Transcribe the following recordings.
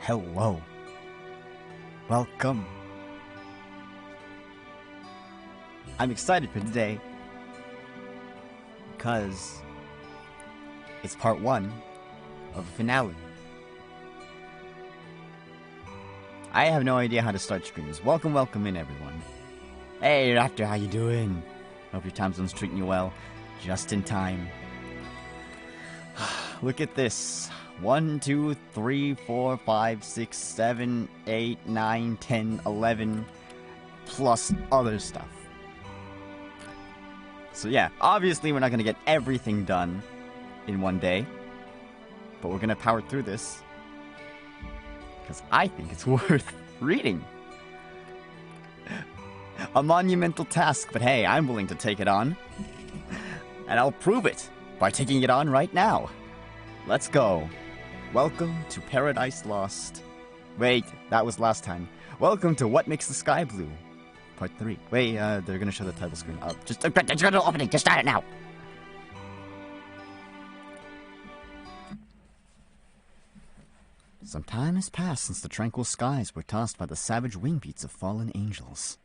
Hello. Welcome. I'm excited for today because it's part 1 of a finale. I have no idea how to start streams. Welcome in everyone. Hey Raptor, how you doing? Hope your time zone's treating you well. Just in time. Look at this. 1, 2, 3, 4, 5, 6, 7, 8, 9, 10, 11, plus other stuff. So yeah, obviously we're not going to get everything done in one day, but we're going to power through this, because I think it's worth reading. A monumental task, but hey, I'm willing to take it on. And I'll prove it by taking it on right now. Let's go. Welcome to Paradise Lost. Wait, that was last time. Welcome to What Makes the Sky Blue, Part 3. Wait, they're gonna show the title screen up. Just go to opening. Just start it now. Some time has passed since the tranquil skies were tossed by the savage wing beats of fallen angels.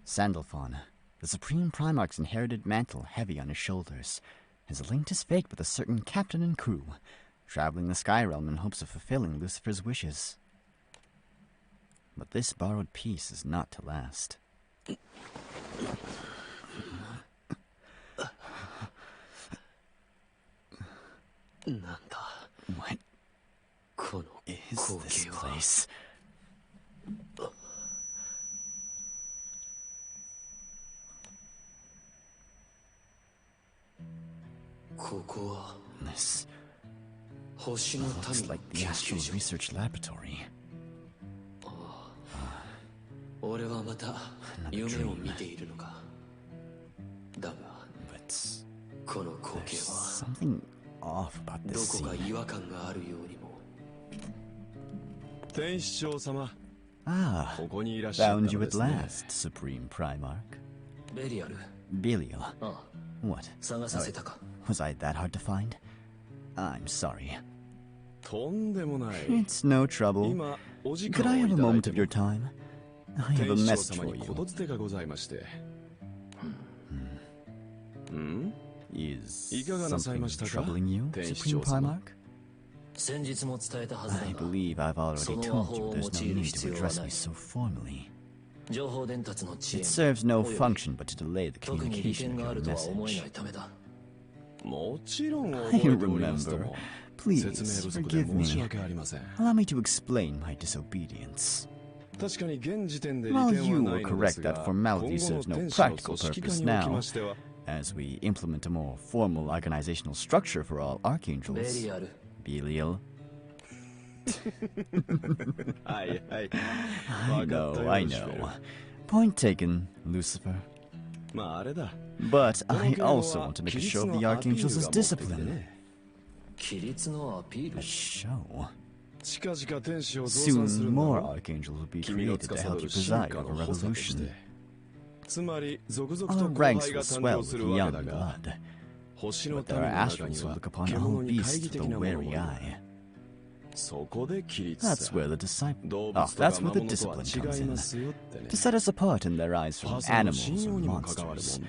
Sandalphon, the Supreme Primarch's inherited mantle heavy on his shoulders, has linked his fate with a certain captain and crew, traveling the Sky Realm in hopes of fulfilling Lucifer's wishes. But this borrowed peace is not to last. What is this place? This looks like the Astral Research Laboratory. Another dream. But there's something off about this scene. Ah, found you at last, Supreme Primarch. Belial. What? Oh, was I that hard to find? I'm sorry. It's no trouble. Could I have a moment of your time? I have a message for you. Is something troubling you, Supreme Primarch? I believe I've already told you there's no need to address me so formally. It serves no function but to delay the communication of your message. I remember. Please, forgive me. Allow me to explain my disobedience. While you were correct that formality serves no practical purpose now, as we implement a more formal organizational structure for all Archangels, Belial. I know. Point taken, Lucifer. But I also want to make a show of the Archangels' discipline. A show? Soon more Archangels will be created to help you preside over revolution. Our ranks will swell with young blood, but there are astrals who look upon all beasts with a wary eye. That's where the discipline comes in, to set us apart in their eyes from animals or monsters.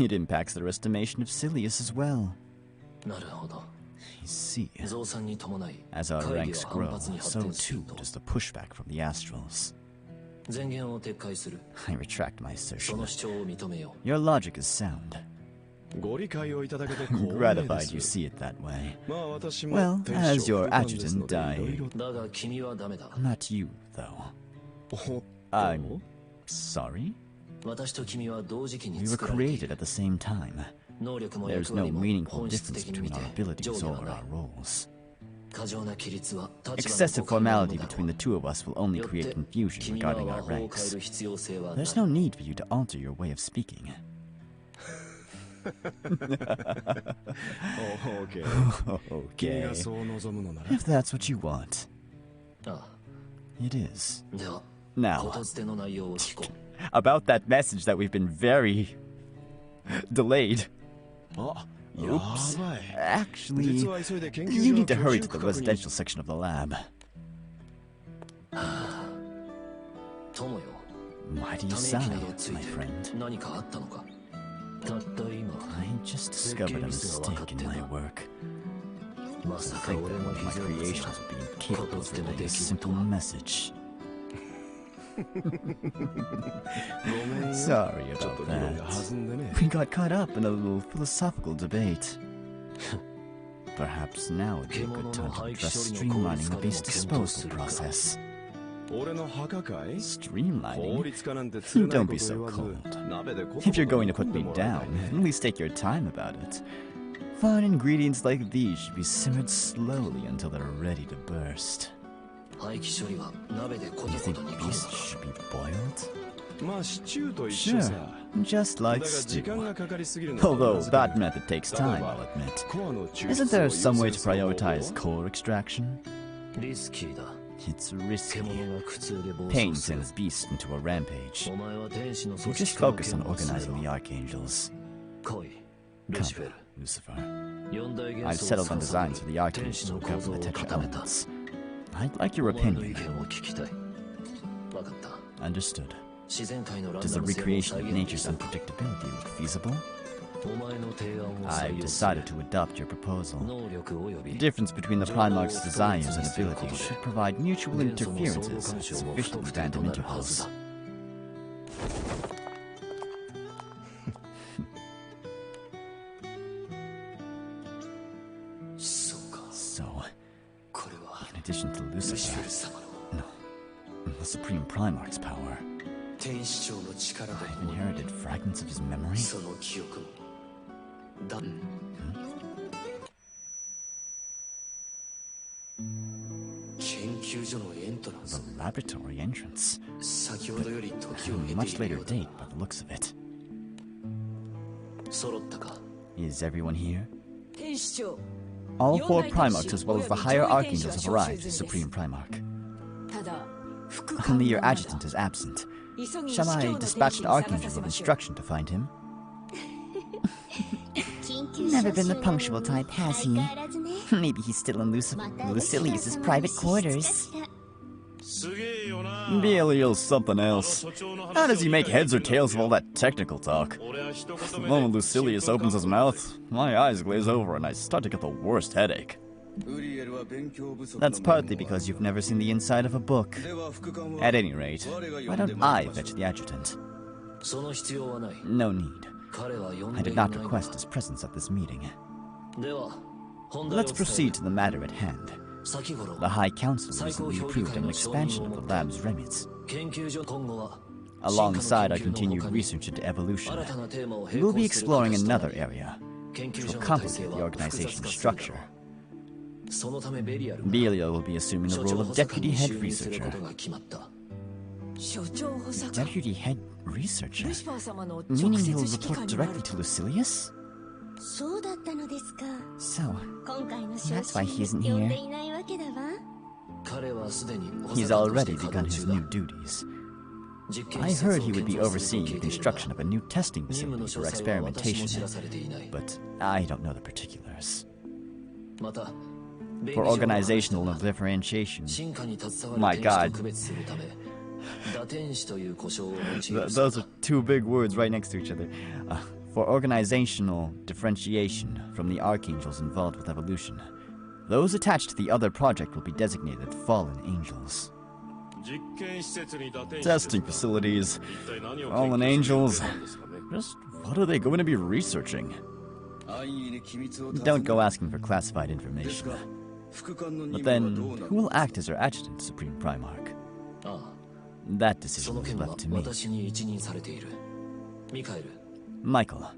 It impacts their estimation of Silius as well. You see, as our ranks grow, so too does the pushback from the Astrals. I retract my assertion. Your logic is sound. Gratified you see it that way. Well, as your adjutant, not you, though. I'm sorry? We were created at the same time. There's no meaningful difference between our abilities or our roles. Excessive formality between the two of us will only create confusion regarding our ranks. There's no need for you to alter your way of speaking. Okay. If that's what you want. It is. Now, about that message that we've been very delayed. Oops. Actually, you need to hurry to the residential section of the lab. do you sigh, my friend? I just discovered a mistake in my work. I think that one of my creations would be incapable of relaying a simple message. Sorry about that. We got caught up in a little philosophical debate. Perhaps now would be a good time to address streamlining the base disposal process. Streamlining? Don't be so cold. If you're going to put me down, at least take your time about it. Fine ingredients like these should be simmered slowly until they're ready to burst. You think beasts should be boiled? Sure, just like stew. Although that method takes time, I'll admit. Isn't there some way to prioritize core extraction? It's risky. Pain sends beasts into a rampage. You just focus on organizing the Archangels. Come, Lucifer. I've settled on designs for the Archangels to recover the Tetra elements. I'd like your opinion. Understood. Does the recreation of nature's unpredictability look feasible? I've decided to adopt your proposal. The difference between the Primarch's desires and abilities should provide mutual interferences at sufficiently random intervals. So, in addition to Lucifer, no, the Supreme Primarch's power, I've inherited fragments of his memory. The laboratory entrance. But a much later date by the looks of it. Is everyone here? All 4 Primarchs as well as the higher Archangels have arrived, Supreme Primarch. Only your adjutant is absent. Shall I dispatch an Archangel with instruction to find him? Never been the punctual type, has he? Maybe he's still in Lucilius's private quarters. Belial's something else. How does he make heads or tails of all that technical talk? The moment Lucilius opens his mouth, my eyes glaze over and I start to get the worst headache. That's partly because you've never seen the inside of a book. At any rate, why don't I fetch the adjutant? No need. I did not request his presence at this meeting. Let's proceed to the matter at hand. The High Council recently approved an expansion of the lab's remits. Alongside our continued research into evolution, we'll be exploring another area, which will complicate the organization's structure. Belial will be assuming the role of Deputy Head Researcher. Deputy Head Researcher? Meaning he'll report directly to Lucilius? So, that's why he isn't here. He's already begun his new duties. I heard he would be overseeing the construction of a new testing facility for experimentation, but I don't know the particulars. For organizational differentiation, my God, those are 2 big words right next to each other. For organizational differentiation from the Archangels involved with evolution, those attached to the other project will be designated Fallen Angels. Testing facilities, Fallen Angels, just what are they going to be researching? Don't go asking for classified information. But then, who will act as our adjutant, Supreme Primarch? That decision is left to me. Michael,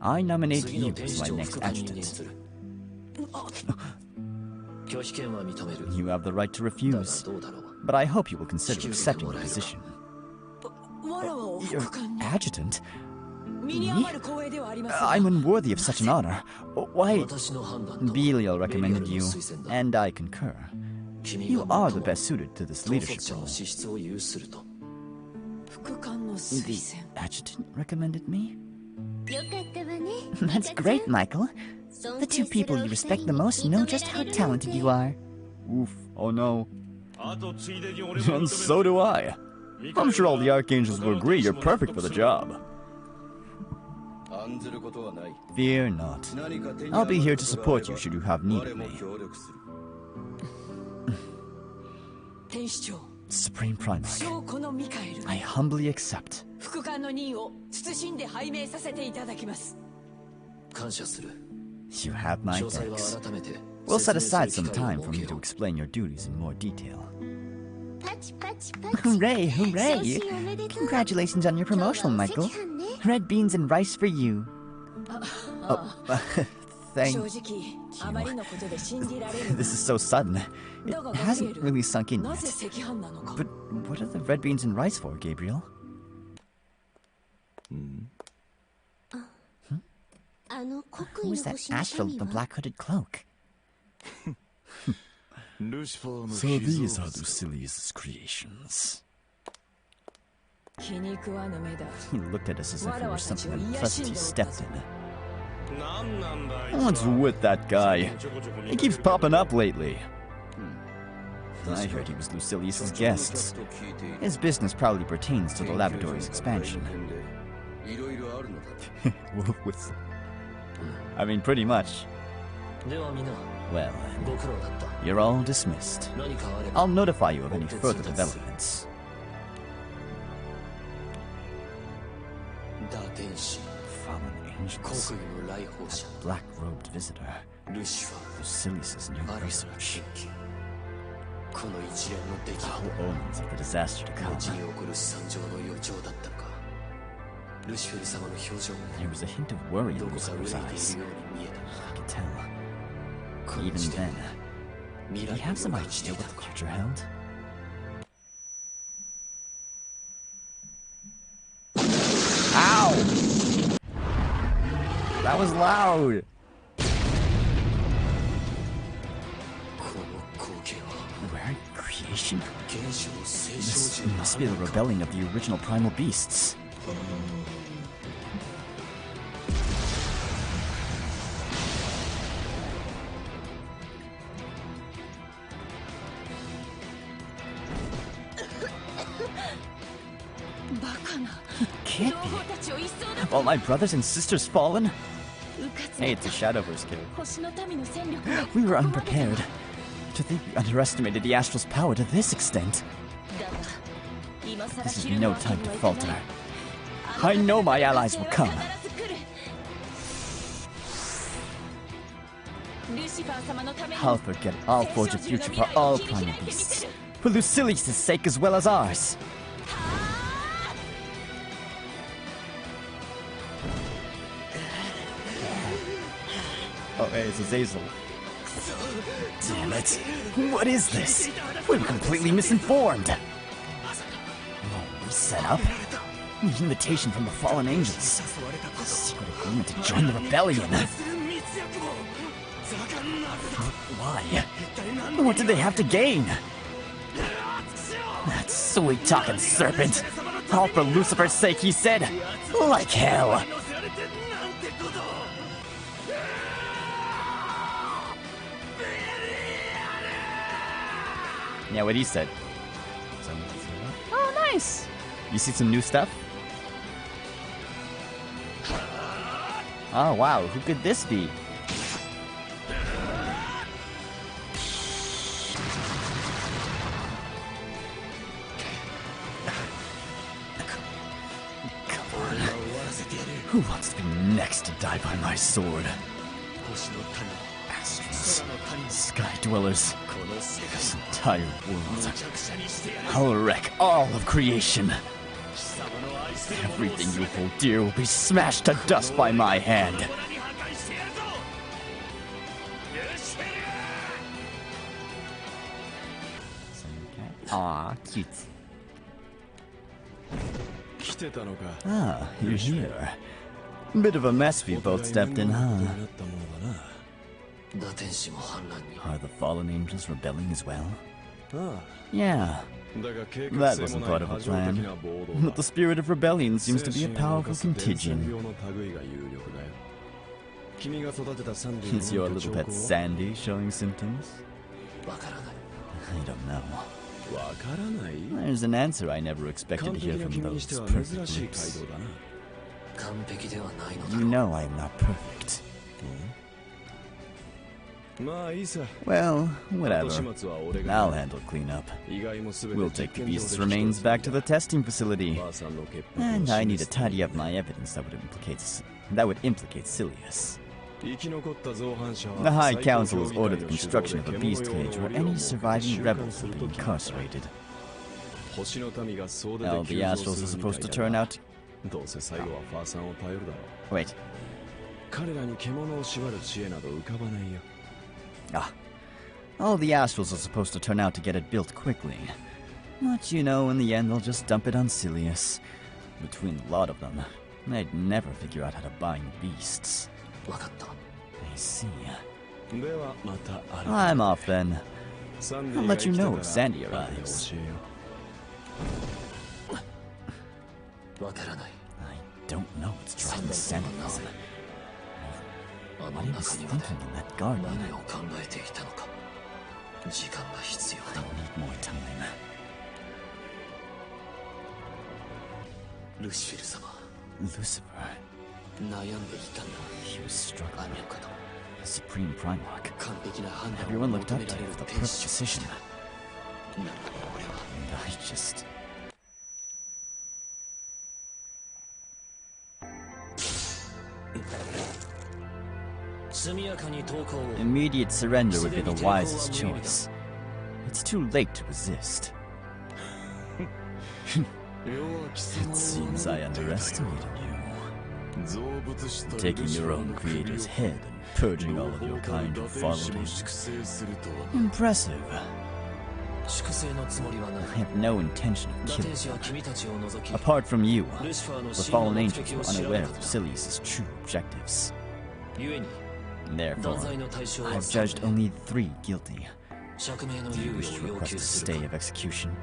I nominate you as my next adjutant. You have the right to refuse, but I hope you will consider accepting the position. Your adjutant? Me? I'm unworthy of such an honor. Why? Belial recommended you, and I concur. You are the best suited to this leadership role. The adjutant recommended me? That's great, Michael. The 2 people you respect the most know just how talented you are. Oof, oh no. And so do I. I'm sure all the Archangels will agree you're perfect for the job. Fear not. I'll be here to support you should you have need of me. Supreme Primarch, I humbly accept. You have my thanks. We'll set aside some time for me to explain your duties in more detail. Hooray, hooray! Congratulations on your promotion, Michael. Red beans and rice for you. Thank you. This is so sudden. It hasn't really sunk in yet. But what are the red beans and rice for, Gabriel? Who is that astral with the black hooded cloak? So these are Lucilius's creations. He looked at us as if we were something unpleasant he stepped in. What's with that guy? He keeps popping up lately. I heard he was Lucilius's guest. His business probably pertains to the laboratory's expansion. Wolf whistle. I mean, pretty much. Well, you're all dismissed. I'll notify you of any further developments. Fallen Angels. A black-robed visitor. Lucilius's new research. All omens of the disaster to come. There was a hint of worry in Lucifer's eyes. I could tell. Even then, did he have some idea what the future held? Ow! That was loud! Where in creation? This must be the rebellion of the original primal beasts. Can't be. Have all my brothers and sisters fallen? Hey, it's a Shadowverse kid. We were unprepared. To think we underestimated the Astral's power to this extent. This is no time to falter. I know my allies will come. I'll forge a future for all primal beasts. For Lucilius' sake as well as ours. Oh, hey, it's Azazel. Damn it. What is this? We were completely misinformed. Oh, set up? An invitation from the Fallen Angels. A secret agreement to join the rebellion. Why? What did they have to gain? That sweet-talking serpent. All for Lucifer's sake, he said. Like hell. Yeah, what he said. Oh, nice! You see some new stuff? Oh, wow, who could this be? Come on. Who wants to be next to die by my sword? Astrals, Skydwellers, this entire world. I'll wreck all of creation. Everything you hold dear will be smashed to dust by my hand. Aw, cute. Ah, you're here. Bit of a mess we both stepped in, huh? Are the Fallen Angels rebelling as well? Yeah. That wasn't part of the plan. But the spirit of rebellion seems to be a powerful contagion. Is your little pet Sandy showing symptoms? I don't know. There's an answer I never expected to hear from those perfect lips. You know I am not perfect. Well, whatever. I'll handle cleanup. We'll take the beast's remains back to the testing facility. And I need to tidy up my evidence that would implicate Silius. The High Council has ordered the construction of a beast cage where any surviving rebels will be incarcerated. Now, the Astrals are supposed to turn out... Wait. All the Astrals are supposed to turn out to get it built quickly. But you know, in the end they'll just dump it on Silius. Between the lot of them, they'd never figure out how to bind beasts. I see. I'm off then. I'll let you know if Sandy arrives. I don't know what's driving Sandy. What he was thinking in that garden. I need more time. Lucifer. He was struggling. Supreme Primarch. Everyone looked up to him for the perfect decision. And I just... Immediate surrender would be the wisest choice. It's too late to resist. It seems I underestimated you. Taking your own creator's head and purging all of your kind who followed him. Impressive. I have no intention of killing you. Apart from you, the fallen angels were unaware of Silius's true objectives. Therefore, I've judged only 3 guilty. Do you wish to request a stay of execution?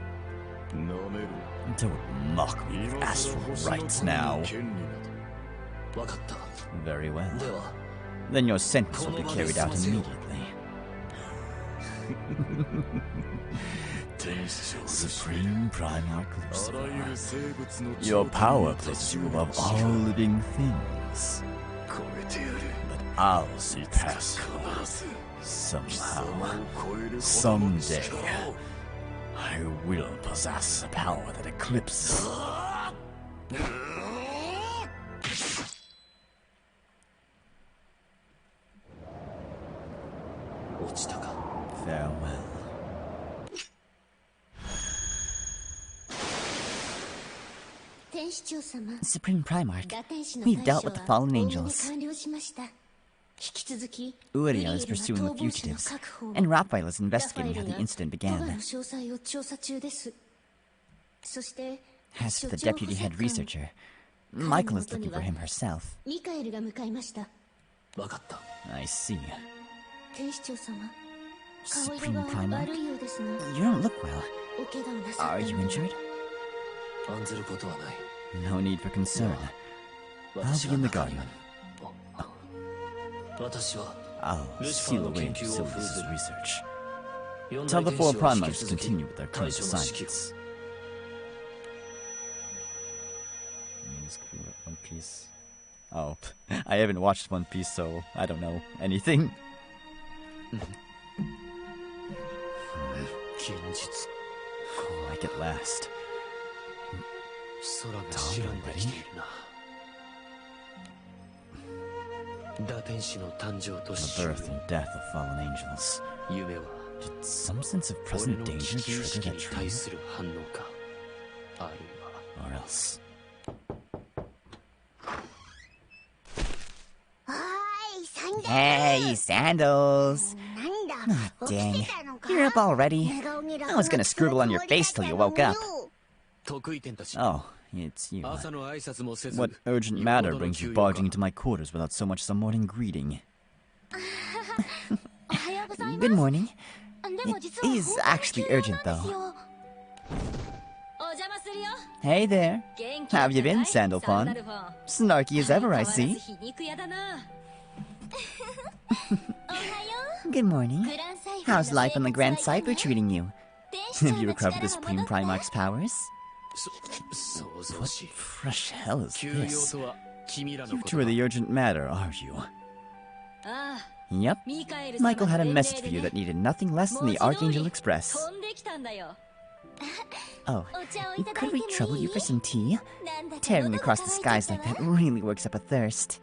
Don't mock me with astral rights now. Very well. Then your sentence will be carried out immediately. Supreme Primarch Lucifer, your power places you above all living things. But I'll surpass you. Somehow, someday, I will possess a power that eclipses. Farewell. Supreme Primarch, we've dealt with the fallen angels. Uriel is pursuing the fugitives, and Raphael is investigating how the incident began. As for the deputy head researcher, Michael is looking for him herself. I see. Supreme Primarch, you don't look well. Are you injured? No need for concern. I'll be in the garden. I'll seal away Silius's research. Tell the 4 Primarchs to continue with their current assignments. One Piece. Oh, I haven't watched One Piece, so I don't know anything. Like at last. Dawn already? The birth and death of fallen angels. Did some sense of present danger trigger that dream? Or else... Hey, Sandals! Oh, dang. You're up already. I was gonna scribble on your face till you woke up. Oh, it's you. What urgent matter brings you barging into my quarters without so much as a morning greeting? Good morning. It is actually urgent, though. Hey there. How have you been, Sandalphon? Snarky as ever, I see. Good morning. How's life on the Grand Cypher treating you? Have you recovered the Supreme Primarch's powers? What fresh hell is this? You two are the urgent matter, are you? Yep. Michael had a message for you that needed nothing less than the Archangel Express. Oh, could we trouble you for some tea? Tearing across the skies like that really works up a thirst.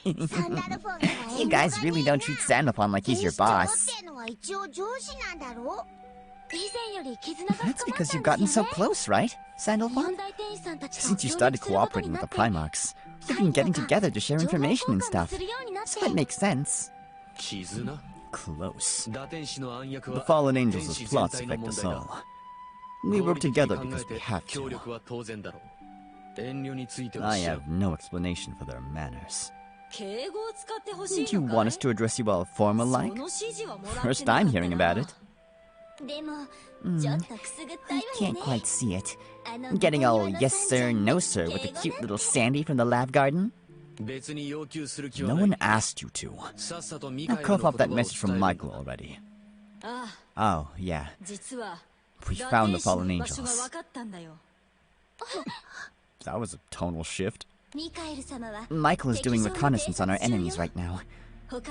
You guys really don't treat Sandalphon like he's your boss. That's because you've gotten so close, right, Sandalphon? Since you started cooperating with the Primarchs, you've been getting together to share information and stuff. So it makes sense. Close. The fallen angels' plots affect us all. We work together because we have to. I have no explanation for their manners. Did you want us to address you all formal-like? First I'm hearing about it. I can't quite see it. Getting all yes sir, no sir with the cute little Sandy from the Lab Garden? No one asked you to. I've cut off that message from Michael already. Oh, yeah. We found the fallen angels. That was a tonal shift. Michael is doing reconnaissance on our enemies right now.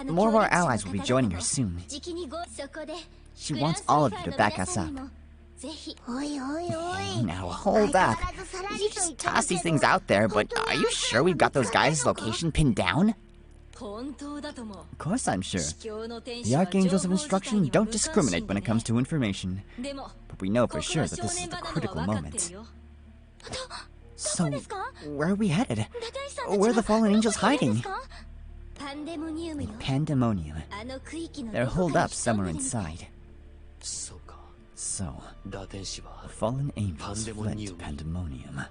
More of our allies will be joining her soon. She wants all of you to back us up. Now, hold up. You just toss these things out there, but are you sure we've got those guys' location pinned down? Of course I'm sure. The Archangels of Instruction don't discriminate when it comes to information. But we know for sure that this is the critical moment. So, where are we headed? Where are the fallen angels hiding? Pandemonium. They're holed up somewhere inside. So, the fallen angels fled to Pandemonium.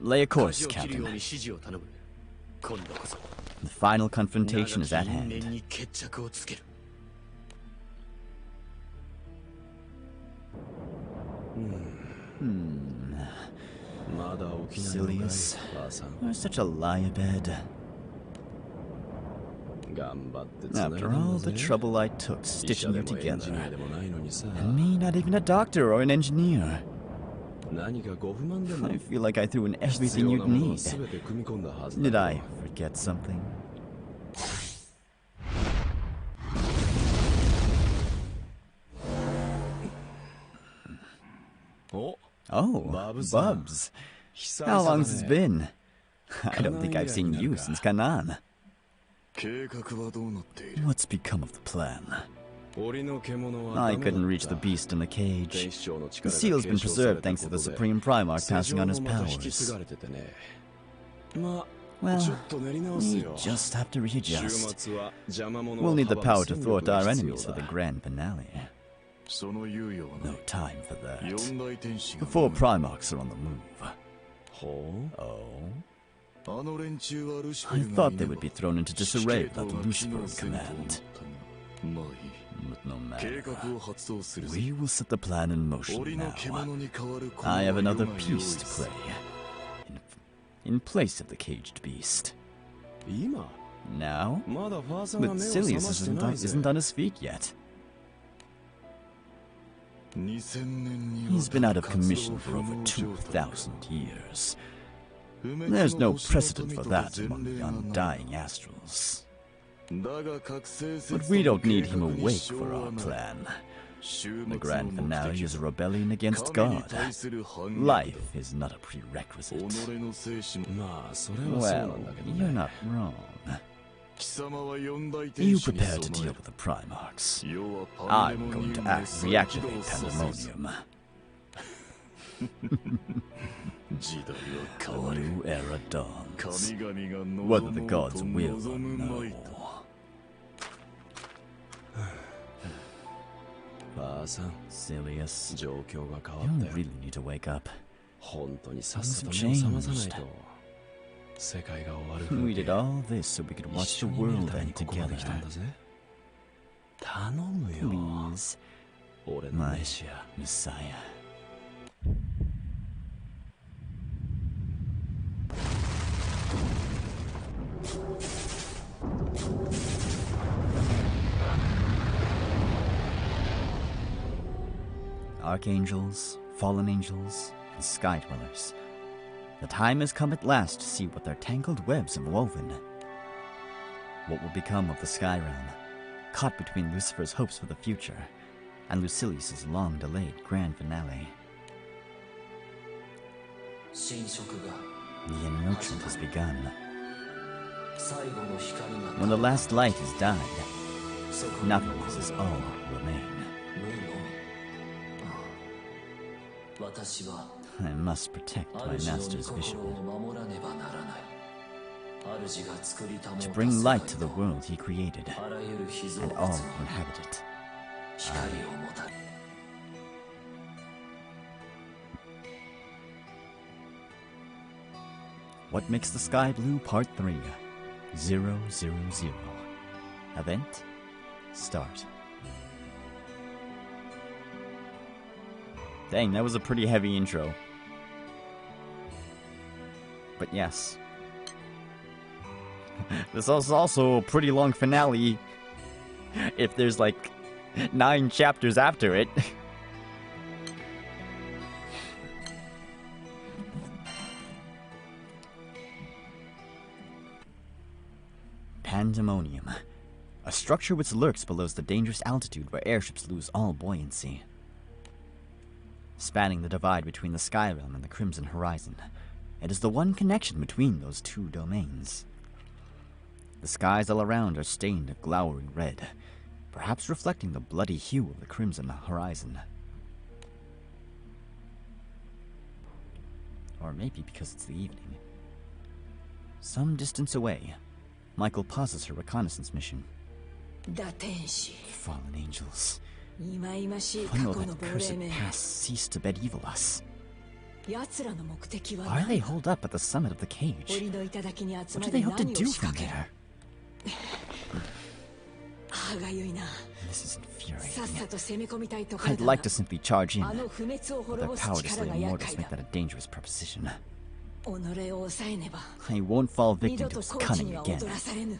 Lay a course, Captain. The final confrontation is at hand. Silius, you're such a lie-a-bed. After all the trouble I took stitching you together, and me not even a doctor or an engineer, I feel like I threw in everything you'd need. Did I forget something? Oh, Bubs. How long's it been? I don't think I've seen you since Canaan. What's become of the plan? I couldn't reach the beast in the cage. The seal's been preserved thanks to the Supreme Primarch passing on his powers. Well, we just have to readjust. We'll need the power to thwart our enemies for the grand finale. No time for that. The four Primarchs are on the move. I thought they would be thrown into disarray without the Lucifer in command. But no matter. We will set the plan in motion now. I have another piece to play. In place of the caged beast. Now? But Silius isn't on his feet yet. He's been out of commission for over 2,000 years. There's no precedent for that among the undying astrals. But we don't need him awake for our plan. The grand finale is a rebellion against God. Life is not a prerequisite. Well, you're not wrong. You prepare to deal with the Primarchs. I'm going to reactivate Pandemonium. A new era dawns, whether the gods will or no. Silius, you really need to wake up. Things have changed. We did all this so we could watch the world end together. Please, my Messiah. Archangels, fallen angels, and Skydwellers. The time has come at last to see what their tangled webs have woven. What will become of the Sky Realm, caught between Lucifer's hopes for the future and Lucilius's long-delayed grand finale? The enrichment has begun. When the last light has died, nothingness is all will remain. I must protect my master's vision. To bring light to the world he created, and all who inhabit it. What Makes the Sky Blue Part 3 000. Event start. Dang, that was a pretty heavy intro. But yes. This is also a pretty long finale. If there's like 9 chapters after it. Pandemonium. A structure which lurks below the dangerous altitude where airships lose all buoyancy. Spanning the divide between the Sky Realm and the Crimson Horizon, it is the one connection between those two domains. The skies all around are stained a glowering red, perhaps reflecting the bloody hue of the Crimson Horizon. Or maybe because it's the evening. Some distance away, Michael pauses her reconnaissance mission. Fallen angels. When will that cursed past cease to bedevil us? Why are they holed up at the summit of the cage? What do they hope to do from there? This is infuriating. I'd like to simply charge in, but their power to slay mortals make that a dangerous proposition. I won't fall victim to its cunning again.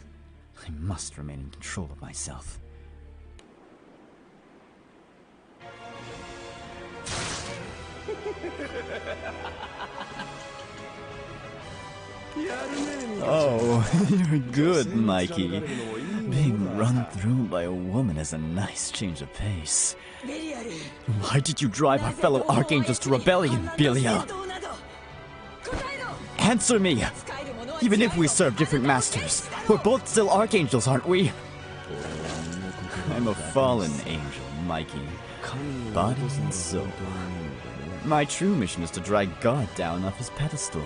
I must remain in control of myself. Oh, you're good, Mikey. Being run through by a woman is a nice change of pace. Why did you drive our fellow Archangels to rebellion, Belial? Answer me! Even if we serve different masters, we're both still Archangels, aren't we? I'm a fallen angel, Mikey. Body and soul. My true mission is to drag God down off his pedestal.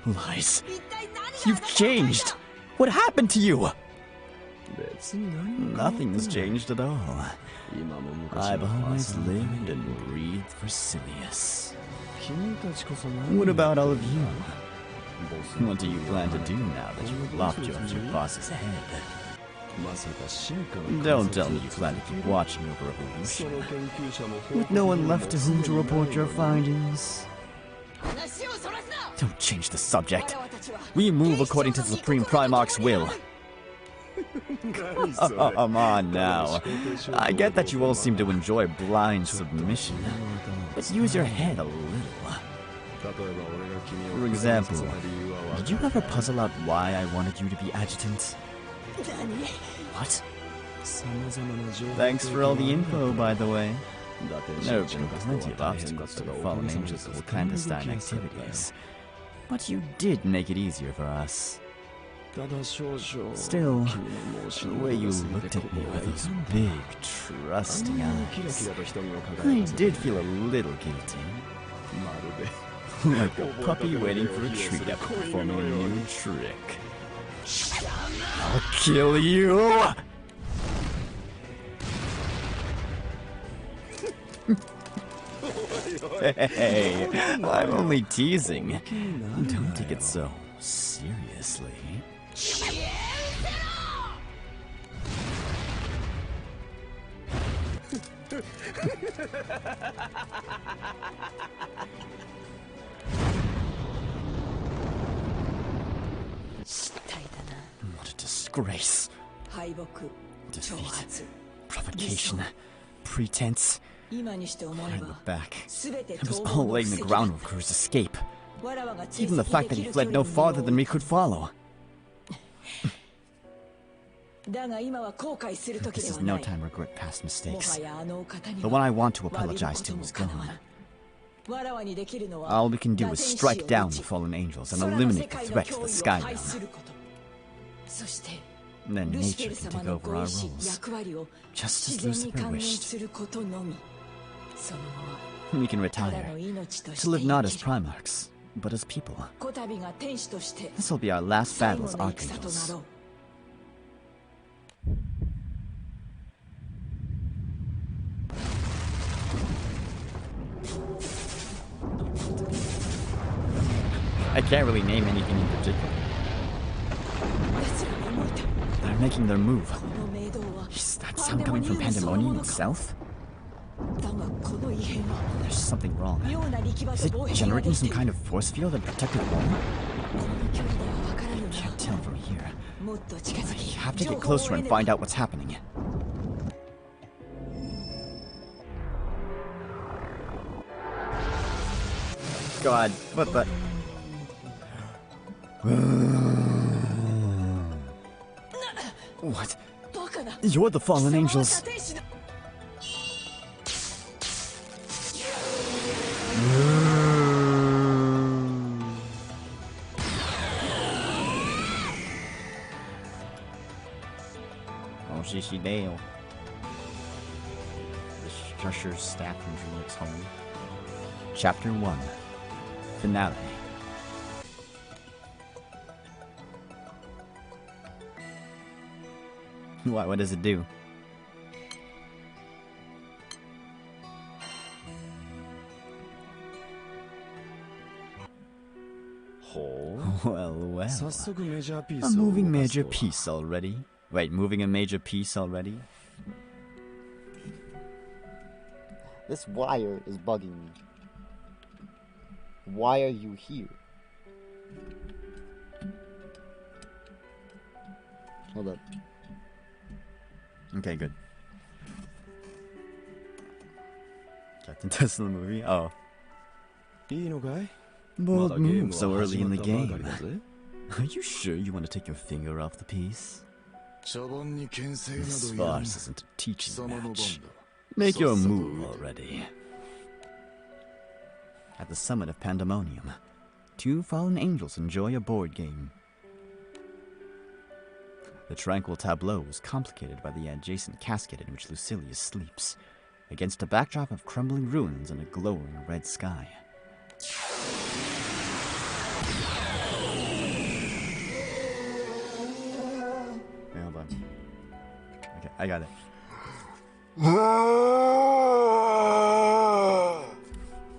Lies. You've changed! What happened to you? Nothing has changed at all. I've always lived and breathed for Silius. What about all of you? What do you plan to do now that you've lopped you off your boss's head? Don't tell me you plan to keep watching over evolution, with no one left to whom to report your findings. Don't change the subject. We move according to the Supreme Primarch's will. Come on now. I get that you all seem to enjoy blind submission, but use your head a little. For example, did you ever puzzle out why I wanted you to be adjutant? What? Thanks for all the info, by the way. There have been plenty of obstacles to the fallen angels' clandestine activities, but you did make it easier for us. Still, the way you looked at me with those big, trusting eyes, I did feel a little guilty. Like a puppy waiting for a treat after performing a new trick. I'll kill you! Hey, I'm only teasing. Don't take it so seriously. What a disgrace. Defeat, provocation, pretense. I look back. It was all laying the groundwork for his escape. Even the fact that he fled no farther than we could follow. This is no time to regret past mistakes. The one I want to apologize to is gone. All we can do is strike down the fallen angels and eliminate the threat to the sky realm. Then nature can take over our roles, just as Lucifer wished. We can retire, to live not as Primarchs, but as people. This will be our last battle as Archangels. I can't really name anything in particular. They're making their move. Is that sound coming from Pandemonium itself? There's something wrong. Is it generating some kind of force field that protected wall? I can't tell from here. I have to get closer and find out what's happening. God, what the... What? You're the fallen angels. Oh, she nailed. The Crusher's staff injury looks home. Chapter 1. Finale. What does it do? Well, a moving major piece already. Wait, moving a major piece already? This wire is bugging me. Why are you here? Hold up. Okay, good. Captain Tesla movie? Oh. Bold move so early in the game. Are you sure you want to take your finger off the piece? This farce isn't a teaching match. Make your move already. At the summit of Pandemonium, two fallen angels enjoy a board game. The tranquil tableau is complicated by the adjacent casket in which Lucilius sleeps, against a backdrop of crumbling ruins and a glowing red sky. Hey, hold on. Okay, I got it.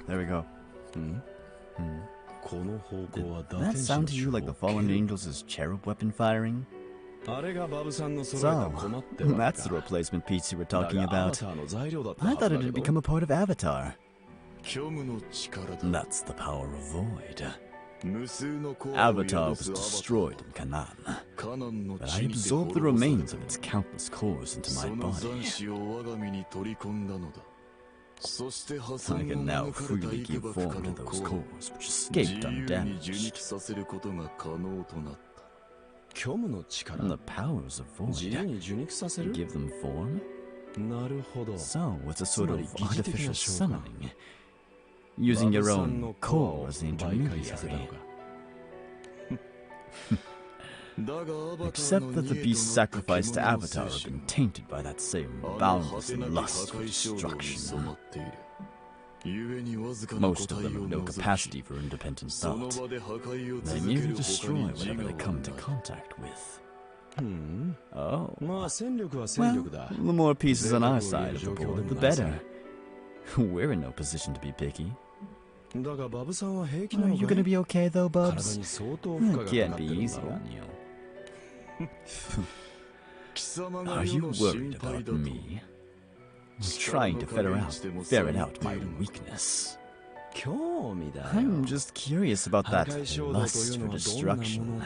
There we go. Did that sound to you like the fallen angels' cherub weapon firing? So, that's the replacement piece you were talking about. I thought it had become a part of Avatar. That's the power of Void. Avatar was destroyed in Canaan, but I absorbed the remains of its countless cores into my body. I can now freely give form to those cores which escaped undamaged. And the powers of Void give them form? So, it's a sort of artificial summoning, using your own core as the intermediary. Except that the beasts sacrificed to Avatar have been tainted by that same boundless lust for destruction. Most of them have no capacity for independent thought. They merely destroy whatever they come into contact with. Oh. Well, the more pieces on our side of the board, the better. We're in no position to be picky. Are you gonna be okay though, Bubs? It can't be easy on you. Are you worried about me? I'm trying to ferret out my weakness. I'm just curious about that lust for destruction.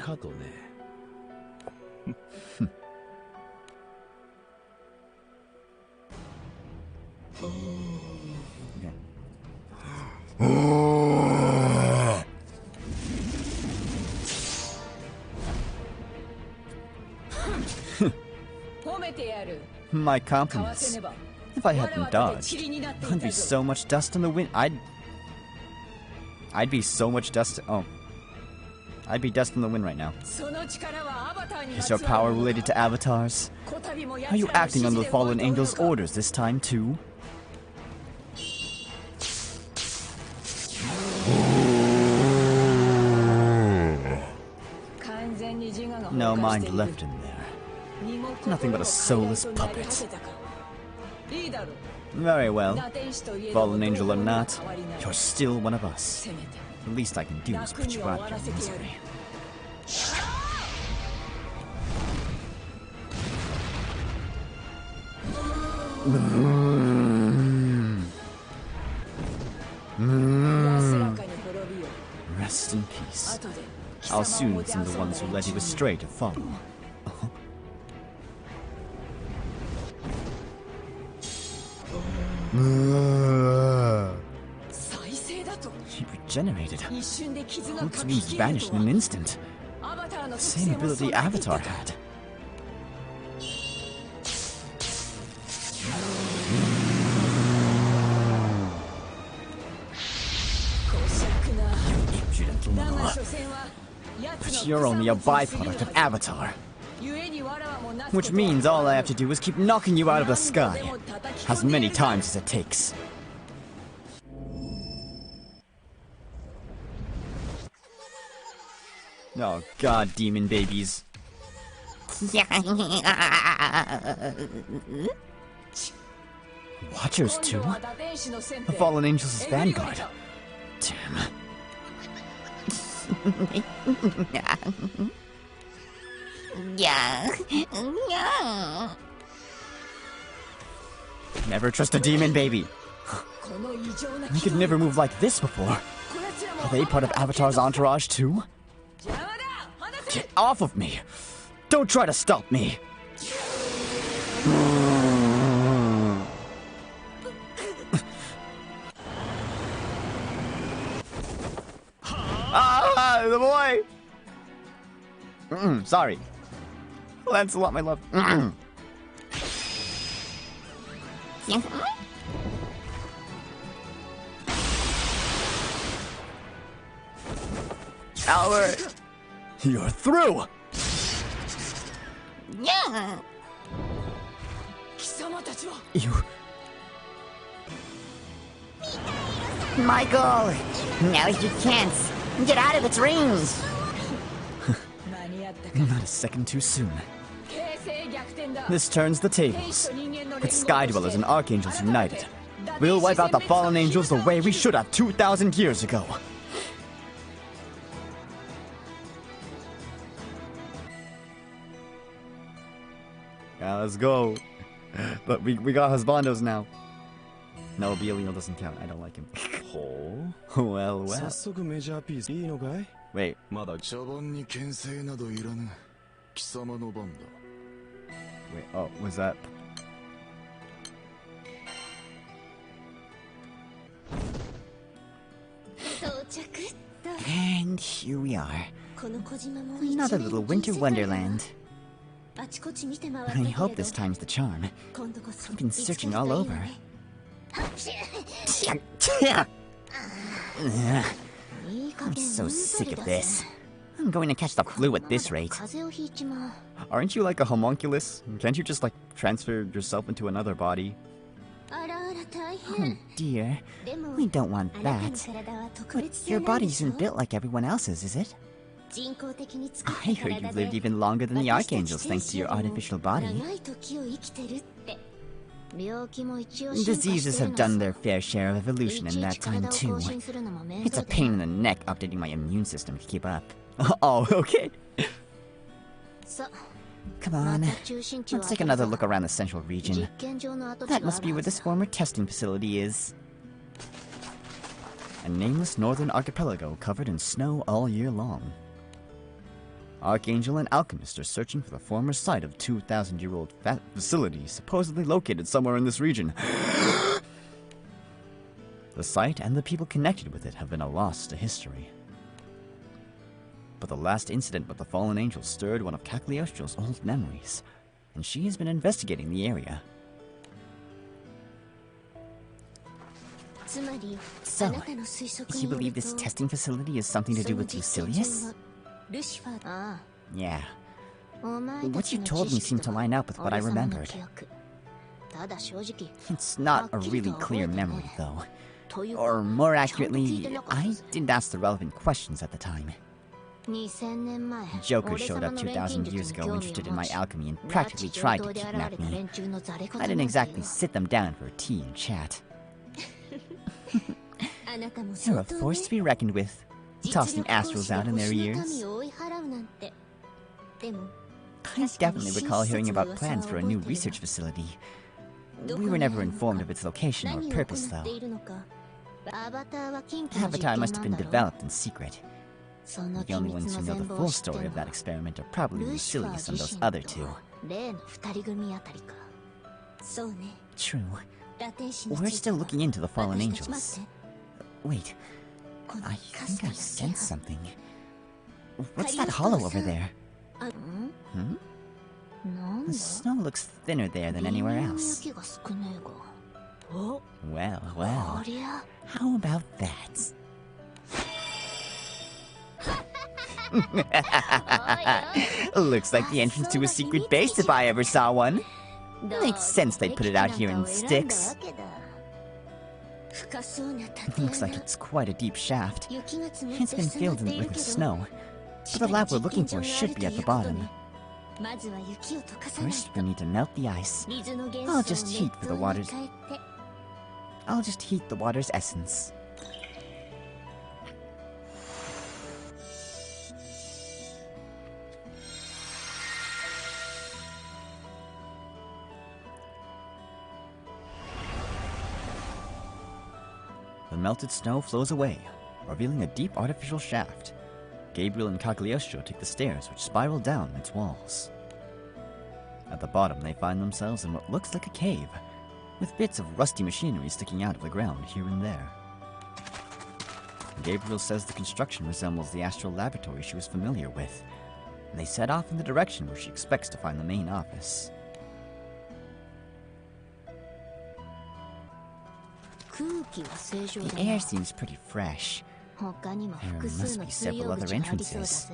My compliments. If I hadn't dodged, I'd be so much dust in the wind. I'd be so much dust. Oh. I'd be dust in the wind right now. Is your power related to avatars? Are you acting under the fallen angel's orders this time too? No mind left in there. Nothing but a soulless puppet. Very well. Fallen angel or not, you're still one of us. The least I can do is put you out of your misery. Rest in peace. I'll soon send the ones who led you astray to follow. She regenerated. Hulk's wounds vanished in an instant. The same ability Avatar had. Impudent little. But you're only a byproduct of Avatar. Which means all I have to do is keep knocking you out of the sky. As many times as it takes. Oh god, demon babies. Watchers too? The fallen angels' vanguard. Damn. Never trust a demon baby. We could never move like this before. Are they part of Avatar's entourage too? Get off of me! Don't try to stop me! Ah, the boy! Sorry. Lancelot, my love. Albert! You're through! Yeah. You... Michael! Now's your chance. Get out of its rings! Not a second too soon. This turns the tables. With Skydwellers and Archangels united, we'll wipe out the fallen angels the way we should have 2,000 years ago. Yeah, let's go. But we got husbandos now. No, Bielino doesn't count. I don't like him. Oh, well. Wait. Wait, oh, was that... And here we are. Another little winter wonderland. I hope this time's the charm. I've been searching all over. I'm so sick of this. I'm going to catch the flu at this rate. Aren't you like a homunculus? Can't you just like transfer yourself into another body? Oh dear, we don't want that. But your body isn't built like everyone else's, is it? I heard you've lived even longer than the Archangels thanks to your artificial body. Diseases have done their fair share of evolution in that time too. It's a pain in the neck updating my immune system to keep up. Oh, okay. Come on, let's take another look around the central region. That must be where this former testing facility is. A nameless northern archipelago covered in snow all year long. Archangel and Alchemist are searching for the former site of 2,000-year-old facility supposedly located somewhere in this region. The site and the people connected with it have been a loss to history. But the last incident with the fallen angel stirred one of Cagliostro's old memories, and she has been investigating the area. So, you believe this testing facility is something to do with Lucilius? Yeah. What you told me seemed to line up with what I remembered. It's not a really clear memory, though. Or more accurately, I didn't ask the relevant questions at the time. Joker showed up 2,000 years ago interested in my alchemy and practically tried to kidnap me. I didn't exactly sit them down for tea and chat. You're a force to be reckoned with, tossing astrals out in their ears. I definitely recall hearing about plans for a new research facility. We were never informed of its location or purpose, though. Avatar must have been developed in secret. The only ones who know the full story of that experiment are probably Lucilius and those other two. True. We're still looking into the fallen angels. Wait, I think I sense something. What's that hollow over there? The snow looks thinner there than anywhere else. Well, well, how about that? Looks like the entrance to a secret base if I ever saw one. Makes sense they'd put it out here in sticks. Looks like it's quite a deep shaft. It's been filled in with snow, but the lab we're looking for should be at the bottom. First, we need to melt the ice. I'll just heat the water's essence. The melted snow flows away, revealing a deep artificial shaft. Gabriel and Cagliostro take the stairs which spiral down its walls. At the bottom, they find themselves in what looks like a cave, with bits of rusty machinery sticking out of the ground here and there. Gabriel says the construction resembles the astral laboratory she was familiar with, and they set off in the direction where she expects to find the main office. The air seems pretty fresh. There must be several other entrances.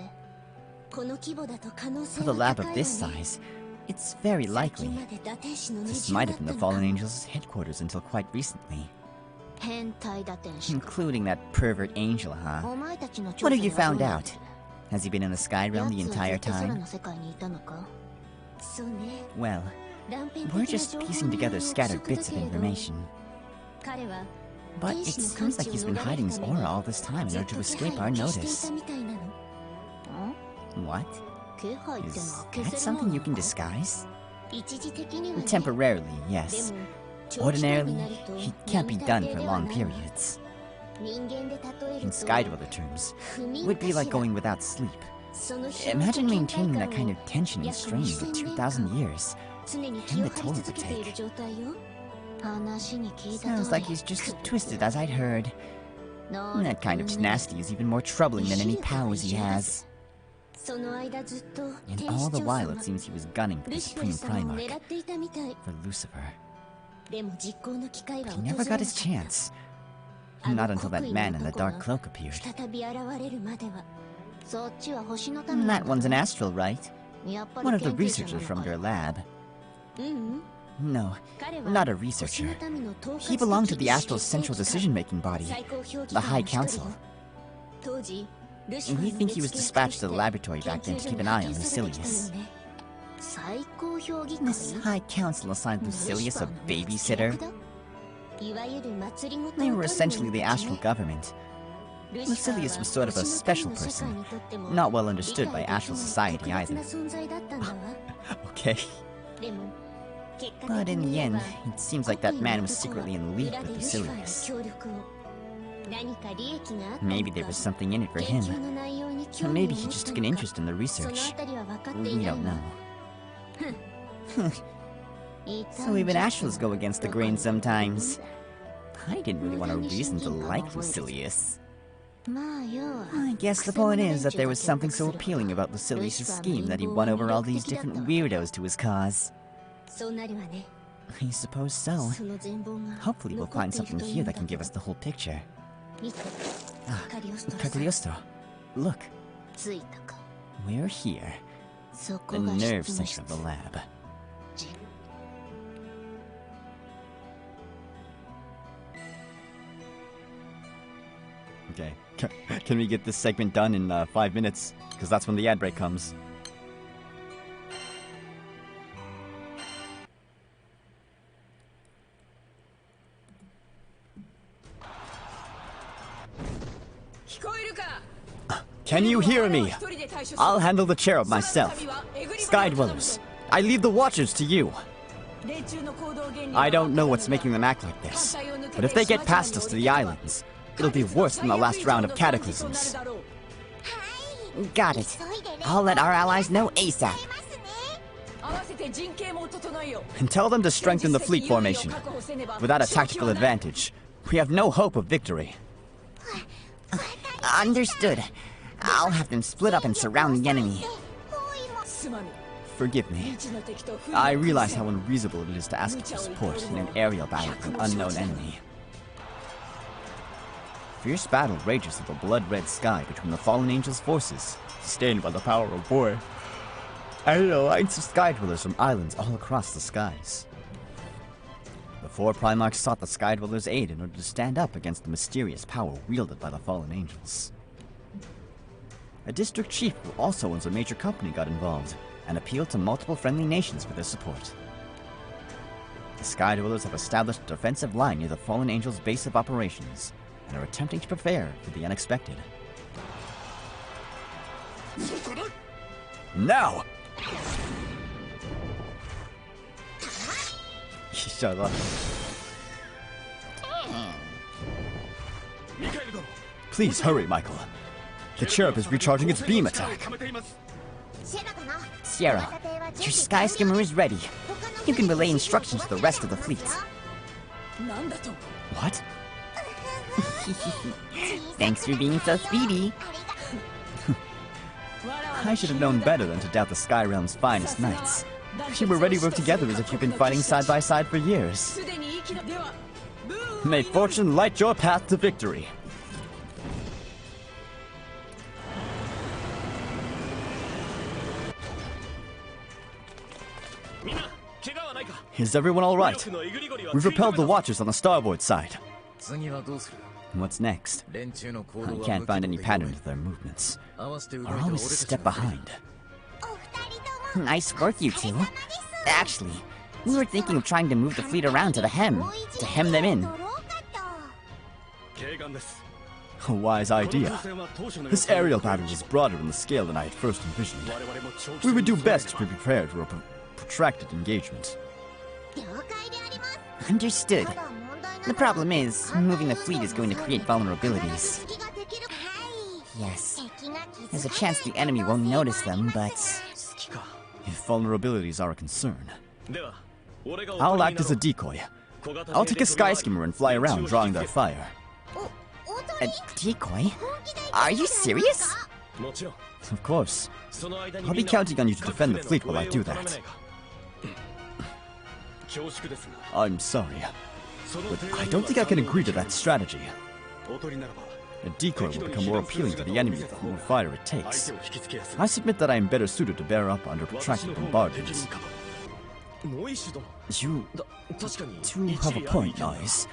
For the lab of this size, it's very likely. This might have been the Fallen Angels' headquarters until quite recently. Including that pervert angel, huh? What have you found out? Has he been in the Sky Realm the entire time? Well, we're just piecing together scattered bits of information. But it seems like he's been hiding his aura all this time in order to escape our notice. What? Is that something you can disguise? Temporarily, yes. Ordinarily, it can't be done for long periods. In Skydweller terms, it would be like going without sleep. Imagine maintaining that kind of tension and strain for 2,000 years, and the toll it would take. Sounds like he's just as twisted as I'd heard. That kind of tenacity is even more troubling than any powers he has. And all the while it seems he was gunning for the Supreme Primarch, for Lucifer. But he never got his chance. Not until that man in the dark cloak appeared. That one's an astral, right? One of the researchers from your lab. No, not a researcher. He belonged to the Astral's central decision-making body, the High Council. We think he was dispatched to the laboratory back then to keep an eye on Lucilius. This High Council assigned Lucilius a babysitter. They were essentially the Astral government. Lucilius was sort of a special person, not well understood by Astral society either. Okay. But in the end, it seems like that man was secretly in league with Lucilius. Maybe there was something in it for him. Or maybe he just took an interest in the research. We don't know. So even Astrals go against the grain sometimes. I didn't really want a reason to like Lucilius. I guess the point is that there was something so appealing about Lucilius' scheme that he won over all these different weirdos to his cause. I suppose so. Hopefully we'll find something here that can give us the whole picture. Cagliostro, look. We're here. The nerve center of the lab. Okay, can we get this segment done in 5 minutes? Because that's when the ad break comes. Can you hear me? I'll handle the cherub myself. Skydwellers, I leave the Watchers to you. I don't know what's making them act like this, but if they get past us to the islands, it'll be worse than the last round of cataclysms. Got it. I'll let our allies know ASAP. And tell them to strengthen the fleet formation. Without a tactical advantage, we have no hope of victory. Understood. I'll have them split up and surround the enemy. Forgive me. I realize how unreasonable it is to ask for support in an aerial battle with an unknown enemy. Fierce battle rages through the blood-red sky between the fallen angels' forces, sustained by the power of Boy, and an alliance of Skydwellers from islands all across the skies. The four Primarchs sought the Skydwellers' aid in order to stand up against the mysterious power wielded by the fallen angels. A district chief who also owns a major company got involved, and appealed to multiple friendly nations for their support. The Skydwellers have established a defensive line near the fallen angels' base of operations, and are attempting to prepare for the unexpected. Now! Shut up. Please hurry, Michael. The cherub is recharging its beam attack. Sierra, your sky skimmer is ready. You can relay instructions to the rest of the fleet. What? Thanks for being so speedy. I should have known better than to doubt the Sky Realm's finest knights. You already work together as if you've been fighting side by side for years. May fortune light your path to victory. Is everyone all right? We've repelled the Watchers on the starboard side. What's next? I can't find any pattern to their movements. Are always a step behind. Nice work, you two. Actually, we were thinking of trying to move the fleet around to hem them in. A wise idea. This aerial battle is broader in the scale than I had first envisioned. We would do best to be prepared for a protracted engagement. Understood. The problem is, moving the fleet is going to create vulnerabilities. Yes, there's a chance the enemy won't notice them, but... If vulnerabilities are a concern, I'll act as a decoy. I'll take a sky skimmer and fly around, drawing their fire. A decoy? Are you serious? Of course. I'll be counting on you to defend the fleet while I do that. I'm sorry, but I don't think I can agree to that strategy. A decoy will become more appealing to the enemy the more fire it takes. I submit that I am better suited to bear up under protracted bombardment. You do have a point, Noise.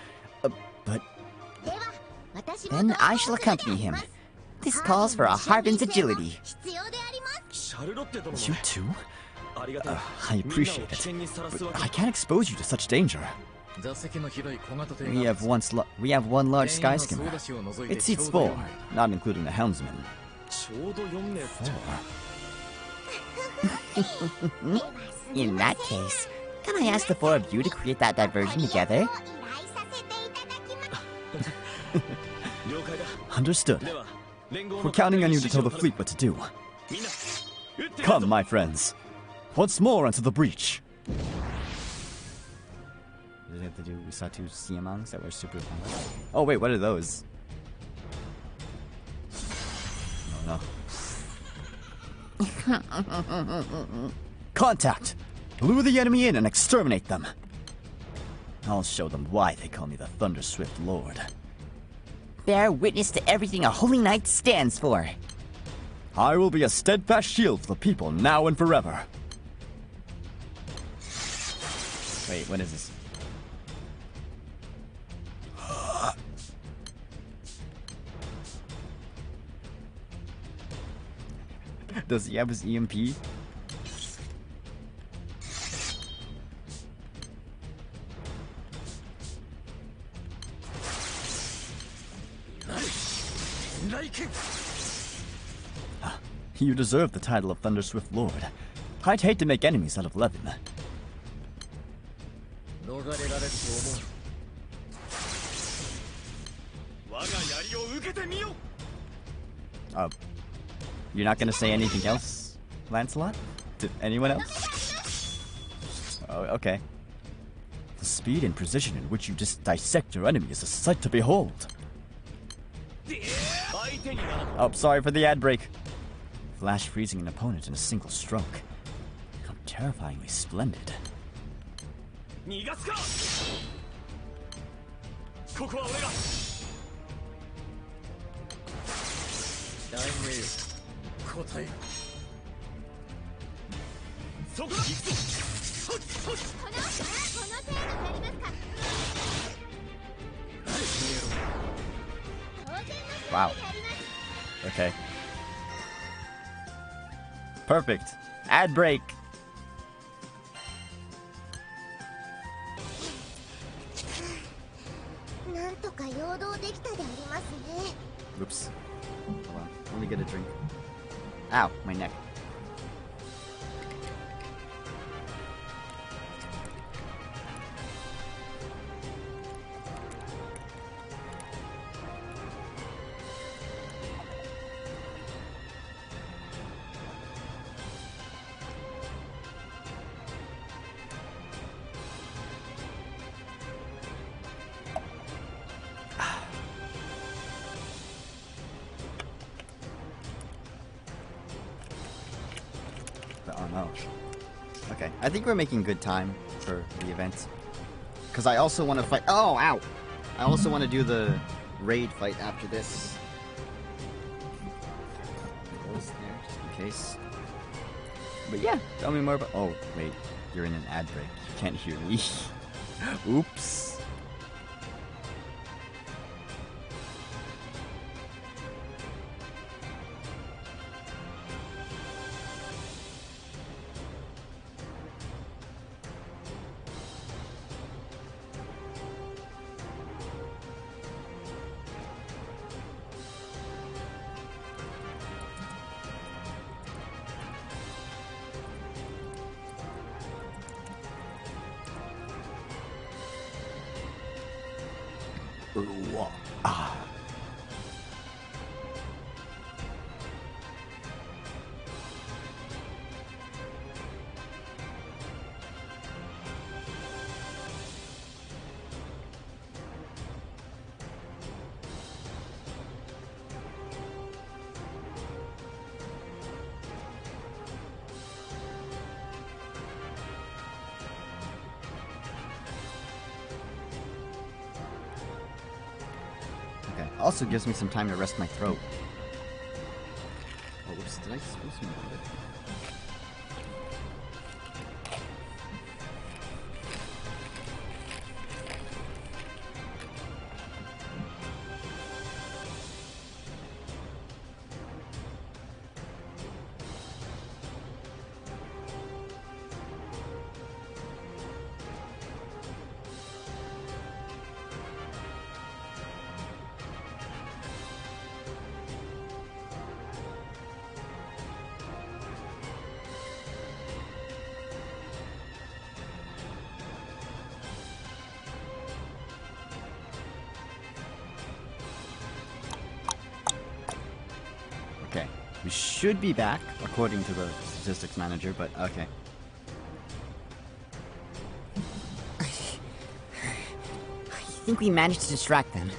But... Then I shall accompany him. This calls for a Harbin's agility. You too? I appreciate it, but I can't expose you to such danger. We have one large sky skimmer. It seats 4, not including the helmsman. 4. In that case, can I ask the 4 of you to create that diversion together? Understood. We're counting on you to tell the fleet what to do. Come, my friends. Once more onto the breach. Does it have to do? We saw 2 Siamongs that were super fun. Oh wait, what are those? no. Contact! Lure the enemy in and exterminate them. I'll show them why they call me the Thunder Swift Lord. Bear witness to everything a holy knight stands for. I will be a steadfast shield for the people now and forever. Wait, what is this? Does he have his EMP? You deserve the title of Thunder Swift Lord. I'd hate to make enemies out of Levin. You're not gonna say anything else, Lancelot? To anyone else? Oh, okay. The speed and precision in which you just dissect your enemy is a sight to behold. Oh, sorry for the ad break. Flash freezing an opponent in a single stroke. How terrifyingly splendid. Wow. Okay. Perfect. Ad break. Oops. Hold on. Let me get a drink. Ow, my neck. Oh no. Okay, I think we're making good time for the event. Because I also want to fight. Oh, ow! I also want to do the raid fight after this. Just in case. But yeah, tell me more about. Oh, wait. You're in an ad break. You can't hear me. Oops. Ah. Also gives me some time to rest my throat. Oh, whoops, did I supposed to move it? Okay, we should be back, according to the statistics manager, but okay. I think we managed to distract them.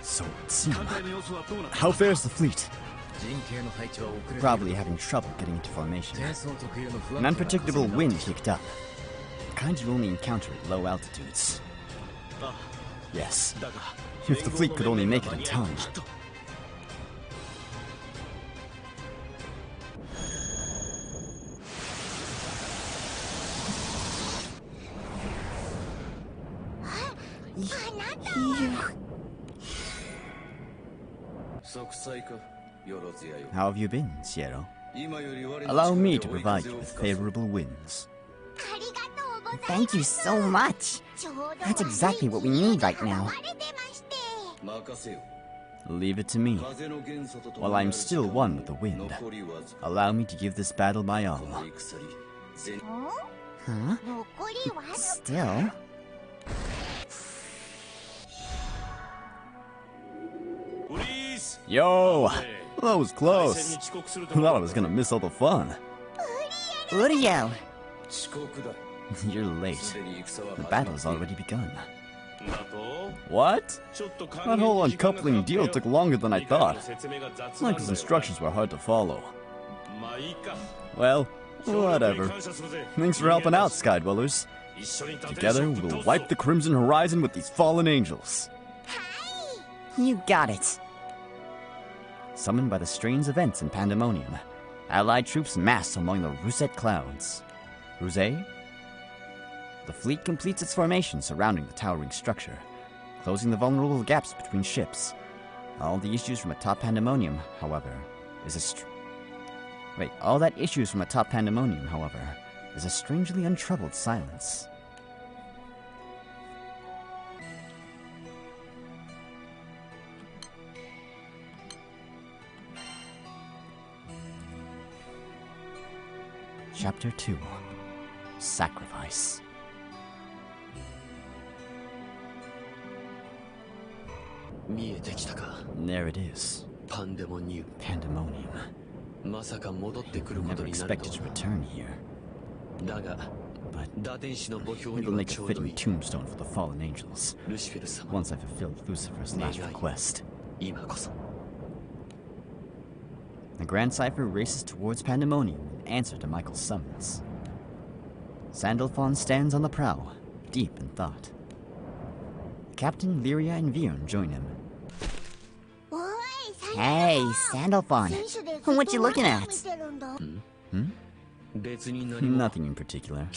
So it see. How fares the fleet? Probably having trouble getting into formation. An unpredictable wind kicked up. The kind you only encounter at low altitudes. Yes. If the fleet could only make it in time. How have you been, Sierra? Allow me to provide you with favorable winds. Thank you so much. That's exactly what we need right now. Leave it to me. While I'm still one with the wind, allow me to give this battle my all. Huh? Still? Yo! That was close. I thought I was gonna miss all the fun. Uriel! You're late. The battle's already begun. What? That whole uncoupling deal took longer than I thought. Like his instructions were hard to follow. Well, whatever. Thanks for helping out, Skydwellers. Together, we'll wipe the Crimson Horizon with these fallen angels. You got it. Summoned by the strange events in Pandemonium, Allied troops mass among the Rusette clouds. Ruse? The fleet completes its formation surrounding the towering structure, closing the vulnerable gaps between ships. All the issues from atop Pandemonium, however, is a strangely untroubled silence. Chapter 2. Sacrifice. There it is. Pandemonium. Never expected to return here. But it'll make a fitting tombstone for the fallen angels, once I fulfilled Lucifer's last request. The Grand Cipher races towards Pandemonium in answer to Michael's summons. Sandalphon stands on the prow, deep in thought. Captain, Lyria, and Vion join him. Hey, Sandalphon. What you looking at? Nothing in particular.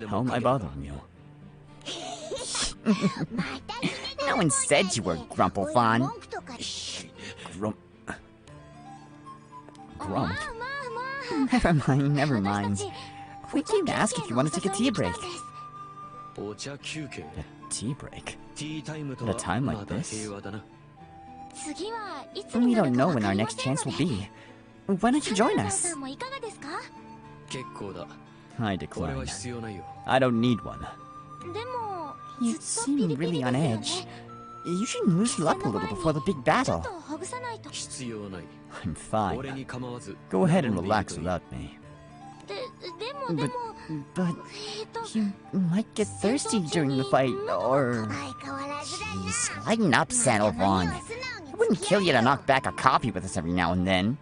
How am I bothering you? No one said you were Grumplefon. Grump? Never mind. We came to ask if you want to take a tea break. A tea break? At a time like this? We don't know when our next chance will be. Why don't you join us? I decline. I don't need one. You seem really on edge. You should loosen up a little before the big battle. I'm fine. Go ahead and relax without me. But you might get thirsty during the fight, or... Jeez, lighten up, Sandalphon. It wouldn't kill you to knock back a coffee with us every now and then.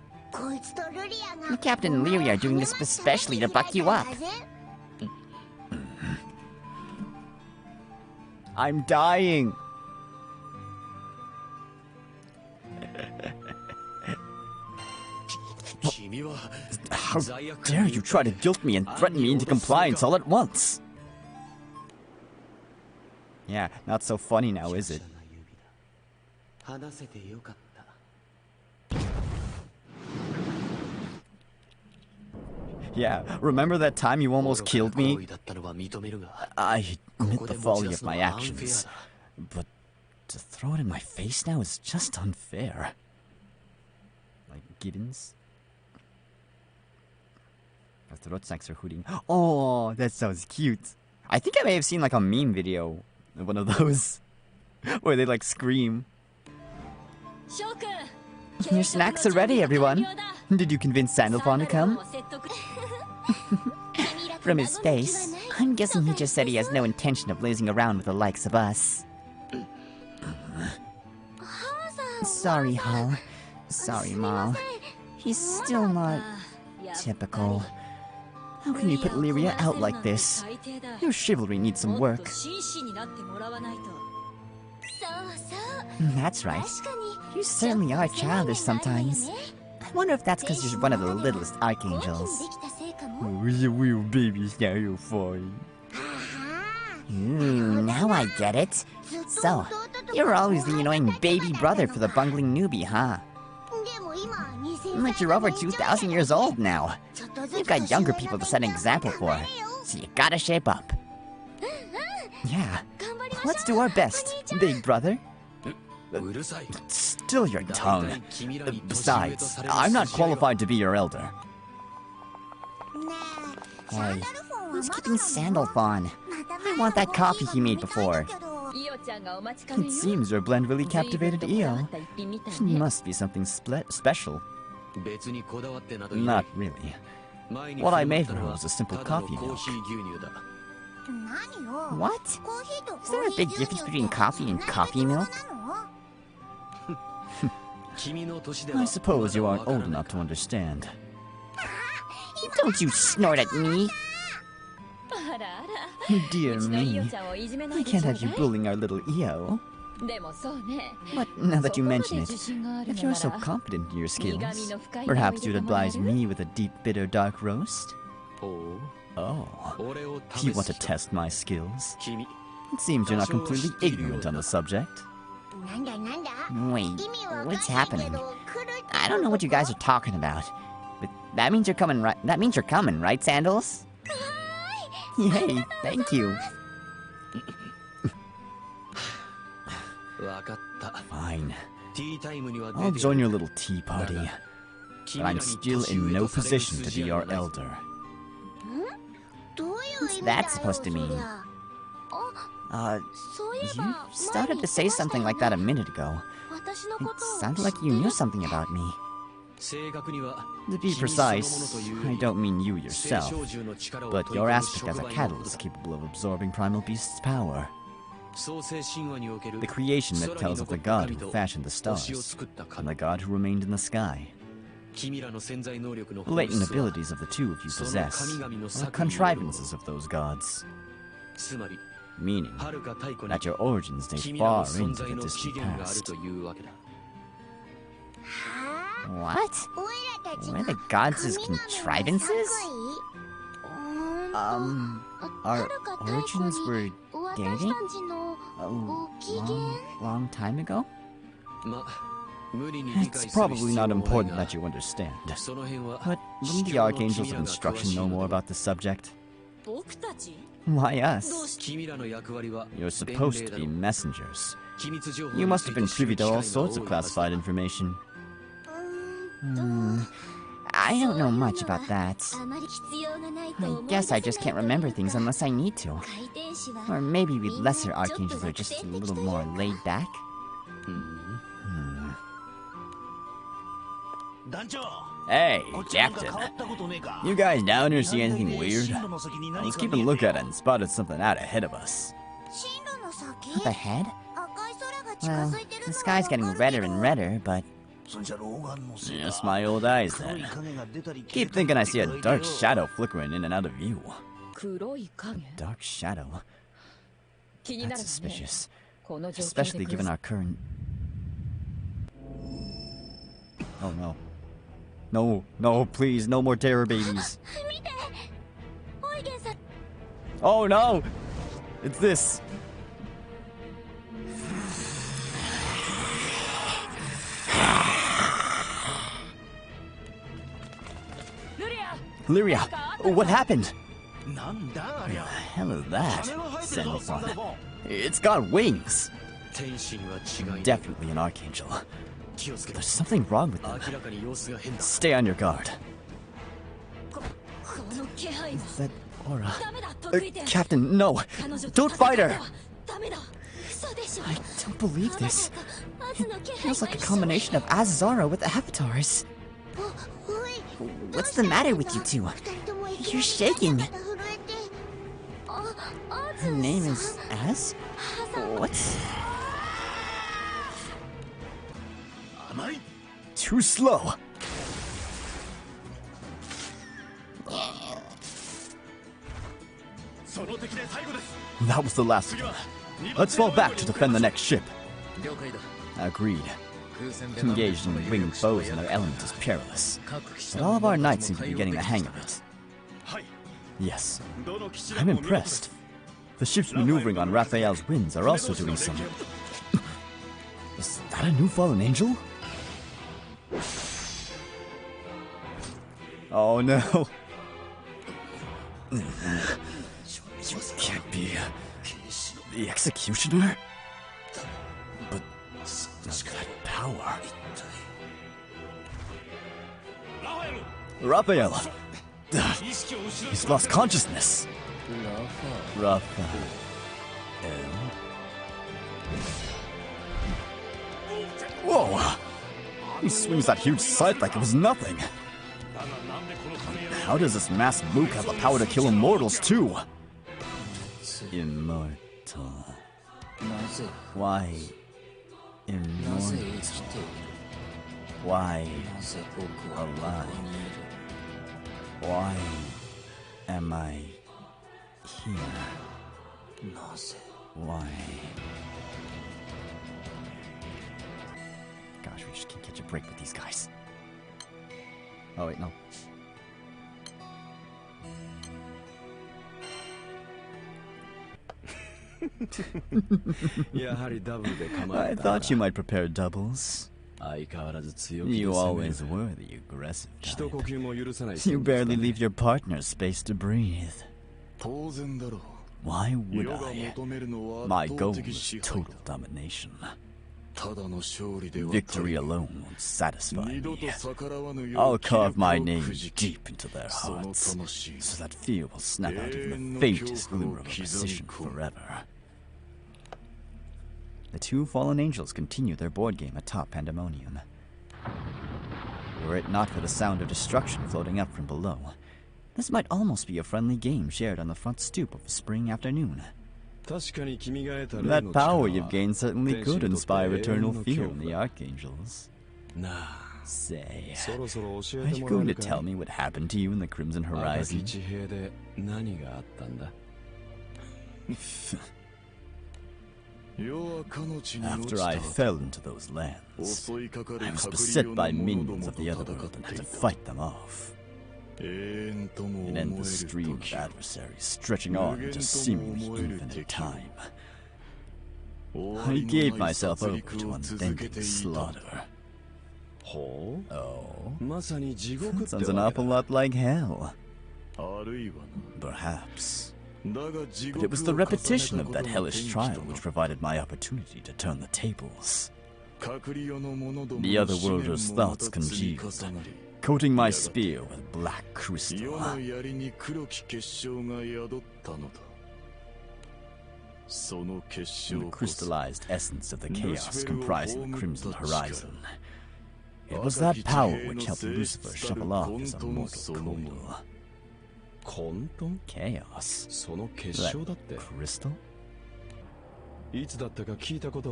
Captain and Lyria are doing this especially to buck you up. I'm dying! How dare you try to guilt me and threaten me into compliance all at once? Yeah, not so funny now, is it? Yeah, remember that time you almost killed me? I admit the folly of my actions, but to throw it in my face now is just unfair. Like Giddens? The Rotsaks are hooting. Oh, that sounds cute. I think I may have seen like a meme video, one of those, where they like scream. Your snacks are ready, everyone. Did you convince Sandalphon to come? From his face, I'm guessing he just said he has no intention of lazing around with the likes of us. Sorry, Hal. Sorry, Mal. He's still not typical. How can you put Lyria out like this? Your chivalry needs some work. That's right. You certainly are childish sometimes. I wonder if that's because you're one of the littlest Archangels. Oh, you real babies now, you're fine. Now I get it. So, you're always the annoying baby brother for the bungling newbie, huh? But you're over 2,000 years old now. You've got younger people to set an example for, so you gotta shape up. Yeah, let's do our best, big brother. Still your tongue. Besides, I'm not qualified to be your elder. Hey, who's keeping Sandalphon? I want that coffee he made before. It seems your blend really captivated Io. It must be something special. Not really. What I made for her was a simple coffee milk. What? Is there a big difference between coffee and coffee milk? I suppose you aren't old enough to understand. Don't you snort at me! Dear me, I can't have you bullying our little Io. But now that you mention it, if you're so confident in your skills, perhaps you'd advise me with a deep, bitter, dark roast? Oh, you want to test my skills? It seems you're not completely ignorant on the subject. Wait, what's happening? I don't know what you guys are talking about, but that means you're coming, right? That means you're coming, right, Sandals? Yay, thank you. Fine. I'll join your little tea party. But I'm still in no position to be your elder. What's that supposed to mean? You started to say something like that a minute ago. It sounded like you knew something about me. To be precise, I don't mean you yourself, but your aspect as a catalyst capable of absorbing Primal Beast's power. The creation myth tells of the god who fashioned the stars, and the god who remained in the sky. The latent abilities of the two of you possess are contrivances of those gods. Meaning that your origins date far into the distant past. What? Were the gods' contrivances? Our origins were dating? A long time ago? It's probably not important that you understand. But wouldn't the Archangels of Instruction know more about the subject? Why us? You're supposed to be messengers. You must have been privy to all sorts of classified information. I don't know much about that. I guess I just can't remember things unless I need to. Or maybe we lesser Archangels are just a little more laid back. Hey, Captain. You guys down here see anything weird? I was keeping a look at it and spotted something out ahead of us. Up ahead? Well, the sky's getting redder and redder, but... Just my old eyes, then. Keep thinking I see a dark shadow flickering in and out of view. A dark shadow? That's suspicious. Especially given our current... Oh no. No, no, please, no more terror babies. Oh no! It's this. Lyria, what happened? What the hell is that? Sandalphon. It's got wings. Definitely an Archangel. There's something wrong with them. Stay on your guard. That aura. Captain, no! Don't fight her! I don't believe this. It feels like a combination of Azara with avatars. What's the matter with you two? You're shaking. Her name is Az? What? too slow. That was the last one. Let's fall back to defend the next ship. Agreed. Engaged in winged foes in their element is perilous, but all of our knights seem to be getting the hang of it. Yes, I'm impressed. The ships maneuvering on Raphael's winds are also doing some... Is that a new fallen angel? Oh no. You can't be the executioner? But that power... Raphael! He's lost consciousness! Raphael... Whoa! He swings that huge scythe like it was nothing! How does this masked mook have the power to kill immortals too? Immortal... Why... immortal? Why... alive? Why... am I... here? Why... Gosh, we just can't catch a break with these guys. Oh wait, no. I thought you might prepare doubles. You always were the aggressive type. You barely leave your partner space to breathe. Why would I? My goal is total domination. Victory alone won't satisfy me. I'll carve my name deep into their hearts, so that fear will snap out even the faintest glimmer of opposition forever. The two fallen angels continue their board game atop Pandemonium. Were it not for the sound of destruction floating up from below, this might almost be a friendly game shared on the front stoop of a spring afternoon. That power you've gained certainly could inspire eternal fear in the Archangels. Say, are you going to tell me what happened to you in the Crimson Horizon? After I fell into those lands, I was beset by minions of the other world and had to fight them off. An endless stream of adversaries stretching on into seemingly infinite time. I gave myself over to unending slaughter. Oh? That sounds an awful lot like hell. Perhaps. But it was the repetition of that hellish trial which provided my opportunity to turn the tables. The other worlder's thoughts congealed, coating my spear with black crystal. The crystallized essence of the chaos comprising the Crimson Horizon. It was that power which helped Lucifer shuffle off his immortal coil. Chaos? That crystal?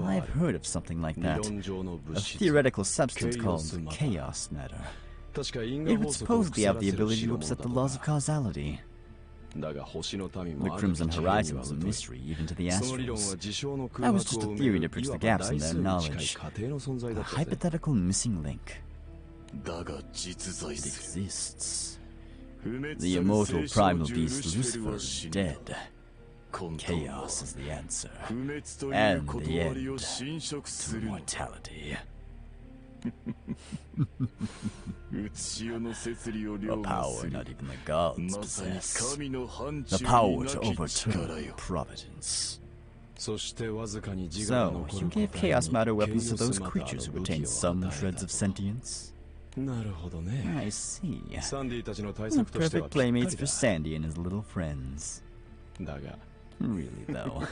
I've heard of something like that. A theoretical substance called chaos matter. It would supposedly have the ability to upset the laws of causality. The Crimson Horizon was a mystery even to the Astrals. That was just a theory to bridge the gaps in their knowledge. A hypothetical missing link. It exists. The immortal primal beast Lucifer is dead. Chaos is the answer, and the end to mortality. A power not even the gods possess. The power to overturn Providence. So, you gave chaos matter weapons to those creatures who retain some shreds of sentience? I see. Perfect playmates for Sandy and his little friends. Really, though.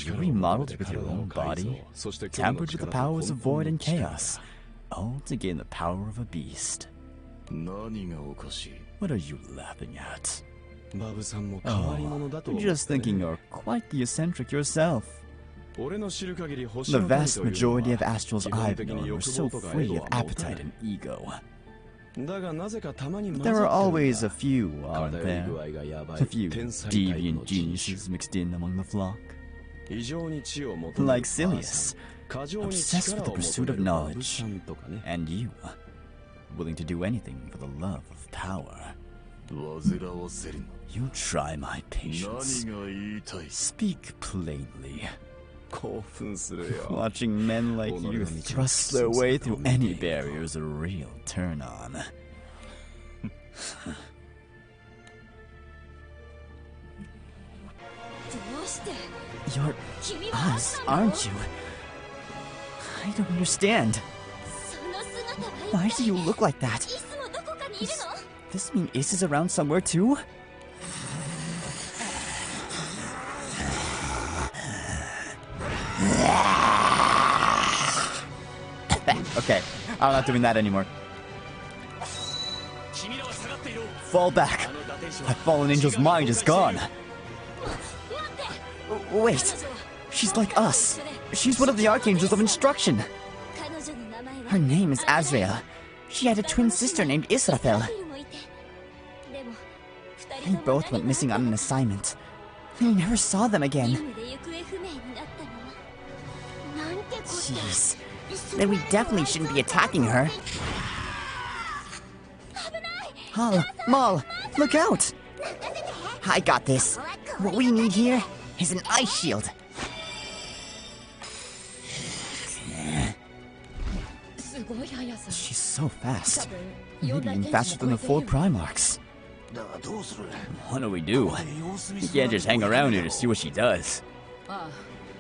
You remodeled with your own body, tampered with the powers of void and chaos, all to gain the power of a beast. What are you laughing at? Oh, just thinking you're quite the eccentric yourself. The vast majority of astrals I've known were so free of appetite and ego. There are always a few, aren't there? A few deviant geniuses mixed in among the flock. Like Silius, obsessed with the pursuit of knowledge. And you, willing to do anything for the love of power. You try my patience. Speak plainly. Watching men like you thrust their way through any barrier is a real turn-on. You're us, aren't you? I don't understand. Why do you look like that? Does this mean Is is around somewhere too? Okay, I'm not doing that anymore. Fall back. That fallen angel's mind is gone. Wait, she's like us. She's one of the Archangels of Instruction. Her name is Azrael. She had a twin sister named Israfel. They both went missing on an assignment. We never saw them again. Jeez. Then we definitely shouldn't be attacking her. Hal, Mal, look out! I got this. What we need here is an ice shield. She's so fast. Maybe even faster than the 4 Primarchs. What do we do? We can't just hang around here to see what she does.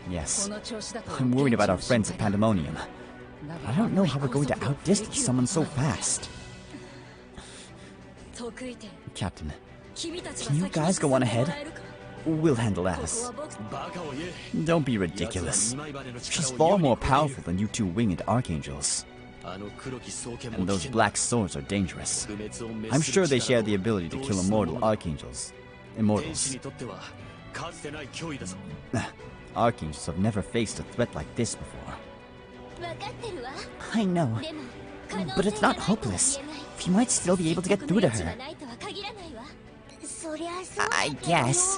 Yes, I'm worried about our friends at Pandemonium. I don't know how we're going to outdistance someone so fast. Captain, can you guys go on ahead? We'll handle Alice. Don't be ridiculous. She's far more powerful than you 2 winged Archangels. And those black swords are dangerous. I'm sure they share the ability to kill immortal Archangels. Immortals. Archangels have never faced a threat like this before. I know, but it's not hopeless. You might still be able to get through to her. I guess.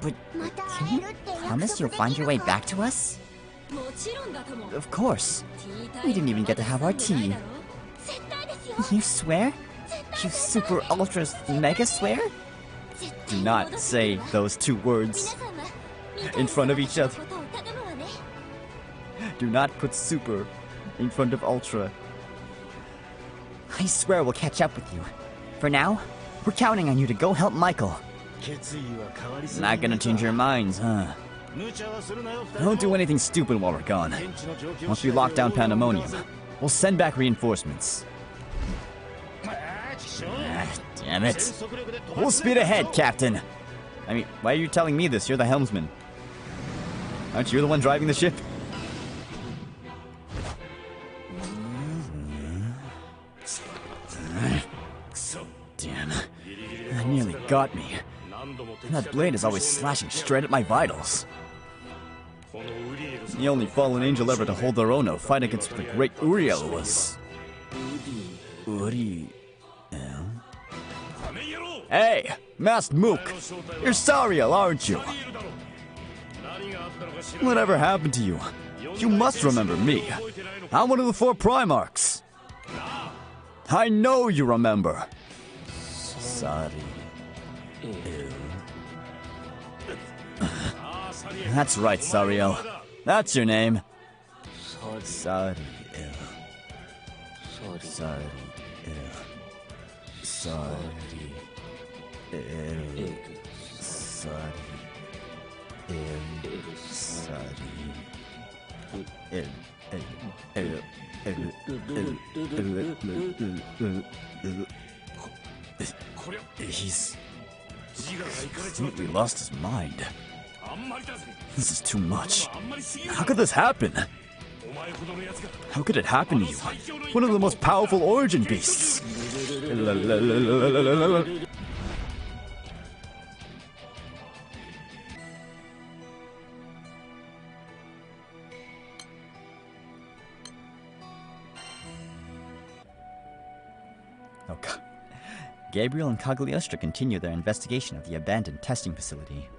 But can you promise you'll find your way back to us? Of course. We didn't even get to have our tea. You swear? You super ultra mega swear? Do not say those 2 words in front of each other. Do not put super in front of ultra. I swear we'll catch up with you. For now, we're counting on you to go help Michael. Not gonna change your minds, huh? Don't do anything stupid while we're gone. Once we lock down Pandemonium, we'll send back reinforcements. Damn it. Full speed ahead, Captain. I mean, why are you telling me this? You're the helmsman. Aren't you the one driving the ship? Damn. That nearly got me. That blade is always slashing straight at my vitals. The only fallen angel ever to hold their own to fight against what the great Uriel was. Uriel? Hey, Masked Mook! You're Sariel, aren't you? Whatever happened to you? You must remember me. I'm one of the 4 Primarchs. I know you remember. Sorry. That's right, Sariel. That's your name. Sariel. Sariel. He's completely lost his mind. This is too much. How could this happen? How could it happen to you? One of the most powerful origin beasts. Oh god. Gabriel and Cagliostro continue their investigation of the abandoned testing facility.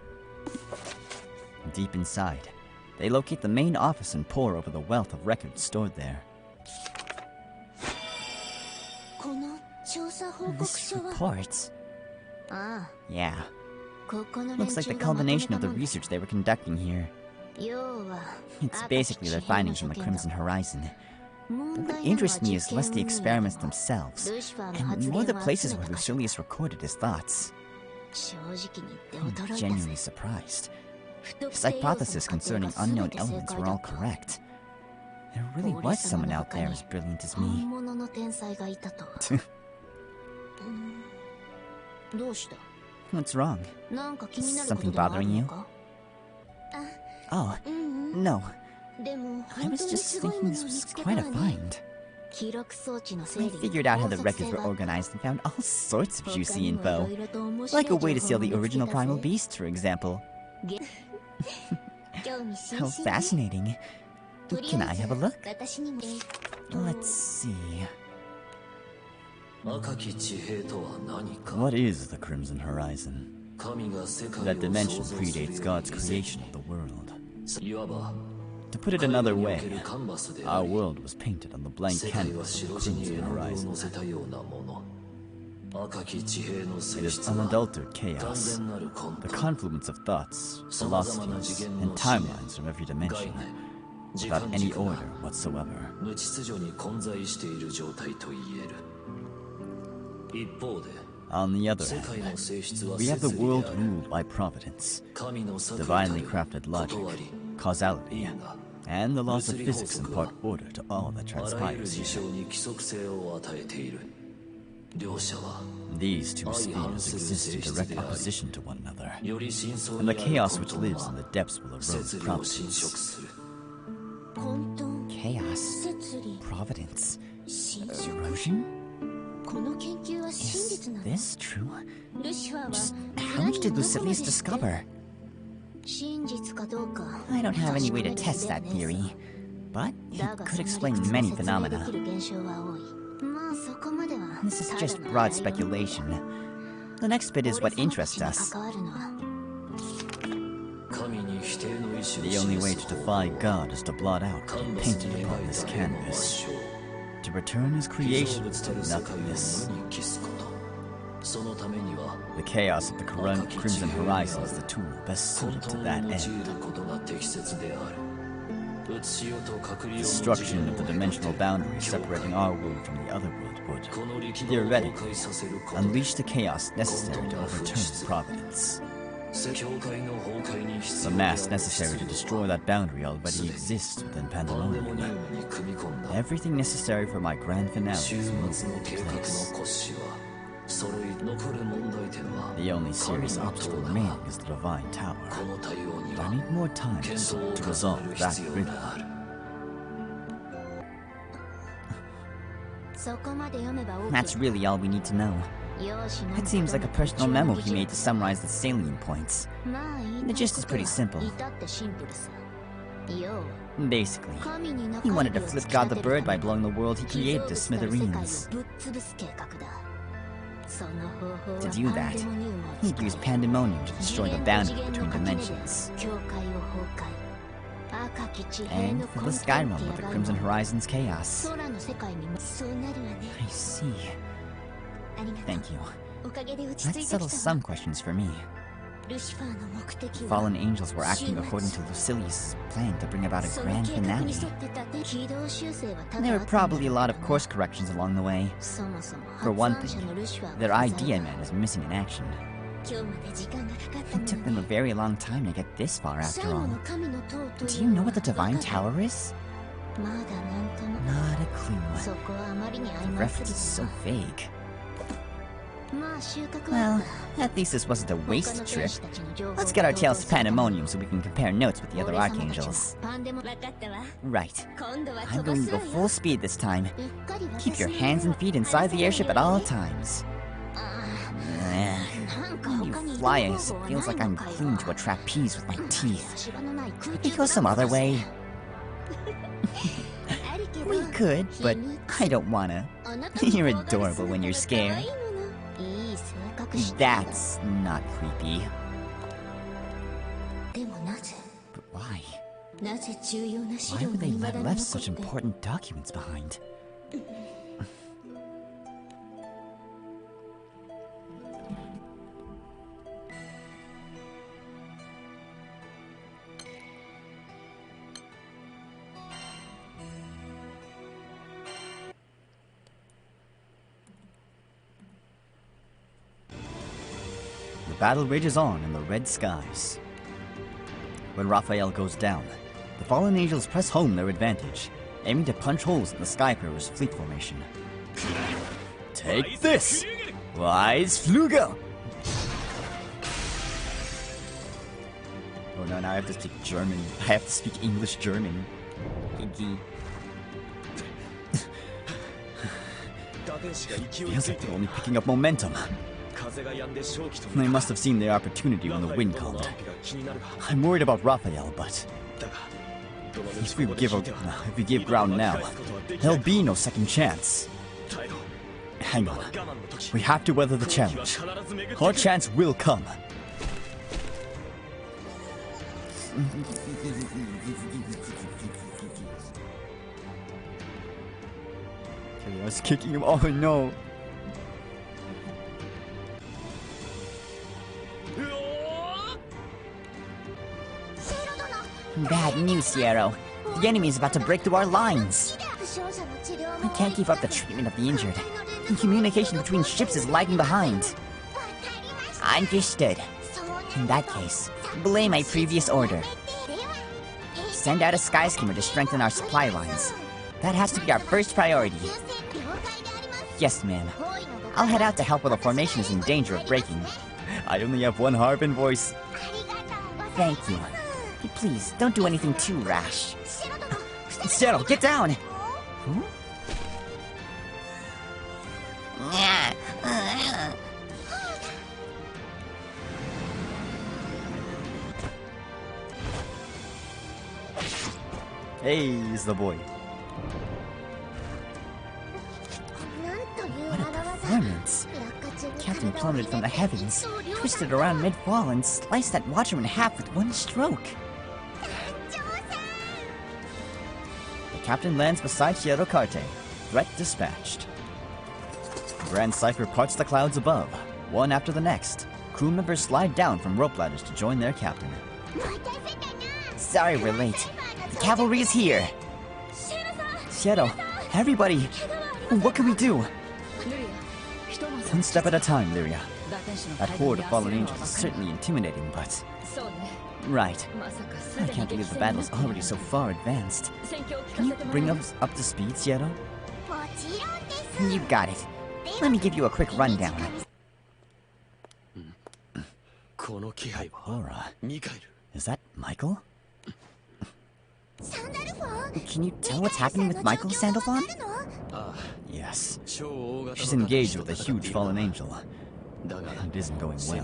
Deep inside, they locate the main office and pore over the wealth of records stored there. This report? Yeah. Looks like the culmination of the research they were conducting here. It's basically their findings from the Crimson Horizon. But what interests me is less the experiments themselves, and more the places where Lucilius recorded his thoughts. I'm genuinely surprised. His hypothesis concerning unknown elements were all correct. There really was someone out there as brilliant as me. What's wrong? Is something bothering you? Oh, no. I was just thinking this was quite a find. I figured out how the records were organized and found all sorts of juicy info. Like a way to seal the original primal beasts, for example. How fascinating. Can I have a look? Let's see. What is the Crimson Horizon? That dimension predates God's creation of the world. To put it another way, our world was painted on the blank canvas of the Crimson Horizon. It is unadulterated chaos, the confluence of thoughts, philosophies, and timelines from every dimension, without any order whatsoever. On the other hand, we have the world ruled by providence, divinely crafted logic, causality, and the laws of physics impart order to all that transpires here. These two spheres exist in direct opposition to one another, and the chaos which lives in the depths will erode providence. Chaos? Providence? Erosion? Is this true? Just how much did Lucilius discover? I don't have any way to test that theory, but it could explain many phenomena. This is just broad speculation. The next bit is what interests us. The only way to defy God is to blot out what he painted upon this canvas. To return his creation to nothingness. The chaos of the Crimson Horizon is the tool best suited to that end. Destruction of the dimensional boundary separating our world from the other world would, theoretically, unleash the chaos necessary to overturn providence. The mass necessary to destroy that boundary already exists within Pandemonium. Everything necessary for my grand finale is moving into place. The only serious obstacle remaining is the Divine Tower. But I need more time to resolve that riddle. That's really all we need to know. It seems like a personal memo he made to summarize the salient points. The gist is pretty simple. Basically, he wanted to flip God the Bird by blowing the world he created to smithereens. To do that, he'd use Pandemonium to destroy the boundary between dimensions. And fill the Skyrealm with the Crimson Horizon's chaos. I see. Thank you. That settles some questions for me. Fallen angels were acting according to Lucilius' plan to bring about a grand finale. There were probably a lot of course corrections along the way. For one thing, their idea man is missing in action. It took them a very long time to get this far after all. Do you know what the Divine Tower is? Not a clue. The reference is so vague. Well, at least this wasn't a wasted trip. Let's get our tails to Pandemonium so we can compare notes with the other Archangels. Right. I'm going to go full speed this time. Keep your hands and feet inside the airship at all times. When you fly us, it feels like I'm clinging to a trapeze with my teeth. Could we go some other way? We could, but I don't wanna. You're adorable when you're scared. That's not creepy. But why? Why would they have left such important documents behind? The battle rages on in the red skies. When Raphael goes down, the fallen angels press home their advantage, aiming to punch holes in the Skydwellers' fleet formation. Take this! Wise Flügel! Oh no, now I have to speak German. I have to speak English German. Feels like they're only picking up momentum. They must have seen the opportunity when the wind calmed. I'm worried about Raphael, but if we give ground now, there'll be no second chance. Hang on. We have to weather the challenge. Our chance will come. Okay, I was kicking him. Oh no. Bad news, Sierra. The enemy is about to break through our lines. We can't keep up the treatment of the injured. And communication between ships is lagging behind. Understood. In that case, belay my previous order. Send out a sky skimmer to strengthen our supply lines. That has to be our first priority. Yes, ma'am. I'll head out to help where the formation is in danger of breaking. I only have one Harbin voice. Thank you. Please, don't do anything too rash. Settle, get down! Huh? Hey, he's the boy. What a performance! Captain plummeted from the heavens, twisted around mid-fall, and sliced that watcher in half with one stroke. The captain lands beside Shirokarte. Threat dispatched. Grand Cypher parts the clouds above, one after the next. Crew members slide down from rope ladders to join their captain. Sorry we're late. The cavalry is here. Shiro, everybody, what can we do? One step at a time, Lyria. That horde of fallen angels is certainly intimidating, but... Right. I can't believe the battle's already so far advanced. Can you bring us up to speed, Shiro? You got it. Let me give you a quick rundown. Aura. Is that Michael? Can you tell what's happening with Michael, Sandalphon? Yes. She's engaged with a huge fallen angel. It isn't going well.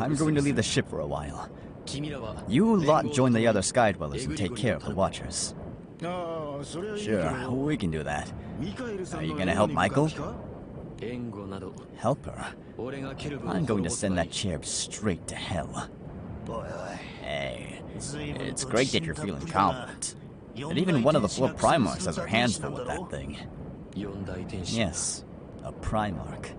I'm going to leave the ship for a while. You lot join the other Skydwellers and take care of the Watchers. Sure, we can do that. Are you gonna help Michael? Help her? I'm going to send that cherub straight to hell. Hey, it's great that you're feeling confident. And even one of the 4 Primarchs has her hands full with that thing. Yes, a Primarch.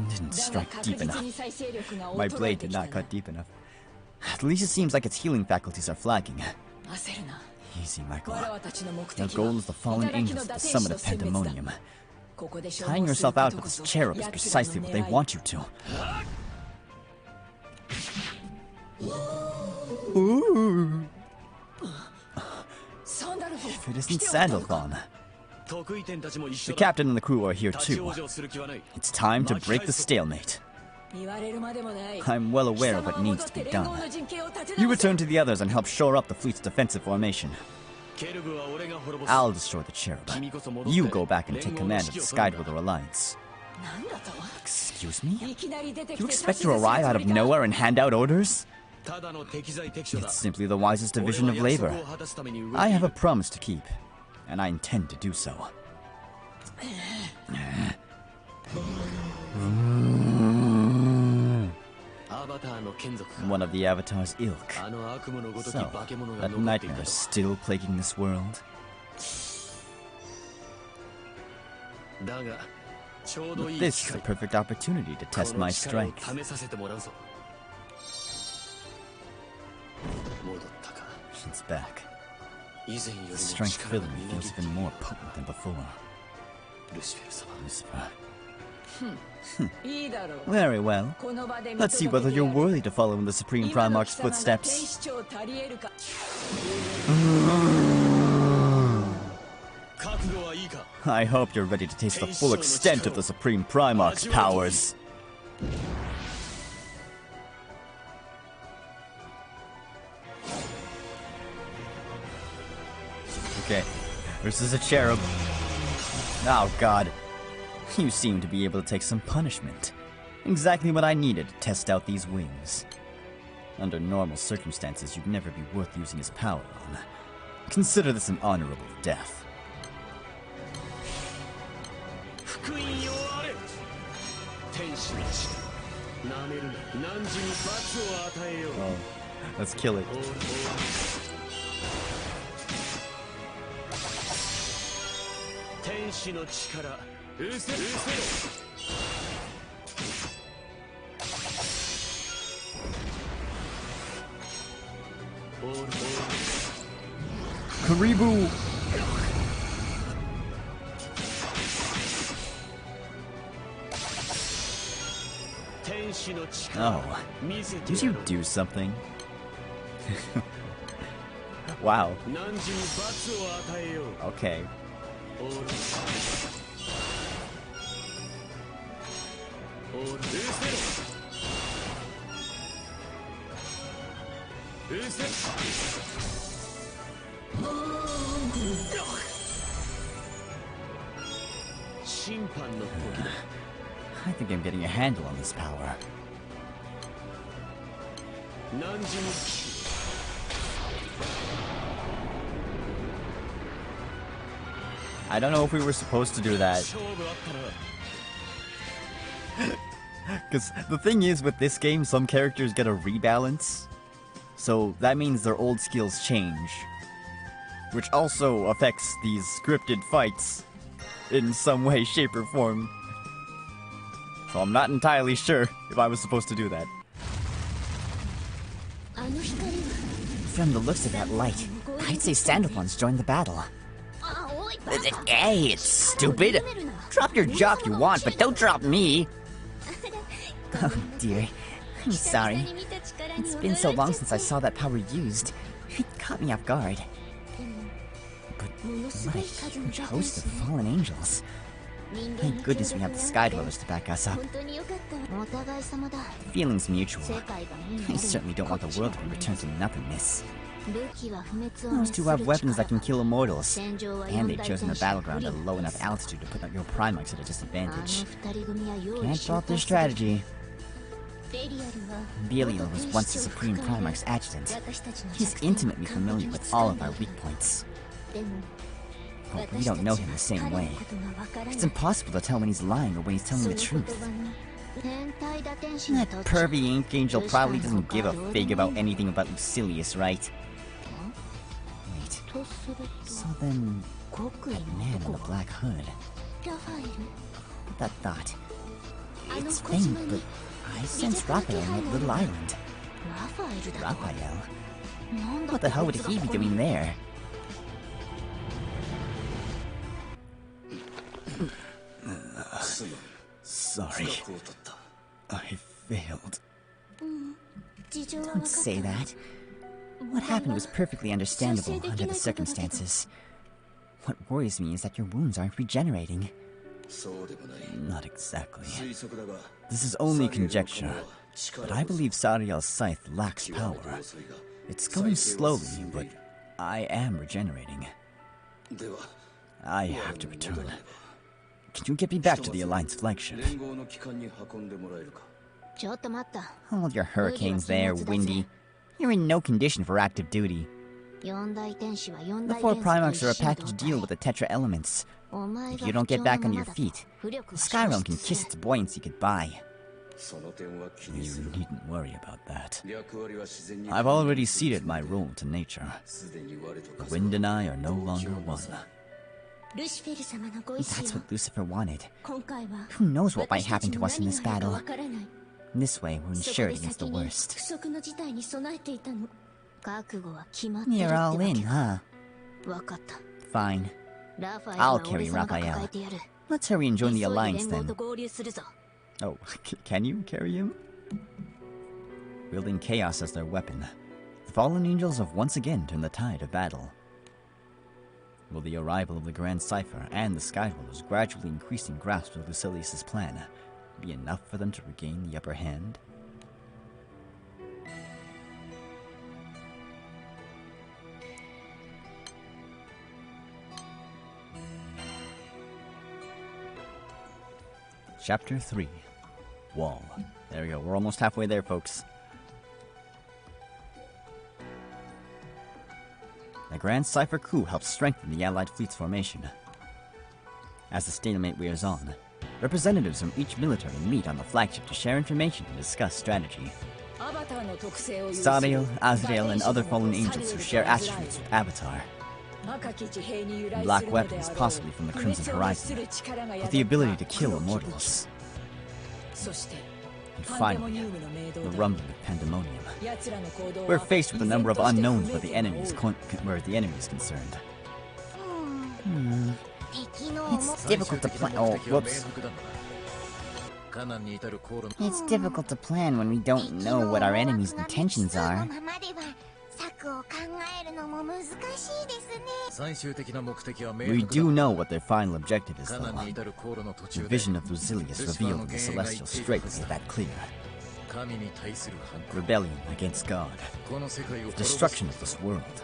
Didn't strike deep enough. My blade did not cut deep enough. At least it seems like its healing faculties are flagging. Easy, Michael. Your goal is the fallen angels at the summit of Pandemonium. Tying yourself out with this cherub is precisely what they want you to. Ooh. If it isn't Sandalphon. The captain and the crew are here too. It's time to break the stalemate. I'm well aware of what needs to be done. You return to the others and help shore up the fleet's defensive formation. I'll destroy the cherub. You go back and take command of the Skydweller Alliance. Excuse me? You expect to arrive out of nowhere and hand out orders? It's simply the wisest division of labor. I have a promise to keep, and I intend to do so. One of the Avatar's ilk. So, that nightmare is still plaguing this world. But this is the perfect opportunity to test my strength. It's back. The strength filling me feels even more potent than before. Lucifer. Very well. Let's see whether you're worthy to follow in the Supreme Primarch's footsteps. I hope you're ready to taste the full extent of the Supreme Primarch's powers. Okay, versus a cherub. Oh god. You seem to be able to take some punishment. Exactly what I needed to test out these wings. Under normal circumstances, you'd never be worth using his power on. Consider this an honorable death. Oh, let's kill it. Karibu! Oh, did you do something? Wow. Okay. I think I'm getting a handle on this power. I don't know if we were supposed to do that. Because the thing is, with this game, some characters get a rebalance. So that means their old skills change. Which also affects these scripted fights in some way, shape, or form. So I'm not entirely sure if I was supposed to do that. From the looks of that light, I'd say Sandalphon's joined the battle. Hey, it's stupid! Drop your job if you want, but don't drop me! Oh dear, I'm sorry. It's been so long since I saw that power used. It caught me off guard. But what a huge host of fallen angels. Thank goodness we have the Skydwellers to back us up. Feelings mutual. I certainly don't want the world to be returned to nothingness. Those two have weapons that can kill immortals, and they've chosen a battleground at a low enough altitude to put your Primarchs at a disadvantage. Can't fault their strategy. Belial was once the Supreme Primarch's adjutant. He's intimately familiar with all of our weak points. But we don't know him the same way. It's impossible to tell when he's lying or when he's telling the truth. That pervy Archangel probably doesn't give a fig about anything about Lucilius, right? Wait, so then, that man in the black hood. That thought. It's faint, but I sense Raphael on that little island. Raphael? What the hell would he be doing there? Sorry. I failed. Don't say that. What happened was perfectly understandable under the circumstances. What worries me is that your wounds aren't regenerating. Not exactly. This is only conjecture, but I believe Sariel's scythe lacks power. It's going slowly, but I am regenerating. I have to return. Can you get me back to the Alliance flagship? Hold your hurricanes there, Windy. You're in no condition for active duty. The 4 Primarchs are a package deal with the Tetra elements. If you don't get back on your feet, the Skyrealm can kiss its buoyancy goodbye. You needn't worry about that. I've already ceded my role to nature. The wind and I are no longer one. That's what Lucifer wanted. Who knows what might happen to us in this battle? This way, we're insured against the worst. You're all in, huh? Fine. I'll carry Raphael. Let's hurry and join the Alliance then. Oh, can you carry him? Wielding chaos as their weapon, the fallen angels have once again turned the tide of battle. Will the arrival of the Grand Cipher and the Skydwellers gradually increasing grasp of Lucilius's plan be enough for them to regain the upper hand? Chapter 3. Wall. There we go. We're almost halfway there, folks. The Grand Cipher coup helps strengthen the Allied fleet's formation. As the stalemate wears on, representatives from each military meet on the flagship to share information and discuss strategy. Sariel, Azrael, and other fallen angels who share attributes with Avatar. Black weapons, possibly from the Crimson Horizon, with the ability to kill immortals. And finally, the rumbling of pandemonium. We're faced with a number of unknowns where the enemy is concerned. It's difficult to plan. Oh, whoops. It's difficult to plan when we don't know what our enemy's intentions are. We do know what their final objective is, though. The vision of Lucilius revealed in the Celestial Strait is that clear. Rebellion against God. The destruction of this world.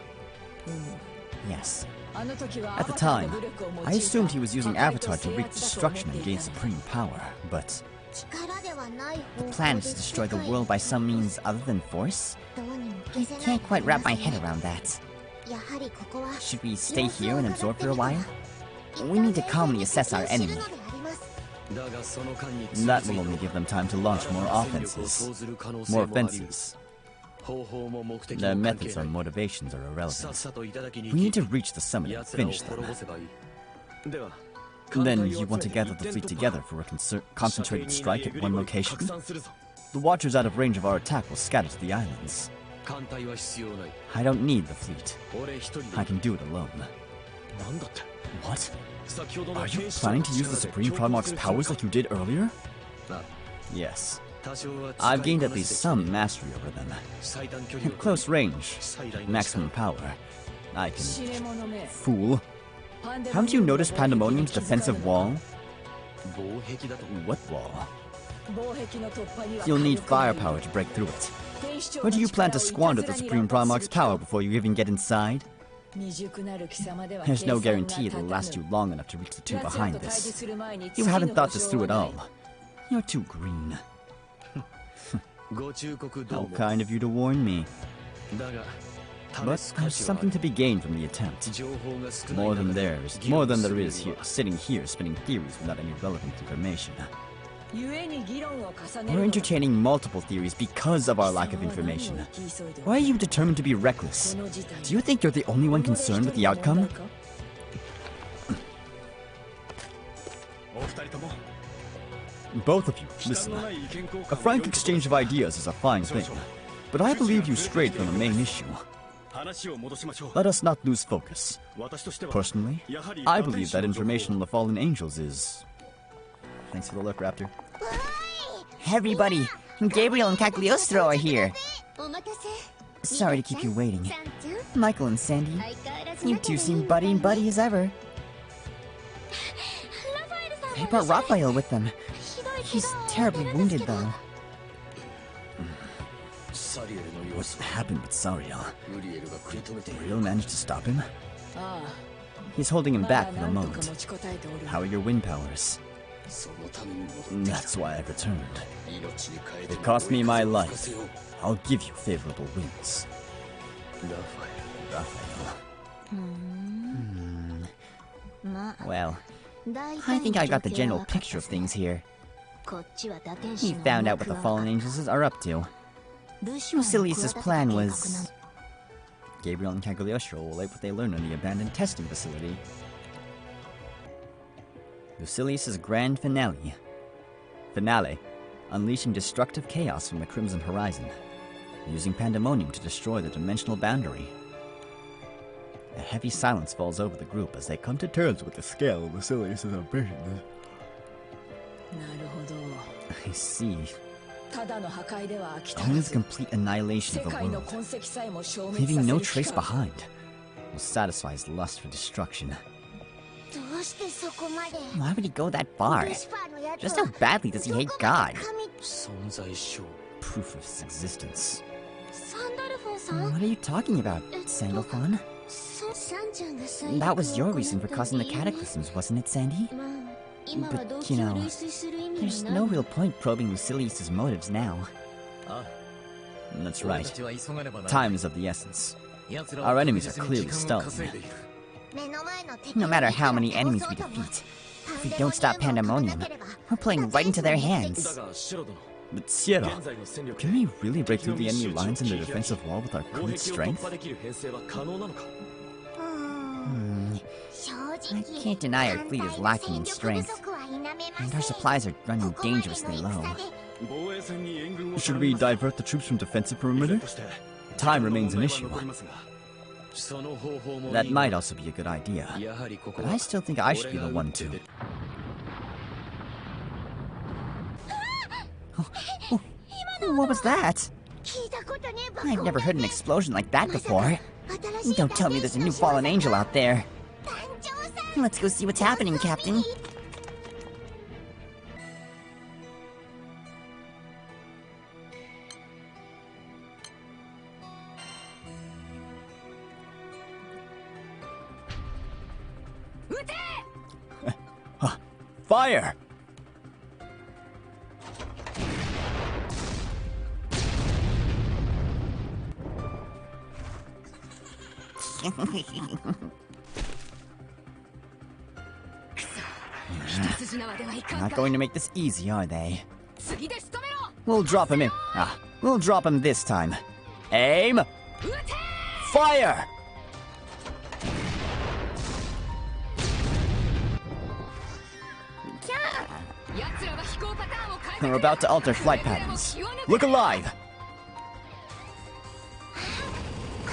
Yes. At the time, I assumed he was using Avatar to wreak destruction and gain supreme power, but the plan is to destroy the world by some means other than force? I can't quite wrap my head around that. Should we stay here and absorb for a while? We need to calmly assess our enemy. That will only give them time to launch more offenses. More offenses. Their methods or motivations are irrelevant. We need to reach the summit and finish them. Then you want to gather the fleet together for a concentrated strike at one location? The Watchers out of range of our attack will scatter to the islands. I don't need the fleet. I can do it alone. What? Are you planning to use the Supreme Primarch's powers like you did earlier? Yes. I've gained at least some mastery over them. At close range, maximum power, I can... Fool. Haven't you noticed Pandemonium's defensive wall? What wall? You'll need firepower to break through it. Or do you plan to squander the Supreme Primarch's power before you even get inside? There's no guarantee it'll last you long enough to reach the two behind this. You haven't thought this through at all. You're too green. How kind of you to warn me. But there's something to be gained from the attempt. More than there is here, sitting here spinning theories without any relevant information. We're entertaining multiple theories because of our lack of information. Why are you determined to be reckless? Do you think you're the only one concerned with the outcome? Both of you, listen. A frank exchange of ideas is a fine thing, but I believe you strayed from the main issue. Let us not lose focus. Personally, I believe that information on the fallen angels is... Thanks for the look, Raptor. Everybody, Gabriel and Cagliostro are here. Sorry to keep you waiting. Michael and Sandy, you two seem buddy and buddy as ever. They brought Raphael with them. He's terribly wounded, though. What happened with Sariel? Did Uriel manage to stop him? He's holding him back for the moment. How are your wind powers? That's why I've returned. It cost me my life. I'll give you favorable winds. Raphael. Well, I think I got the general picture of things here. He found out what the Fallen Angels are up to. Lucilius's plan was... Gabriel and Cagliostro will relate what they learned in the abandoned testing facility. Lucilius's grand finale. Unleashing destructive chaos from the Crimson Horizon, using pandemonium to destroy the dimensional boundary. A heavy silence falls over the group as they come to terms with the scale of Lucilius's ambitions. I see. Only the complete annihilation of the world, leaving no trace behind, will satisfy his lust for destruction. Why would he go that far? Just how badly does he hate God? Proof of his existence. What are you talking about, Sandalphon? That was your reason for causing the cataclysms, wasn't it, Sandy? But, you know, there's no real point probing Lucilius's motives now. That's right. Time is of the essence. Our enemies are clearly stubborn. No matter how many enemies we defeat, if we don't stop pandemonium, we're playing right into their hands. But Sierra, can we really break through the enemy lines in the defensive wall with our current strength? I can't deny our fleet is lacking in strength, and our supplies are running dangerously low. Should we divert the troops from defensive perimeter? Time remains an issue. That might also be a good idea, but I still think I should be the one to... What was that? I've never heard an explosion like that before. Don't tell me there's a new fallen angel out there. Let's go see what's happening, Captain. Fire! Not going to make this easy, are they? We'll drop him in. We'll drop him this time. Aim! Fire! We're about to alter flight patterns. Look alive!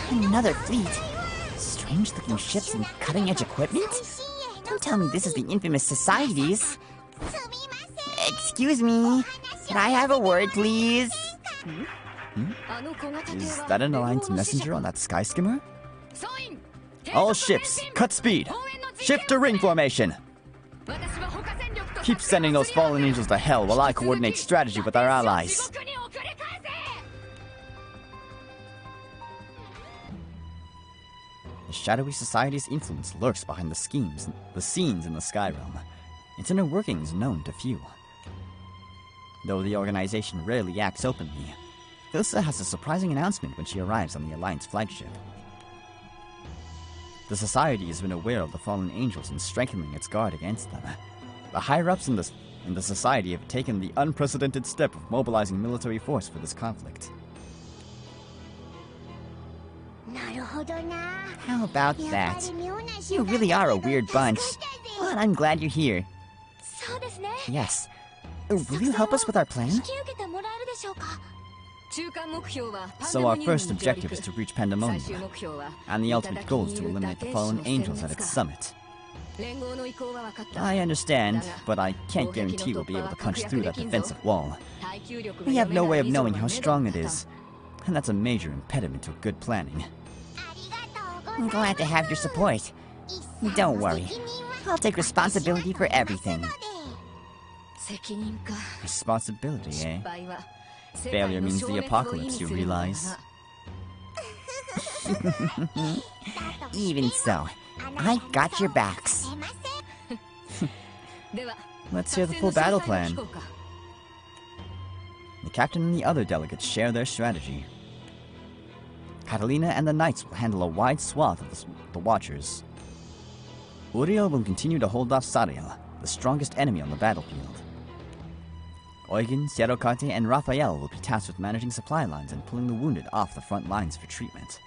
Another fleet. Strange-looking ships and cutting-edge equipment? Don't tell me this is the infamous Societies. Excuse me. Can I have a word, please? Is that an Alliance messenger on that sky skimmer? All ships, cut speed. Shift to ring formation. Keep sending those fallen angels to hell while I coordinate strategy with our allies. The shadowy society's influence lurks behind the scenes in the Sky Realm. Its inner workings known to few. Though the organization rarely acts openly, Ilsa has a surprising announcement when she arrives on the Alliance flagship. The Society has been aware of the fallen angels and strengthening its guard against them. The higher-ups in the Society have taken the unprecedented step of mobilizing military force for this conflict. How about that? You really are a weird bunch. But I'm glad you're here. Yes. Will you help us with our plan? So our first objective is to reach Pandemonium, and the ultimate goal is to eliminate the fallen angels at its summit. I understand, but I can't guarantee we'll be able to punch through that defensive wall. We have no way of knowing how strong it is, and that's a major impediment to good planning. I'm glad to have your support. Don't worry, I'll take responsibility for everything. Responsibility, eh? Failure means the apocalypse, you realize. Even so, I've got your backs. Let's hear the full battle plan. The captain and the other delegates share their strategy. Catalina and the knights will handle a wide swath of the Watchers. Uriel will continue to hold off Sariel, the strongest enemy on the battlefield. Eugen, Sierrocarte, and Raphael will be tasked with managing supply lines and pulling the wounded off the front lines for treatment.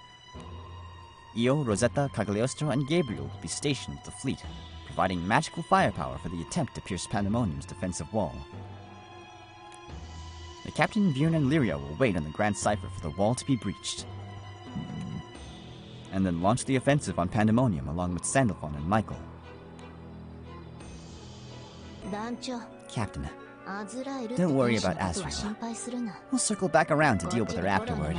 Io, Rosetta, Cagliostro, and Gabriel will be stationed with the fleet, providing magical firepower for the attempt to pierce Pandemonium's defensive wall. The captain, Viren, and Lyria will wait on the Grand Cipher for the wall to be breached, and then launch the offensive on Pandemonium along with Sandalphon and Michael. Captain, don't worry about Asriel. We'll circle back around to deal with her afterward.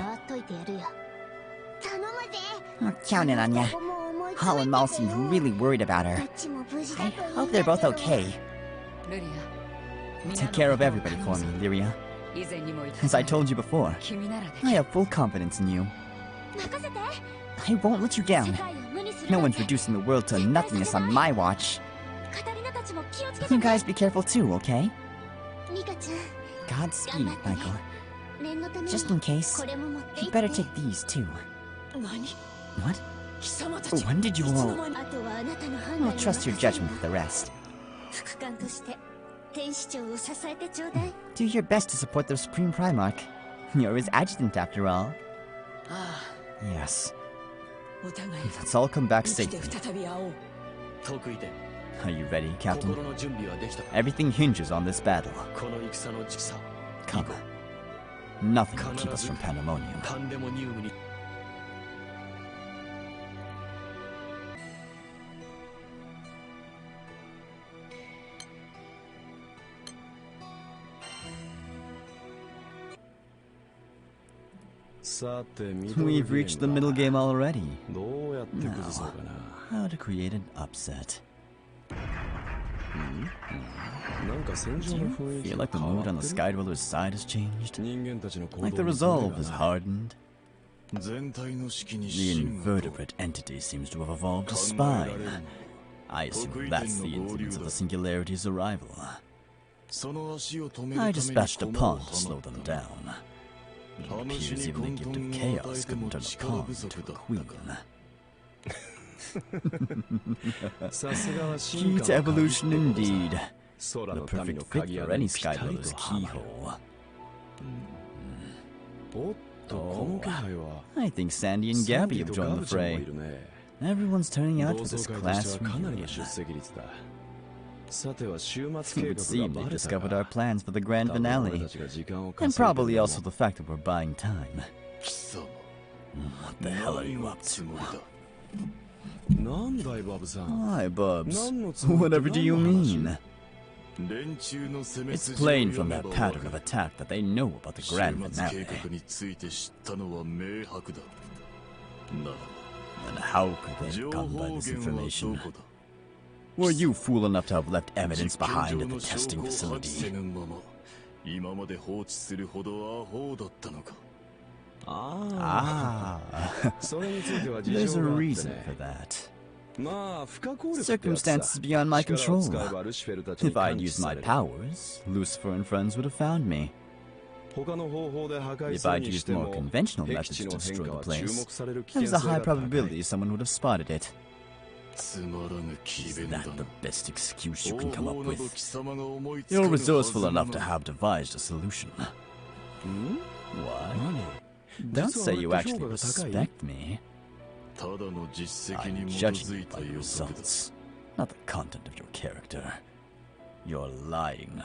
I'm counting on ya. Hall and Maul seem really worried about her. I hope they're both okay. Take care of everybody for me, Lyria. As I told you before, I have full confidence in you. I won't let you down. No one's reducing the world to nothingness on my watch. You guys be careful too, okay? Godspeed, Michael. Just in case, you better take these too. What? When did you all... I'll trust your judgment for the rest. Do your best to support the Supreme Primarch. You're his adjutant, after all. Yes. Let's all come back safely. Are you ready, Captain? Everything hinges on this battle. Come. Nothing will keep us from Pandemonium. We've reached the middle game already. Now, how to create an upset. Do you feel like the mood on the Skydwellers' side has changed? Like the resolve has hardened? The invertebrate entity seems to have evolved a spine. I assume that's the incidence of the Singularity's arrival. I dispatched a pawn to slow them down. It appears even the gift of chaos couldn't turn a pawn into a queen. Key to evolution indeed. The perfect fit for any Skydweller's keyhole. Oh, I think Sandy and Gabby have joined the fray. Everyone's turning out for this class reunion. It would seem they've discovered our plans for the grand finale, and probably also the fact that we're buying time. What the hell are you up to? Why, Bubs? Whatever do you mean? It's plain from their pattern of attack that they know about the grand finale. And how could they have gone by this information? Were you fool enough to have left evidence behind at the testing facility? There's a reason for that. Circumstances beyond my control. If I'd used my powers, Lucifer and friends would have found me. If I'd used more conventional methods to destroy the place, there's a high probability someone would have spotted it. Is that the best excuse you can come up with? You're resourceful enough to have devised a solution. Why? Don't say you actually respect me. I'm judging you by the results, not the content of your character. You're lying.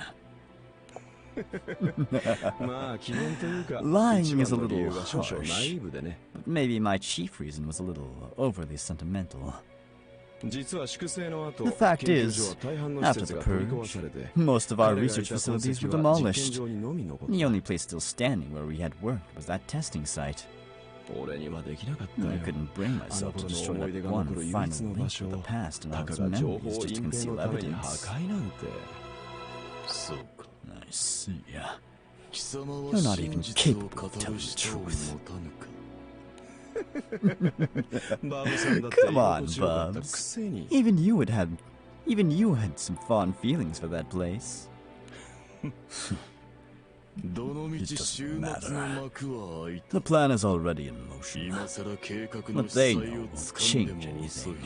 Lying is a little harsh, but maybe my chief reason was a little overly sentimental. The fact is, after the purge, most of our research facilities were demolished. The only place still standing where we had worked was that testing site. I couldn't bring myself to destroy that one final link with the past and all its memories just to conceal evidence. I see. You're not even capable of telling the truth. Come on, Bubs. Even you had some fond feelings for that place. It doesn't matter. The plan is already in motion. But they know won't change anything.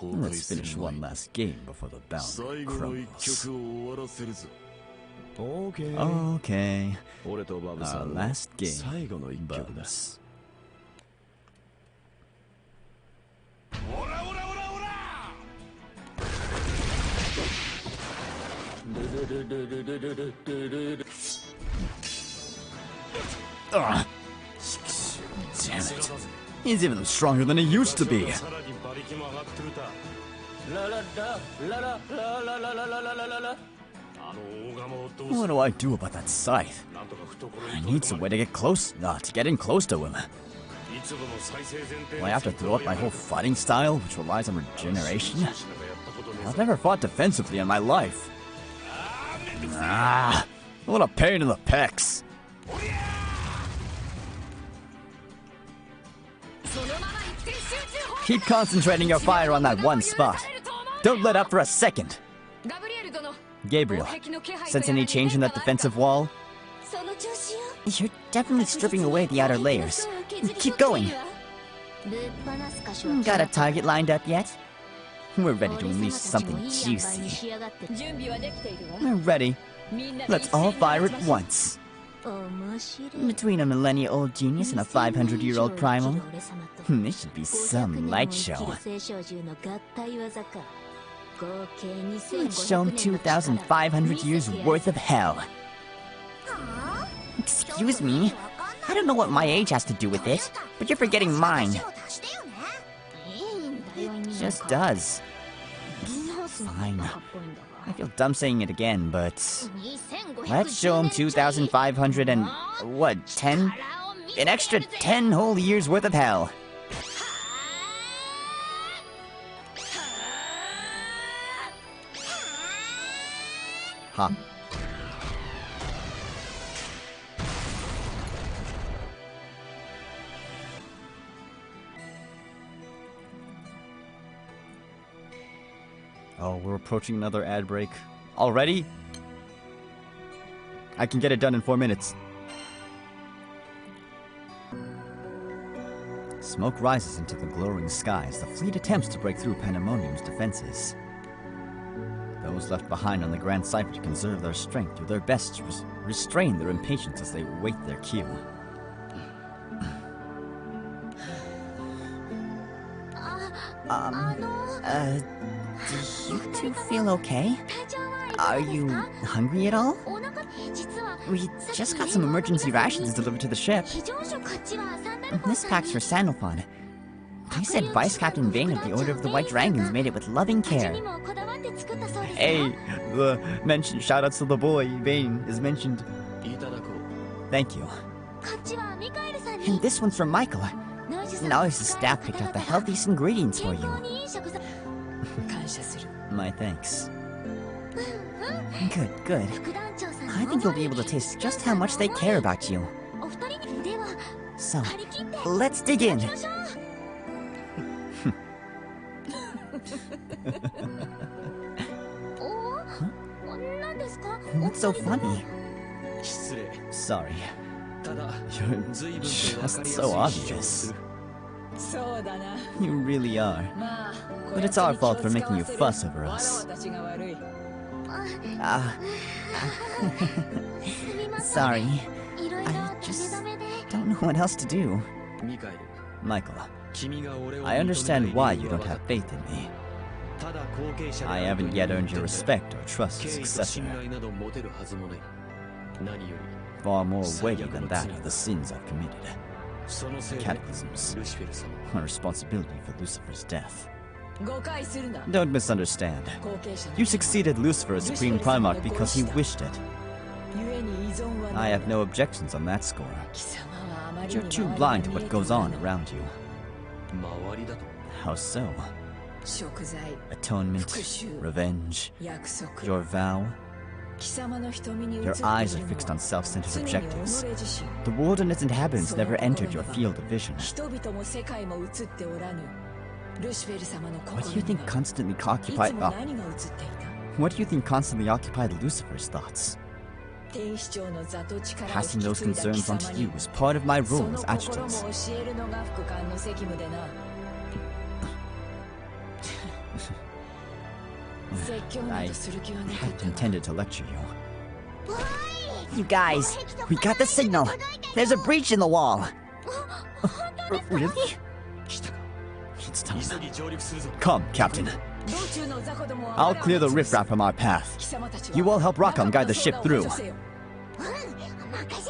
Let's finish one last game before the boundary crumbles. Okay. Our last game, Bubs. Ugh. Damn it. He's even stronger than he used to be. What do I do about that scythe? I need some way to get close, to get in close to him. Do I have to throw up my whole fighting style, which relies on regeneration? I've never fought defensively in my life. What a pain in the pecs. Keep concentrating your fire on that one spot. Don't let up for a second. Gabriel, sense any change in that defensive wall? You're definitely stripping away the outer layers. Keep going. Got a target lined up yet? We're ready to unleash something juicy. We're ready. Let's all fire at once. Between a millennia-old genius and a 500-year-old primal, this should be some light show. Let's show him 2,500 years worth of hell. Excuse me? I don't know what my age has to do with it, but you're forgetting mine. It just does. Fine. I feel dumb saying it again, but... let's show him 2,500 and... what, 10? An extra 10 whole years worth of hell. Huh. Oh, we're approaching another ad break. Already? I can get it done in 4 minutes. Smoke rises into the glowing sky as the fleet attempts to break through Pandemonium's defenses. Those left behind on the Grand Cipher to conserve their strength do their best to restrain their impatience as they wait their cue. Do you two feel okay? Are you hungry at all? We just got some emergency rations delivered to the ship. This pack's for Sandalphon. They said Vice Captain Vane of the Order of the White Dragons made it with loving care. Hey, the mentioned shoutouts to the boy, Vane, is mentioned. Thank you. And this one's from Michael. Now the staff picked out the healthiest ingredients for you. My thanks. Good, good. I think you'll be able to taste just how much they care about you. So, let's dig in. What's so funny? Sorry. You're just so obvious. You really are. But it's our fault for making you fuss over us. Sorry. I just don't know what else to do. Michael, I understand why you don't have faith in me. I haven't yet earned your respect or trust as successor. Far more weighty than that are the sins I've committed. Cataclysms, a responsibility for Lucifer's death. Don't misunderstand. You succeeded Lucifer as Supreme Primarch because he wished it. I have no objections on that score. But you're too blind to what goes on around you. How so? Atonement, revenge, your vow. Your eyes are fixed on self-centered objectives. The world and its inhabitants never entered your field of vision. What do you think constantly occupied Lucifer's thoughts? Passing those concerns on to you is part of my role as Archangels. I hadn't intended to lecture you. You guys, we got the signal. There's a breach in the wall. Really? It's time. Come, Captain. I'll clear the riffraff from our path. You all help Rakam guide the ship through.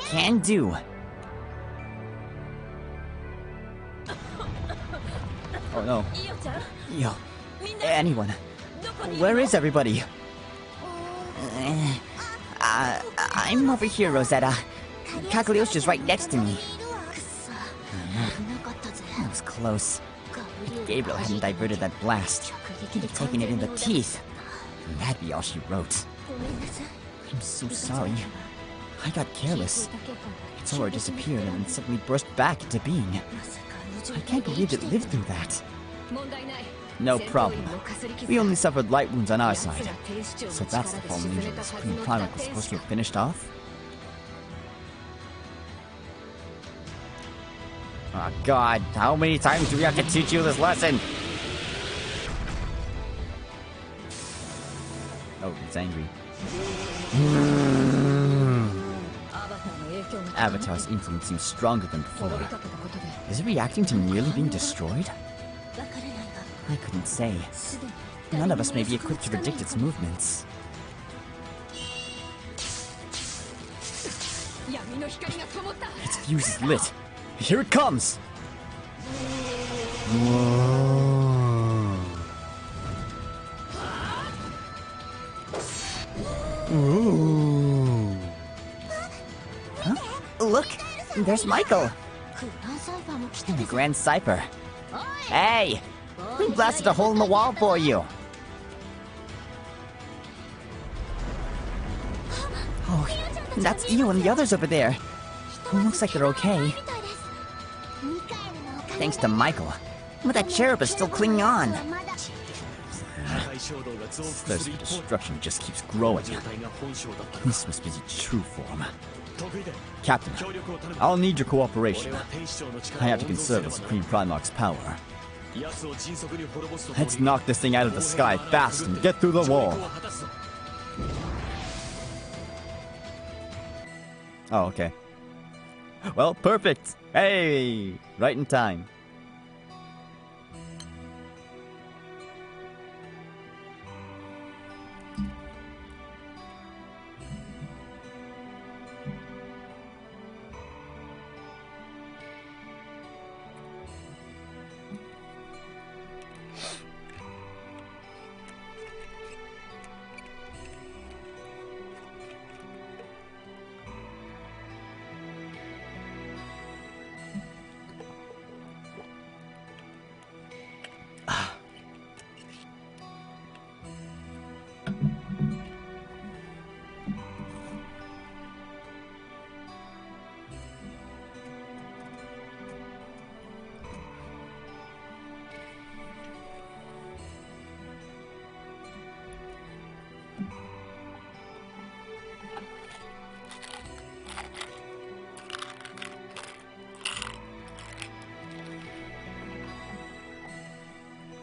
Can do. Oh no. Yo. Anyone. Where is everybody? I'm over here, Rosetta. Cagliostro's right next to me. That was close. If Gabriel hadn't diverted that blast, he'd have taken it in the teeth. And that'd be all she wrote. I'm so sorry. I got careless. Its aura disappeared and then suddenly burst back into being. I can't believe it lived through that. No problem. We only suffered light wounds on our side. So that's the fallen angel the Supreme Primarch was supposed to have finished off? Oh god, how many times do we have to teach you this lesson? Oh, he's angry. Avatar's influence seems stronger than before. Is it reacting to nearly being destroyed? I couldn't say. None of us may be equipped to predict its movements. Its fuse is lit. Here it comes! Ooh. Huh? Look! There's Michael! And the Grand Cipher. Hey! We blasted a hole in the wall for you! Oh, that's Io and the others over there. It looks like they're okay. Thanks to Michael. But that cherub is still clinging on. Thirst for destruction just keeps growing. This must be its true form. Captain, I'll need your cooperation. I have to conserve the Supreme Primarch's power. Let's knock this thing out of the sky fast and get through the wall. Oh, okay. Well, perfect. Hey, right in time.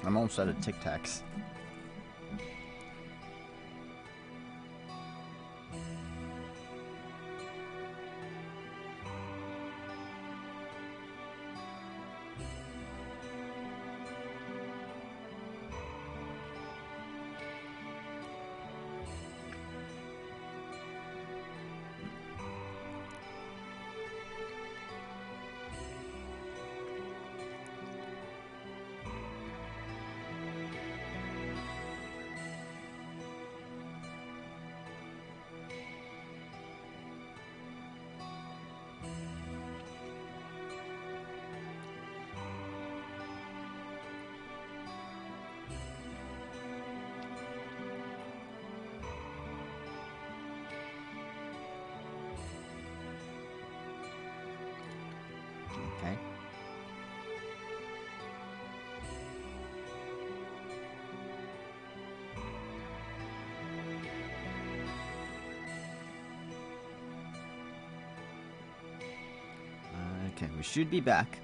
I'm almost out of Tic Tacs. Okay. Okay, we should be back.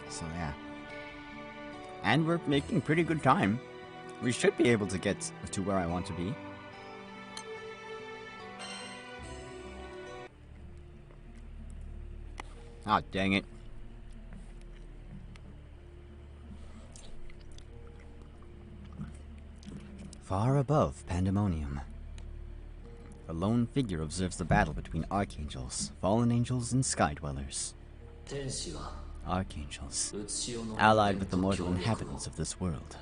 So yeah. And we're making pretty good time. We should be able to get to where I want to be. Ah, dang it. Far above Pandemonium, a lone figure observes the battle between Archangels, Fallen Angels, and Skydwellers. Archangels, allied with the mortal inhabitants of this world.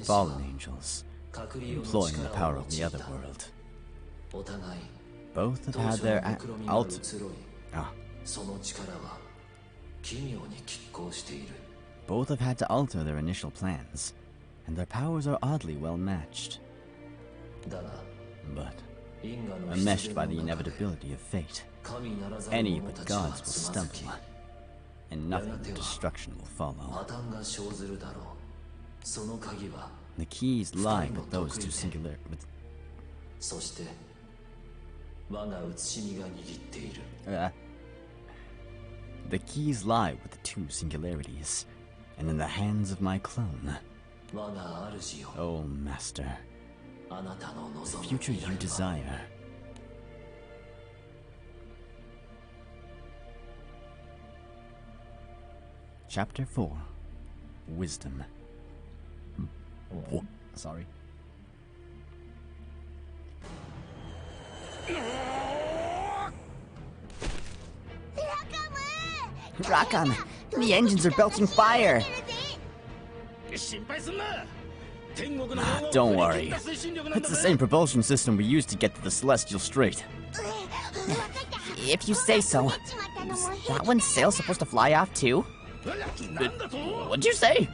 Fallen Angels, employing the power of the other world. Both have had their Both have had to alter their initial plans, and their powers are oddly well matched. But, enmeshed by the inevitability of fate, any but gods will stumble, and nothing but destruction will follow. The keys lie with those two singular... The keys lie with the two singularities, and in the hands of my clone. Oh, Master, the future you desire. Chapter 4. Wisdom. Oh, sorry. Rakam! The engines are belching fire! Don't worry. It's the same propulsion system we used to get to the Celestial Strait. If you say so. Was that one sail supposed to fly off too? What'd you say?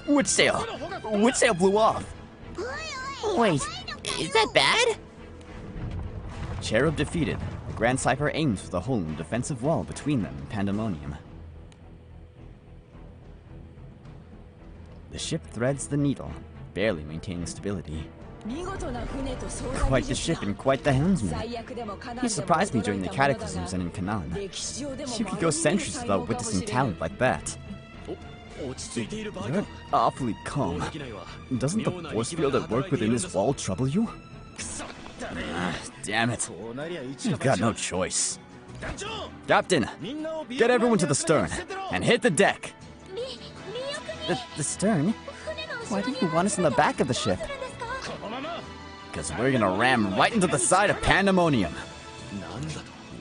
Which sail? Which sail blew off? Wait, is that bad? Cherub defeated. The Grand Cypher aims for the hole in the defensive wall between them and Pandemonium. The ship threads the needle, barely maintaining stability. Quite the ship and quite the helmsman. He surprised me during the Cataclysms and in Canaan. You could go centuries without witnessing talent like that. You're awfully calm. Doesn't the force field at work within this wall trouble you? Damn it. You've got no choice. Captain, get everyone to the stern, and hit the deck! The stern? Why do you want us in the back of the ship? Because we're gonna ram right into the side of Pandemonium.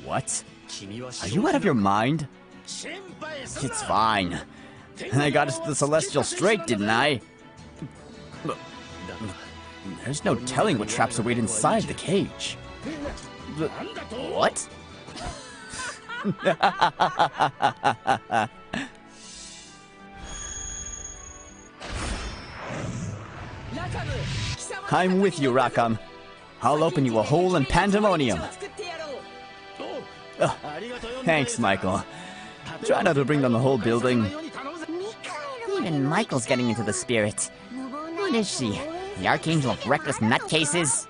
What? Are you out of your mind? It's fine. I got us to the Celestial Strait, didn't I? Look, there's no telling what traps await inside the cage. What? I'm with you, Rakam. I'll open you a hole in Pandemonium. Thanks, Michael. Try not to bring down the whole building. Even Michael's getting into the spirit. What is she? The Archangel of reckless nutcases?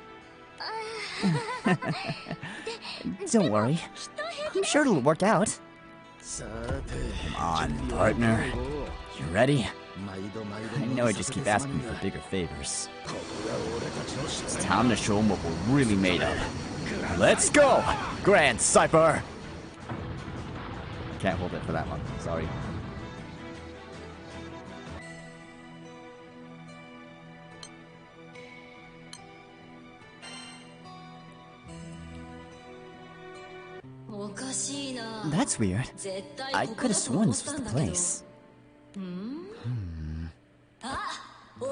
Don't worry. I'm sure it'll work out. Come on, partner. You ready? I know I just keep asking you for bigger favors. It's time to show them what we're really made of. Let's go, Grand Cypher! Can't hold it for that one, sorry. That's weird. I could have sworn this was the place.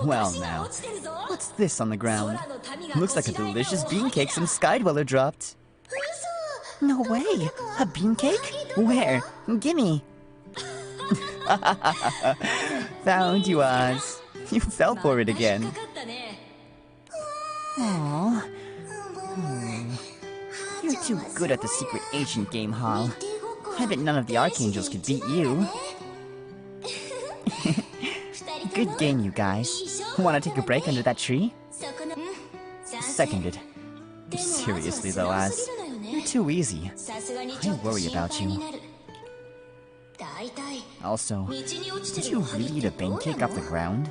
Well now, what's this on the ground? Looks like a delicious bean cake some Skydweller dropped. No way! A bean cake? Where? Gimme! Found you, Oz. You fell for it again. Aww. You're too good at the secret agent game, Hal. I bet none of the Archangels could beat you. Good game, you guys. Wanna take a break under that tree? Seconded. Seriously though, Az, you're too easy. I worry about you. Also, did you really eat a bean cake off the ground?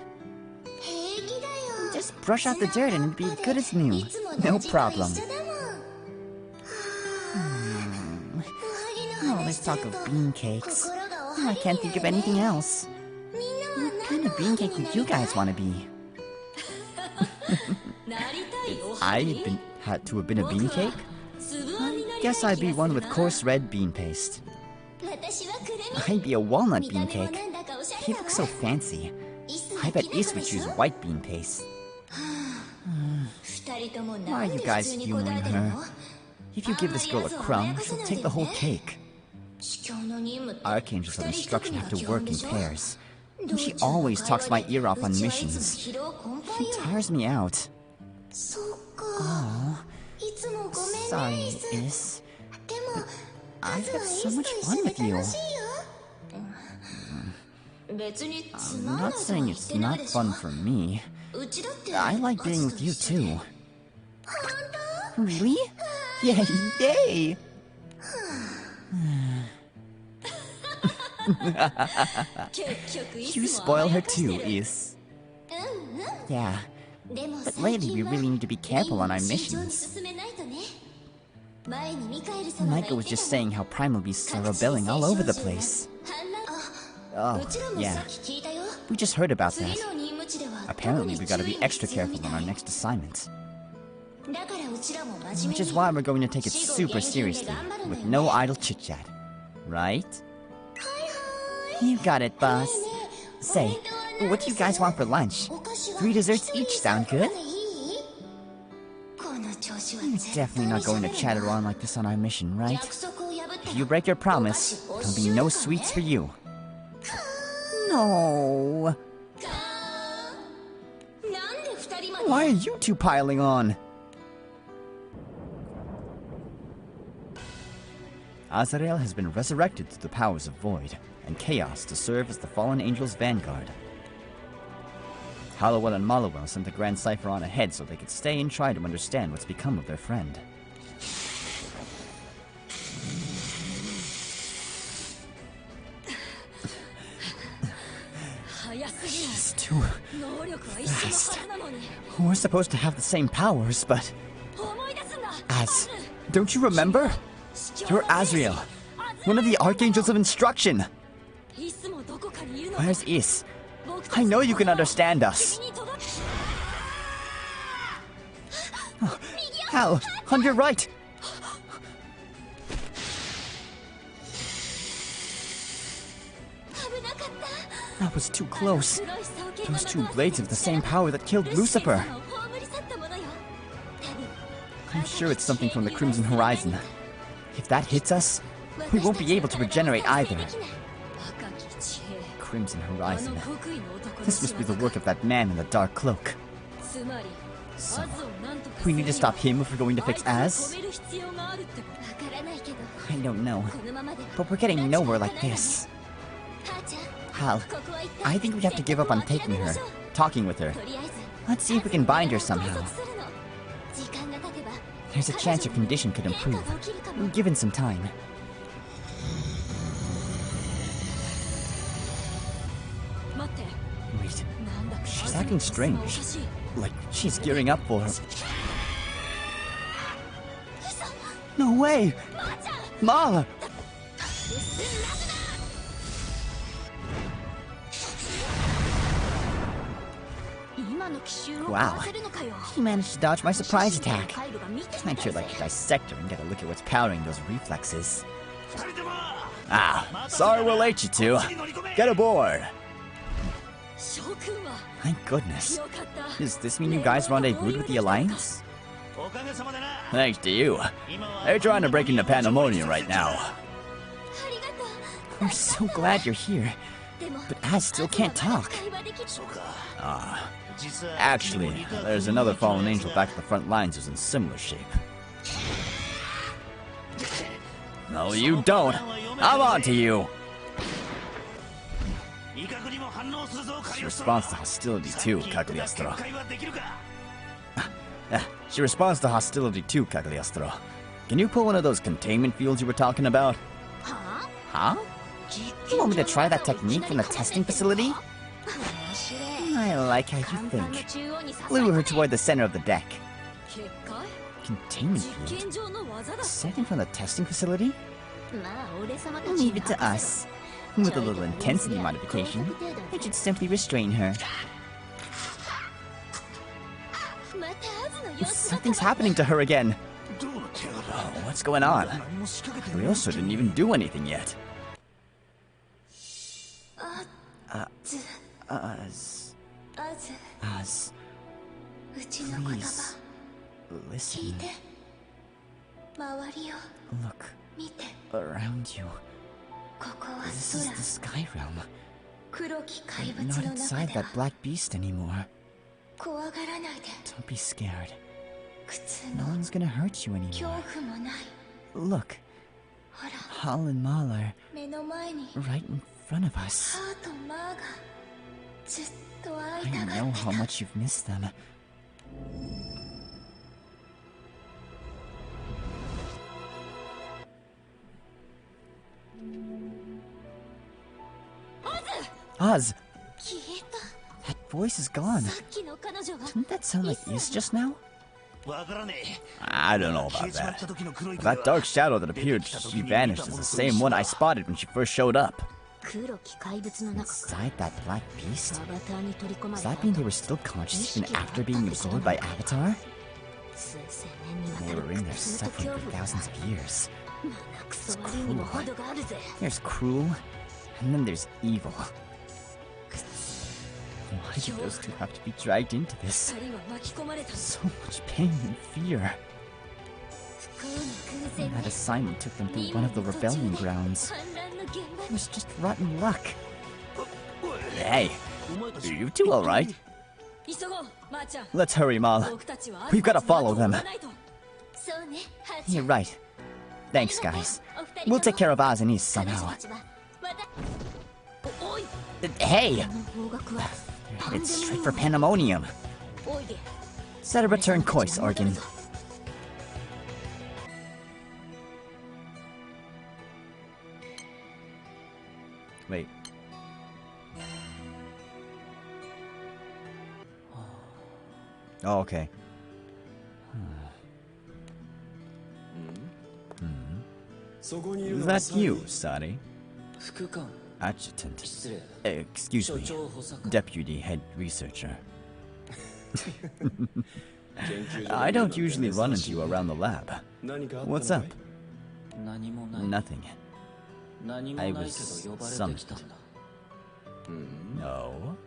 Just brush out the dirt and it'd be good as new. No problem. Oh, let's talk of bean cakes. Oh, I can't think of anything else. What kind of bean cake would you guys want to be? If I had to have been a bean cake, I guess I'd be one with coarse red bean paste. I'd be a walnut bean cake. He looks so fancy. I bet Ace would choose white bean paste. Why are you guys humoring her? If you give this girl a crumb, she'll take the whole cake. Archangels of instruction have to work in pairs. And she always talks my ear off on missions. She tires me out. Oh, sorry, Is. But I've had so much fun with you. I'm not saying it's not fun for me. I like being with you too. Really? Yay! Yay! You spoil her too, Is. Yeah, but lately we really need to be careful on our missions. Micah was just saying how primal beasts are rebelling all over the place. Oh, yeah. We just heard about that. Apparently we gotta be extra careful on our next assignment. Which is why we're going to take it super seriously, with no idle chit-chat. Right? You got it, boss. Say, what do you guys want for lunch? 3 desserts each sound good? You're definitely not going to chatter on like this on our mission, right? If you break your promise, there'll be no sweets for you. No. Why are you two piling on? Azrael has been resurrected through the powers of Void and Chaos to serve as the fallen angel's vanguard. Hallowell and Mallowell sent the Grand Cipher on ahead so they could stay and try to understand what's become of their friend. She's too fast. We're supposed to have the same powers, but... Az, don't you remember? You're Azrael, one of the Archangels of Instruction. Where's Is? I know you can understand us. Oh, Hal, on your right. That was too close. Those two blades have the same power that killed Lucifer. I'm sure it's something from the Crimson Horizon. If that hits us, we won't be able to regenerate either. Crimson Horizon. This must be the work of that man in the dark cloak. So, we need to stop him if we're going to fix Az? I don't know, but we're getting nowhere like this. Hal, I think we have to give up on taking her, talking with her. Let's see if we can bind her somehow. There's a chance her condition could improve, given some time. Wait, she's acting strange. Like she's gearing up for her. No way! Ma! Wow, he managed to dodge my surprise attack. I'd sure like to dissect her and get a look at what's powering those reflexes. Ah, sorry we're late, you two. Get aboard! Thank goodness. Does this mean you guys rendezvoused with the Alliance? Thanks to you. They're trying to break into Pandemonium right now. We're so glad you're here. But Az still can't talk. Actually, there's another fallen angel back at the front lines who's in similar shape. No, you don't. I'm on to you. She responds to hostility too, Cagliostro. She responds to hostility too, Cagliostro. Can you pull one of those containment fields you were talking about? Huh? You want me to try that technique from the testing facility? I like how you think. Lure her toward the center of the deck. Containment field? Second from the testing facility? Leave it to us. With a little intensity modification, I should simply restrain her. Something's happening to her again. Oh, what's going on? Ryoso didn't even do anything yet. Az, please, listen. Look around you. This is the Sky Realm. You're not inside that black beast anymore. Don't be scared. No one's gonna hurt you anymore. Look, Hal and Mal are right in front of us. I know how much you've missed them. Az! That voice is gone. Didn't that sound like Is just now? I don't know about that. That dark shadow that appeared as she vanished is the same one I spotted when she first showed up. Inside that black beast? Does that mean they were still conscious even after being absorbed by Avatar? They were in there suffering for thousands of years. It's cruel. There's cruel, and then there's evil. Why did those two have to be dragged into this? So much pain and fear. And that assignment took them through one of the rebellion grounds. It was just rotten luck. Hey, are you two alright? Let's hurry, Mal. We've got to follow them. You're right. Thanks, guys. We'll take care of Az and Is somehow. Hey! It's straight for Pandemonium. Set a return course, Organ. Wait. Oh, okay. Is that you, Sari? Adjutant. Excuse me. Deputy Head Researcher. I don't usually run into you around the lab. What's up? Nothing. I was summoned. No.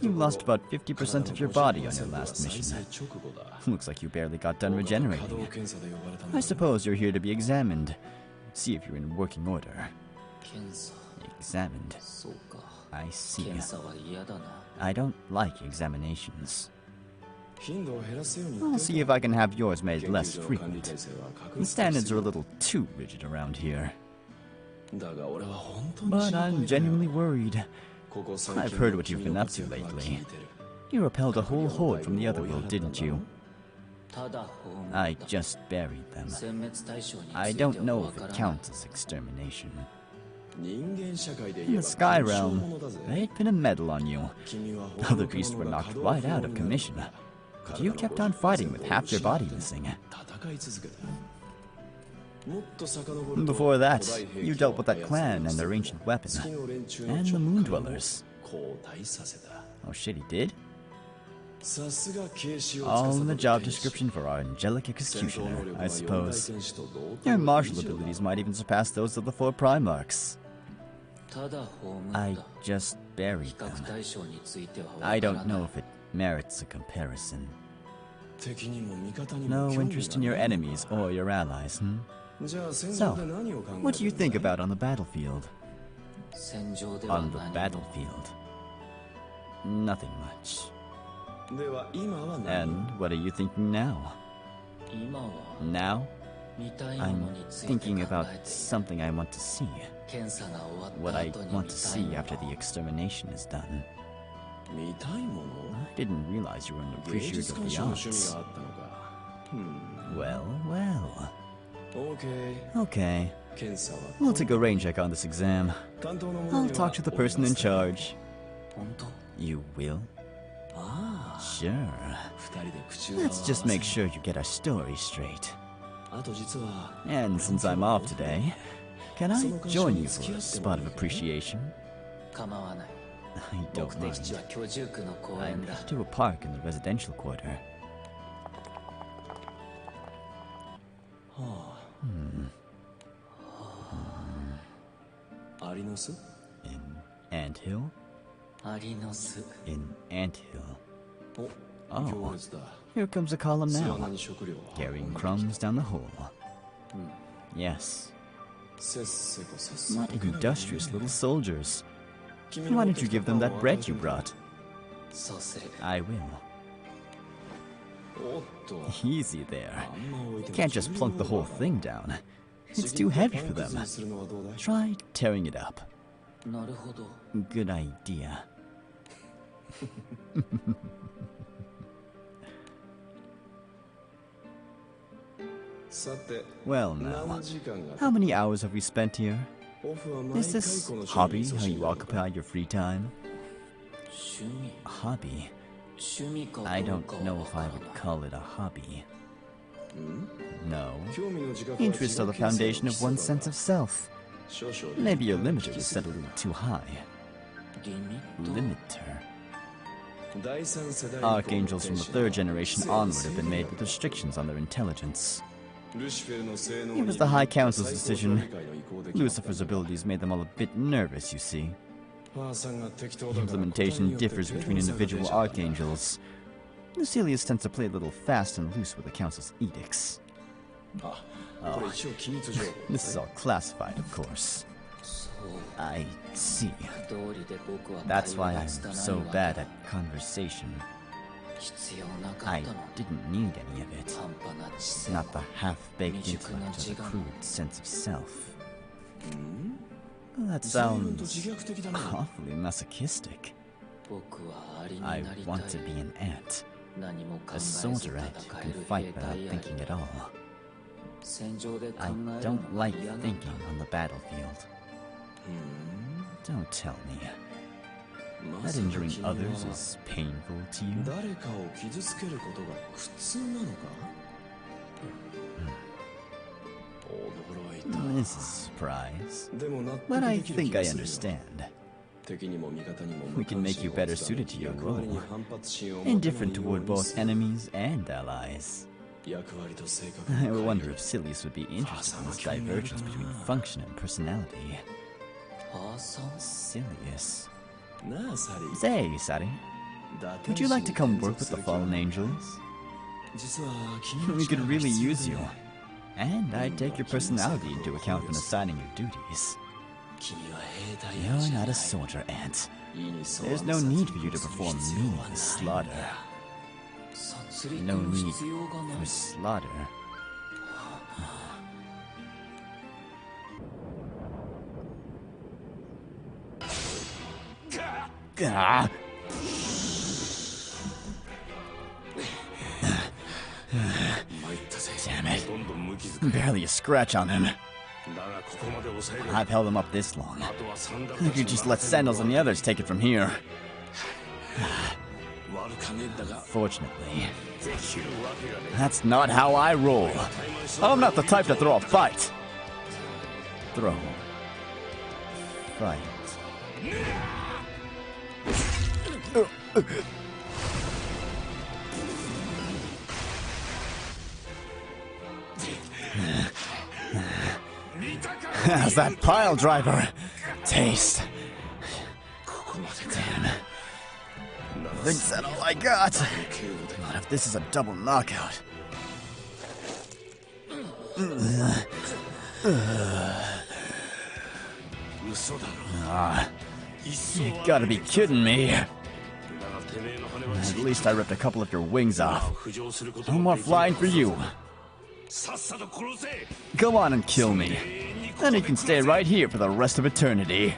You lost about 50% of your body on your last mission. Looks like you barely got done regenerating. I suppose you're here to be examined. See if you're in working order. Examined. I see. I don't like examinations. I'll see if I can have yours made less frequent. The standards are a little too rigid around here. But I'm genuinely worried. I've heard what you've been up to lately. You repelled a whole horde from the other world, didn't you? I just buried them. I don't know if it counts as extermination. In the Sky Realm, they'd pin a medal on you. Other beasts were knocked right out of commission. But you kept on fighting with half your body missing. Before that, you dealt with that clan and their ancient weapon, and the Moon Dwellers. Oh shit, he did? All in the job description for our angelic executioner, I suppose. Your martial abilities might even surpass those of the 4 Primarchs. I just buried them. I don't know if it merits a comparison. No interest in your enemies or your allies, So, what do you think about on the battlefield? On the battlefield. Nothing much. And what are you thinking now? Now? I'm thinking about something I want to see. What I want to see after the extermination is done. I didn't realize you were an appreciative of the arts. Well, well. Okay. We'll take a rain check on this exam. I'll talk to the person in charge. You will? Sure. Let's just make sure you get our story straight. And since I'm off today, can I join you for a spot of appreciation? I don't mind. I'm headed to a park in the residential quarter. In Anthill? In Anthill. Oh, here comes a column now, carrying crumbs down the hole. Yes. What industrious little soldiers. Why don't you give them that bread you brought? I will. Easy there. You can't just plunk the whole thing down. It's too heavy for them. Try tearing it up. Good idea. Well now, how many hours have we spent here? Is this hobby how you occupy your free time? Hobby? I don't know if I would call it a hobby. No. Interests are the foundation of one's sense of self. Maybe your limiter was set a little too high. Limiter? Archangels from the third generation onward have been made with restrictions on their intelligence. It was the High Council's decision. Lucifer's abilities made them all a bit nervous, you see. Implementation differs between individual archangels. Lucilius tends to play a little fast and loose with the Council's edicts. Oh, this is all classified, of course. I see. That's why I'm so bad at conversation. I didn't need any of it. Not the half-baked intellect or the crude sense of self. That sounds awfully masochistic. I want to be an ant. A soldier ant who can fight without thinking at all. I don't like thinking on the battlefield. Don't tell me. That injuring others is painful to you? This is a surprise, but I think I understand. We can make you better suited to your role, indifferent toward both enemies and allies. I wonder if Silius would be interested in this divergence between function and personality. Silius. Say, Sari, would you like to come work with the Fallen Angels? We could really use you. And I'd take your personality into account when assigning your duties. You're not a soldier, Ant. There's no need for you to perform meaningless slaughter. No need for slaughter. Ah. Damn it. Barely a scratch on him. I've held him up this long. I could just let Sandals and the others take it from here. Fortunately, that's not how I roll. I'm not the type to throw a fight. Throw. Fight. How's that pile driver taste? Damn. I think that's all I got. Not if this is a double knockout. Ah, you gotta be kidding me. At least I ripped a couple of your wings off. No more flying for you. Go on and kill me. Then you can stay right here for the rest of eternity.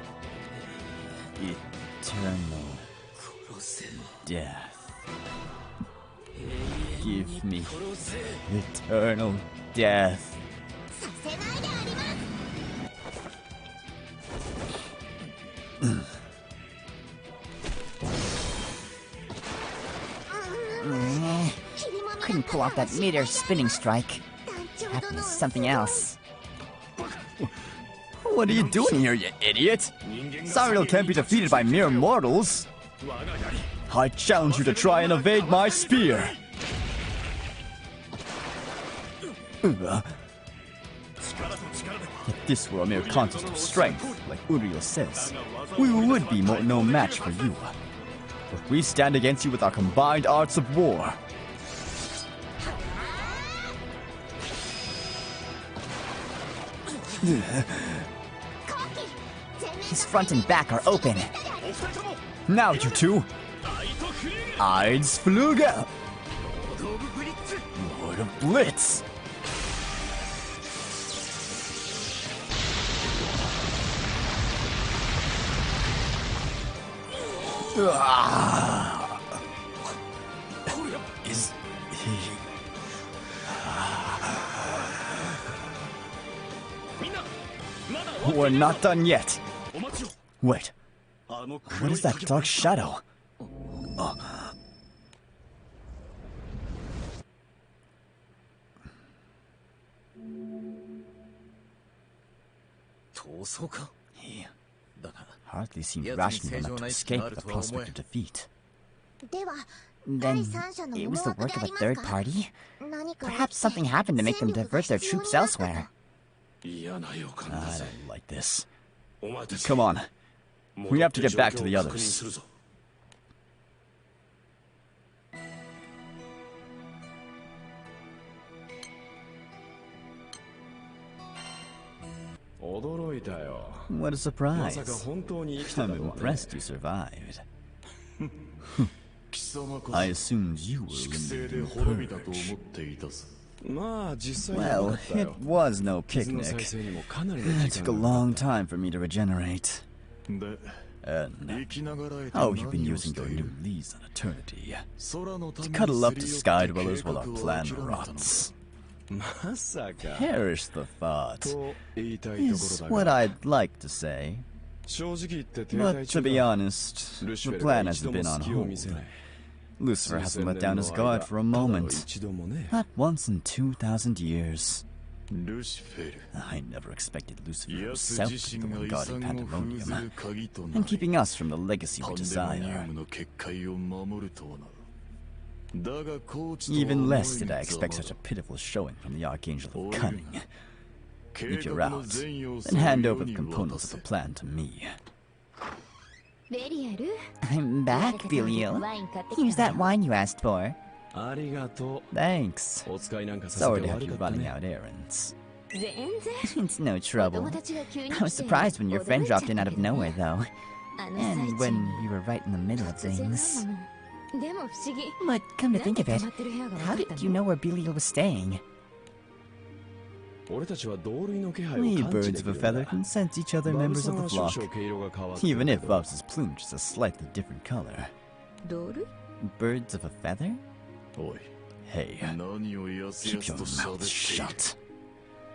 Eternal death. Give me eternal death. Couldn't pull off that mid-air spinning strike. That was something else. What are you doing here, you idiot? Zariel can't be defeated by mere mortals. I challenge you to try and evade my spear. If this were a mere contest of strength, like Uriel says, we would be no match for you. But we stand against you with our combined arts of war. His front and back are open. Now, you two. Eins Flüge! Lord of Blitz! Is he... We're not done yet. Wait. What is that dark shadow? He hardly seemed rational enough to escape the prospect of defeat. Then it was the work of a third party? Perhaps something happened to make them divert their troops elsewhere. I don't like this. Come on. We have to get back to the others. What a surprise. I'm impressed you survived. I assumed you were in the purge. Well, it was no picnic. It took a long time for me to regenerate. And how have you been using your new lease on eternity? To cuddle up to Skydwellers while our plan rots. Perish the thought, is what I'd like to say. But to be honest, the plan hasn't been on hold. Lucifer hasn't let down his guard for a moment. Not once in 2,000 years. I never expected Lucifer himself to be the one guarding Pandemonium, and keeping us from the legacy we desire. Even less did I expect such a pitiful showing from the Archangel of Cunning. If you're out, then hand over the components of the plan to me. I'm back, Belial. Here's that wine you asked for. Thanks. Sorry to have you running out errands. It's no trouble. I was surprised when your friend dropped in out of nowhere, though. And when you were right in the middle of things. But come to think of it, how did you know where Belial was staying? We birds of a feather can sense each other members of the flock, even if Bubs' plumage is a slightly different color. Birds of a feather? Hey, keep your mouth shut.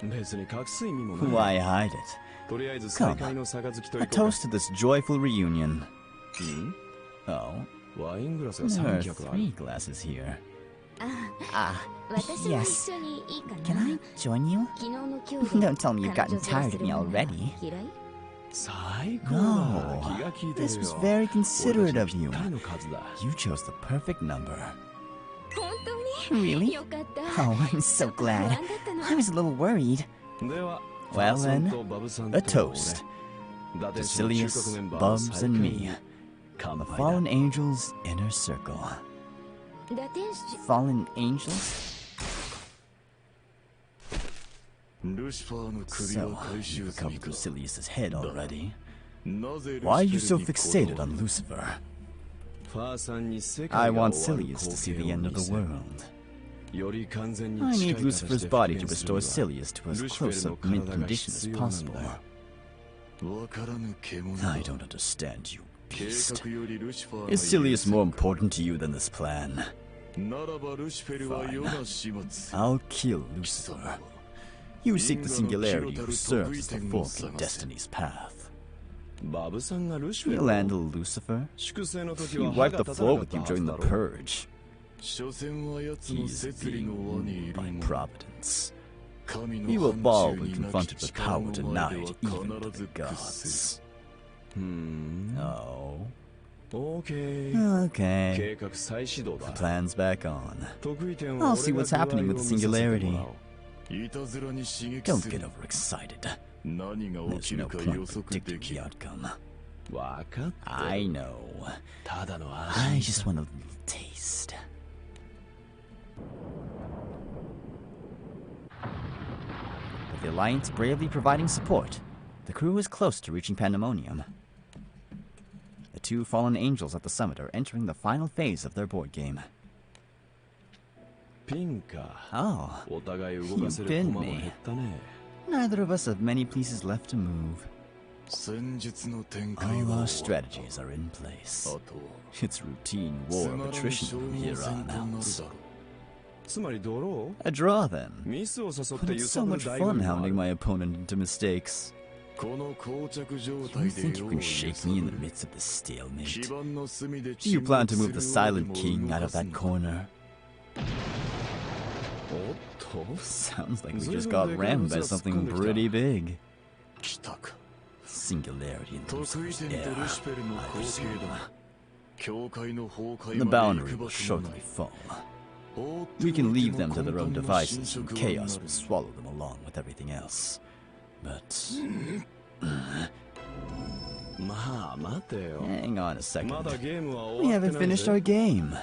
Why hide it? Come, a toast to this joyful reunion. Oh, there are 3 glasses here. Yes. Can I join you? Don't tell me you've gotten tired of me already. No, this was very considerate of you. You chose the perfect number. Really? Oh, I'm so glad. I was a little worried. Well then, a toast. To Silius, Bubs, and me. The Fallen Angels' Inner Circle. Fallen angels? So, you've recovered from Silius's head already. Why are you so fixated on Lucifer? I want Silius to see the end of the world. I need Lucifer's body to restore Silius to as close a mint condition as possible. I don't understand you, beast. Is Silius more important to you than this plan? Fine. I'll kill Lucifer. You seek the singularity who serves as the fork in destiny's path. You'll handle Lucifer? He wiped the floor with you during the purge. He's being ruled by Providence. He will fall when confronted with power denied even to the gods. Oh. Okay. The plan's back on. I'll see what's happening with the singularity. Don't get overexcited. There's no point predicting the outcome. I know. I just want a little taste. With the Alliance bravely providing support, the crew is close to reaching Pandemonium. The two fallen angels at the summit are entering the final phase of their board game. Oh, you've pinned me. Neither of us have many pieces left to move. All our strategies are in place. It's routine war of attrition from here on out. A draw, then. But it's so much fun hounding my opponent into mistakes. You think you can shake me in the midst of this stalemate? Do you plan to move the Silent King out of that corner? Sounds like we just got rammed by something pretty big. Singularity in Lucifer's air, I presume. The boundary will shortly fall. We can leave them to their own devices, and chaos will swallow them along with everything else. But... hang on a second. We haven't finished our game.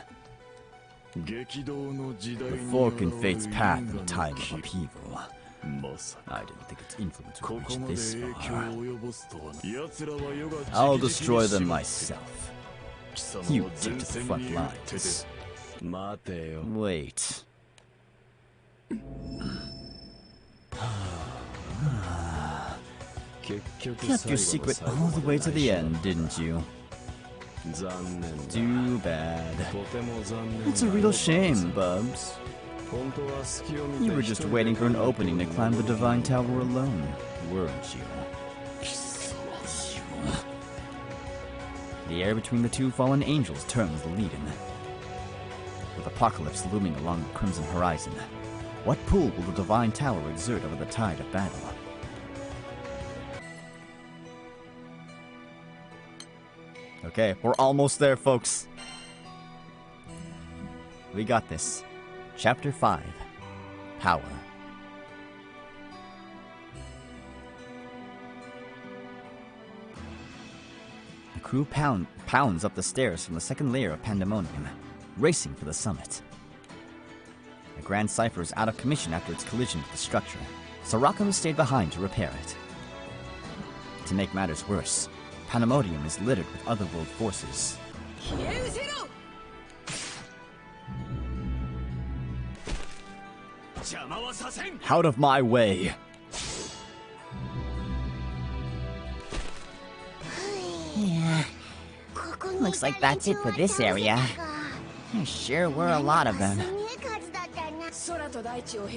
The fork in fate's path in a time of upheaval. I didn't think its influence would reach this far. I'll destroy them myself. You take to the front lines. Wait. Kept your secret all the way to the end, didn't you? Too bad. It's a real shame, Bubs. You were just waiting for an opening to climb the Divine Tower alone, weren't you? The air between the two fallen angels turns the lead-in. With Apocalypse looming along the crimson horizon, what pull will the Divine Tower exert over the tide of battle? Okay, we're almost there, folks. We got this. Chapter 5. Power. The crew pounds up the stairs from the second layer of Pandemonium, racing for the summit. The Grand Cipher is out of commission after its collision with the structure, so Rocco has stayed behind to repair it. To make matters worse, Pandemonium is littered with otherworld forces. Out of my way! Yeah. Looks like that's it for this area. There sure were a lot of them.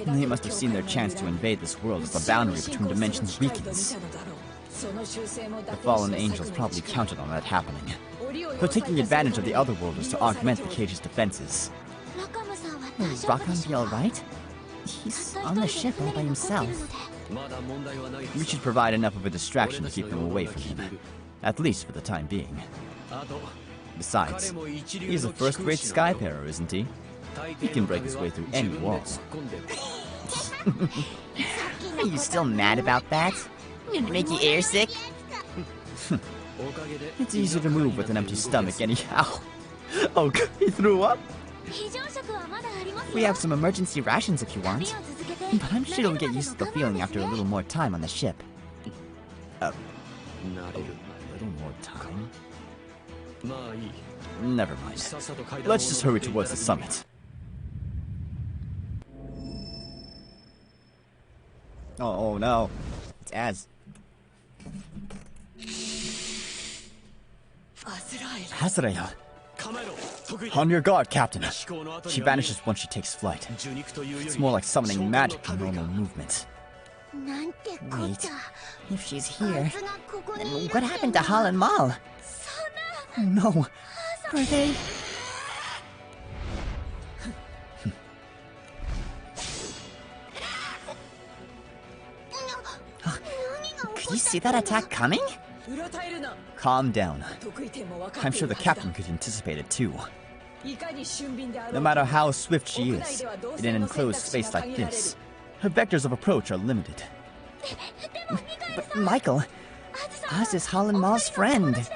They must have seen their chance to invade this world as the boundary between dimensions weakens. The fallen angels probably counted on that happening. They're taking advantage of the otherworlders to augment the cage's defenses. Will Rockham be alright? He's on the ship all by himself. We should provide enough of a distraction to keep them away from him. At least for the time being. Besides, he's a first-rate skyfarer, isn't he? He can break his way through any wall. Are you still mad about that? Did it make you airsick? It's easier to move with an empty stomach anyhow. Oh, he threw up? We have some emergency rations if you want. But I'm sure you'll get used to the feeling after a little more time on the ship. A little more time. Never mind. Let's just hurry towards the summit. Oh no. It's Az. Azrael. On your guard, Captain. She vanishes once she takes flight. It's more like summoning magic than normal movement. Wait, if she's here, then what happened to Hal and Mal? Oh no. Are they... Could you see that attack coming? Calm down. I'm sure the captain could anticipate it too. No matter how swift she is, in an enclosed space like this, her vectors of approach are limited. But Michael, Az is Hal and Mal's friend.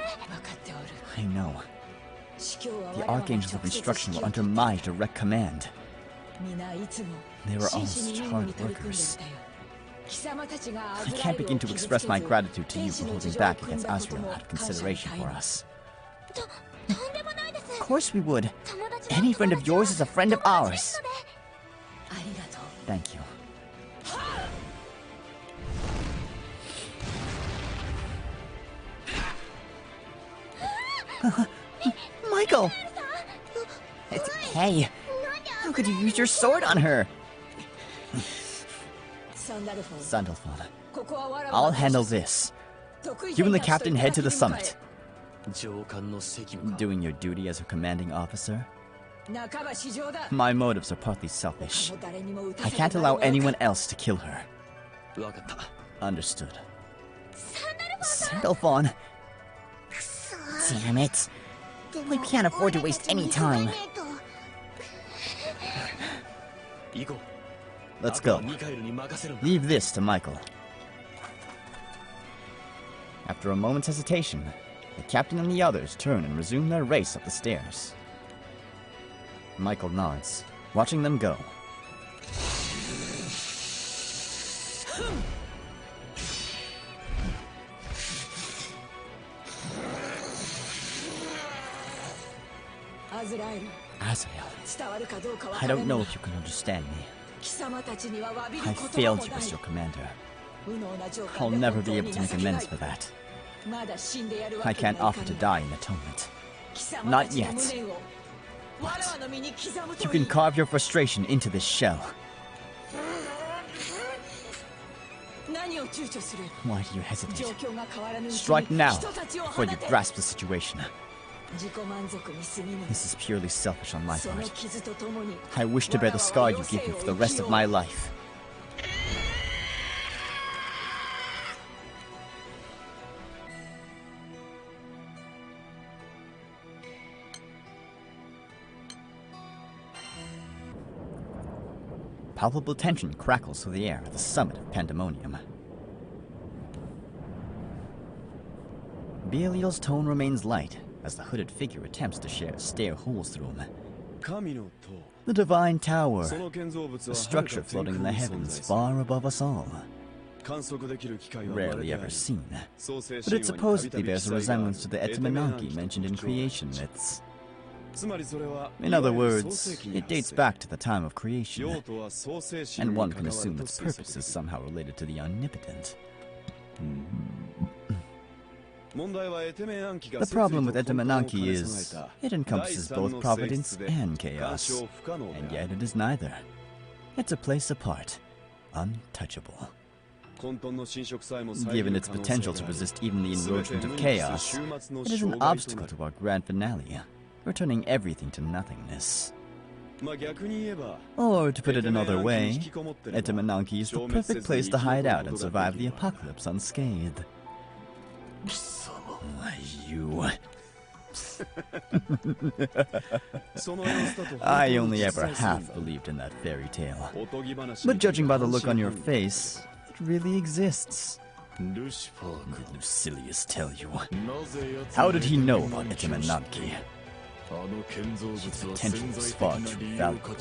I know. The Archangels of Instruction were under my direct command. They were all such hard workers. I can't begin to express my gratitude to you for holding back against Azrael out of consideration for us. Of course we would. Any friend of yours is a friend of ours. Thank you. Michael! Hey, how could you use your sword on her? Sandalphon, I'll handle this. You and the captain head to the summit. Doing your duty as her commanding officer? My motives are partly selfish. I can't allow anyone else to kill her. Understood. Sandalphon! Damn it. We can't afford to waste any time. Let's go. Leave this to Michael. After a moment's hesitation, the captain and the others turn and resume their race up the stairs. Michael nods, watching them go. Azrael, I don't know if you can understand me. I failed you as your commander. I'll never be able to make amends for that. I can't offer to die in atonement. Not yet. But you can carve your frustration into this shell. Why do you hesitate? Strike now, before you grasp the situation. This is purely selfish on my part. I wish to bear the scar you give me for the rest of my life. Palpable tension crackles through the air at the summit of Pandemonium. Belial's tone remains light as the hooded figure attempts to stare holes through him. The Divine Tower, a structure floating in the heavens far above us all. Rarely ever seen, but it supposedly bears a resemblance to the Etymonanki mentioned in creation myths. In other words, it dates back to the time of creation, and one can assume its purpose is somehow related to the omnipotent. The problem with Etymonanki is, it encompasses both providence and chaos, and yet it is neither. It's a place apart, untouchable. Given its potential to resist even the encroachment of chaos, it is an obstacle to our grand finale, returning everything to nothingness. Or, to put it another way, Etymonanki is the perfect place to hide out and survive the apocalypse unscathed. You... I only ever half believed in that fairy tale. But judging by the look on your face, it really exists. Did Lucilius tell you? How did he know about Etymonanki? Its potential was far too valuable.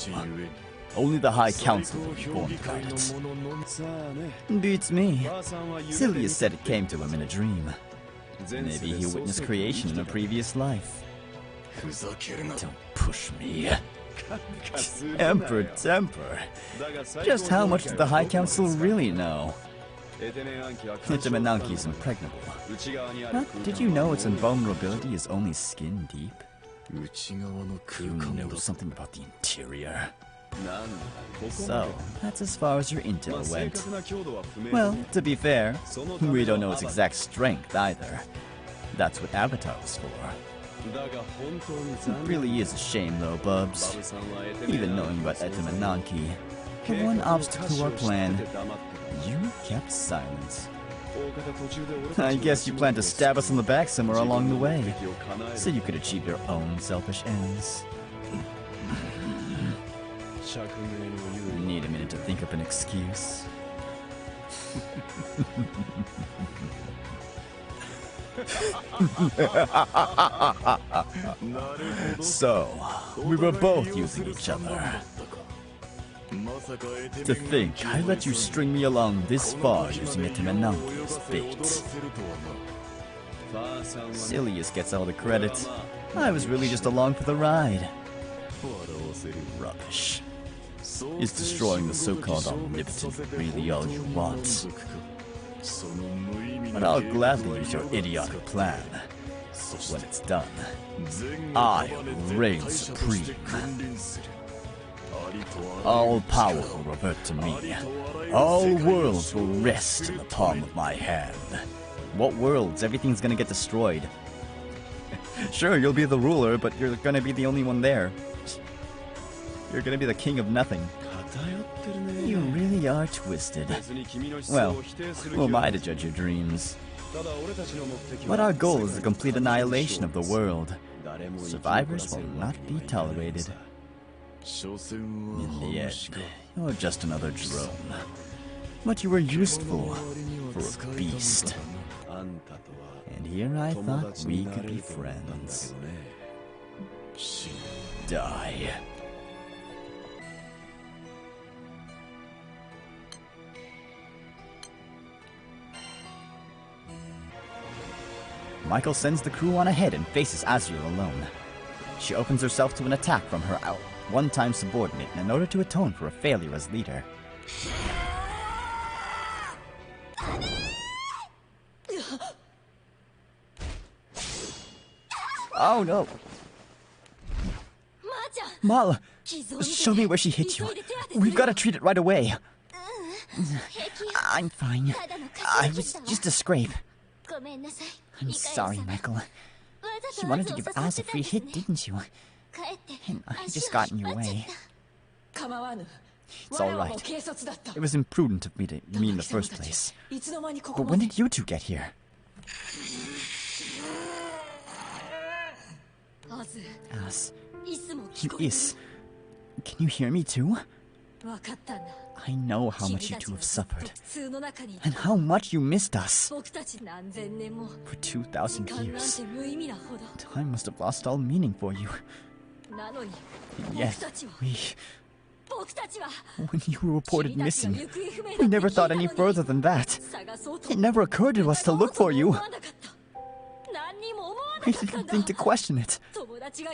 Only the High Council will be born by it. Beats me. Silius said it came to him in a dream. Maybe he witnessed creation in a previous life. Don't push me. Emperor Temper. Just how much did the High Council really know? Itamananki is impregnable. But did you know its invulnerability is only skin deep? You know something about the interior. So, that's as far as your intel went. Well, to be fair, we don't know its exact strength either. That's what Avatar was for. It really is a shame though, Bubs. Even knowing about Etamananki, the one obstacle to our plan, you kept silent. I guess you plan to stab us in the back somewhere along the way, so you could achieve your own selfish ends. You need a minute to think up an excuse. So, we were both using each other. To think I let you string me along this far using Itamananki's bait. Silius gets all the credit. I was really just along for the ride. Rubbish. Is destroying the so-called omnipotent really all you want? But I'll gladly use your idiotic plan. When it's done, I will reign supreme. All power will revert to me. All worlds will rest in the palm of my hand. What worlds? Everything's gonna get destroyed. Sure, you'll be the ruler, but you're gonna be the only one there. You're gonna be the king of nothing. You really are twisted. Well, who am I to judge your dreams? But our goal is the complete annihilation of the world. Survivors will not be tolerated. In the end, you're just another drone. But you were useful for a beast. And here I thought we could be friends. Die. Michael sends the crew on ahead and faces Azrael alone. She opens herself to an attack from her one-time subordinate in order to atone for a failure as leader. Oh no! Mala, show me where she hit you. We've got to treat it right away. I'm fine. I was just a scrape. I'm sorry, Michael. You wanted to give Az a free hit, didn't you? And I just got in your way. It's alright. It was imprudent of me in the first place. But when did you two get here? Az. Is. Can you hear me too? I know how much you two have suffered, and how much you missed us. For 2,000 years, time must have lost all meaning for you. And yet, when you were reported missing, we never thought any further than that. It never occurred to us to look for you. We didn't think to question it.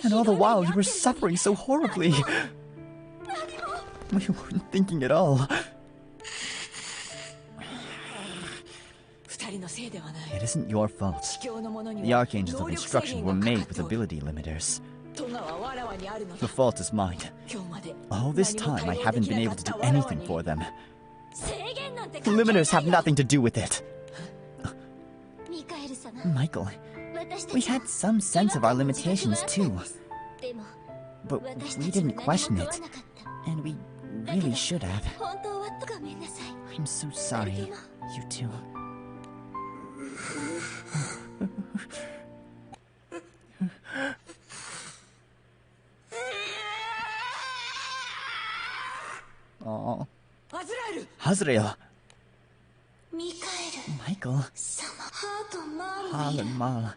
And all the while, you were suffering so horribly. We weren't thinking at all. It isn't your fault. The Archangels of Instruction were made with ability limiters. The fault is mine. All this time, I haven't been able to do anything for them. Limiters have nothing to do with it. Michael, we had some sense of our limitations too. But we didn't question it. And we really should have. I'm so sorry, you two. Aww. Azrael! Michael. Hal and Mal.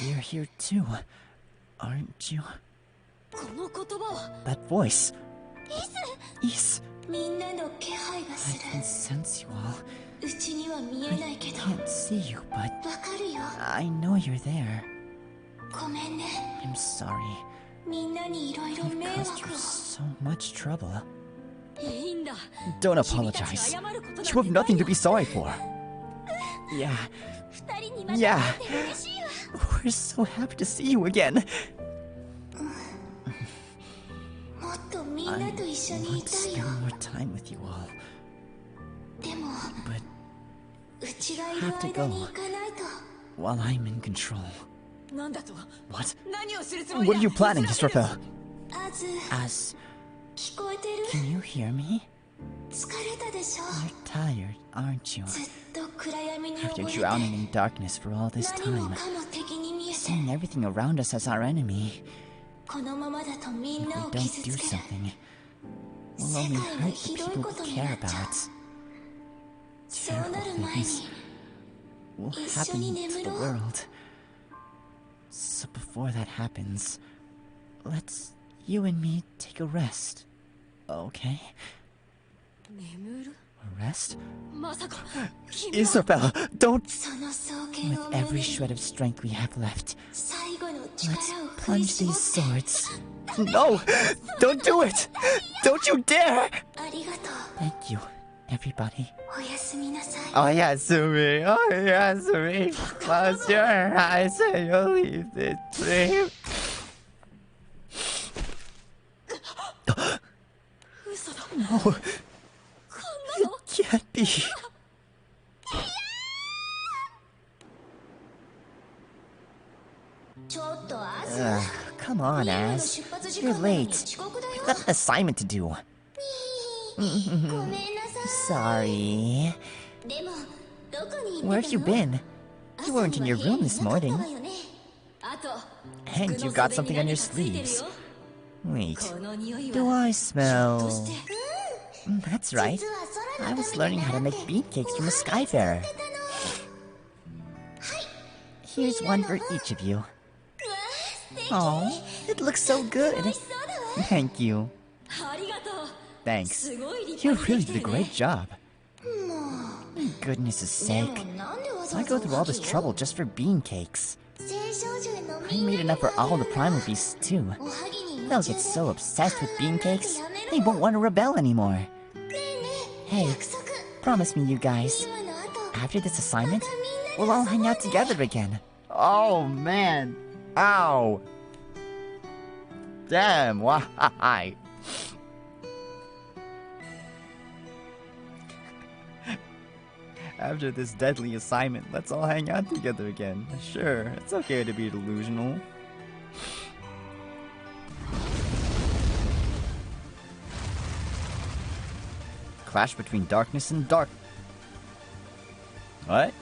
You're here too, aren't you? That voice. Is. I can sense you all. I can't see you, but I know you're there. I'm sorry. I've caused you so much trouble. Don't apologize. You have nothing to be sorry for. Yeah, we're so happy to see you again. I want to spend more time with you all. But I have to go while I'm in control. What? What are you planning, Israfel? Az, can you hear me? You're tired, aren't you? After drowning in darkness for all this time, seeing everything around us as our enemy. If we don't do something, we'll only hurt the people we care about. Terrible things will happen to the world. So before that happens, let's you and me take a rest, okay? A rest? Isabel, don't... With every shred of strength we have left, let's plunge these swords. No! Don't do it! Don't you dare! Thank you, everybody. Oyasumi, Oyasumi, close your eyes and you'll leave this dream. No, it can't be. Come on, Az. You're late. We've got an assignment to do. Sorry. Where have you been? You weren't in your room this morning. And you got something on your sleeves. Wait, do I smell... That's right. I was learning how to make bean cakes from a Skydweller. Here's one for each of you. Oh, it looks so good. Thank you. Thanks. You really did a great job. Goodness sake. I go through all this trouble just for bean cakes. I made enough for all the primal beasts too. They'll get so obsessed with bean cakes, they won't want to rebel anymore. Hey, promise me you guys, after this assignment, we'll all hang out together again. Oh man. Ow. Damn, why? After this deadly assignment, let's all hang out together again. Sure, it's okay to be delusional. Clash between darkness and dark... What?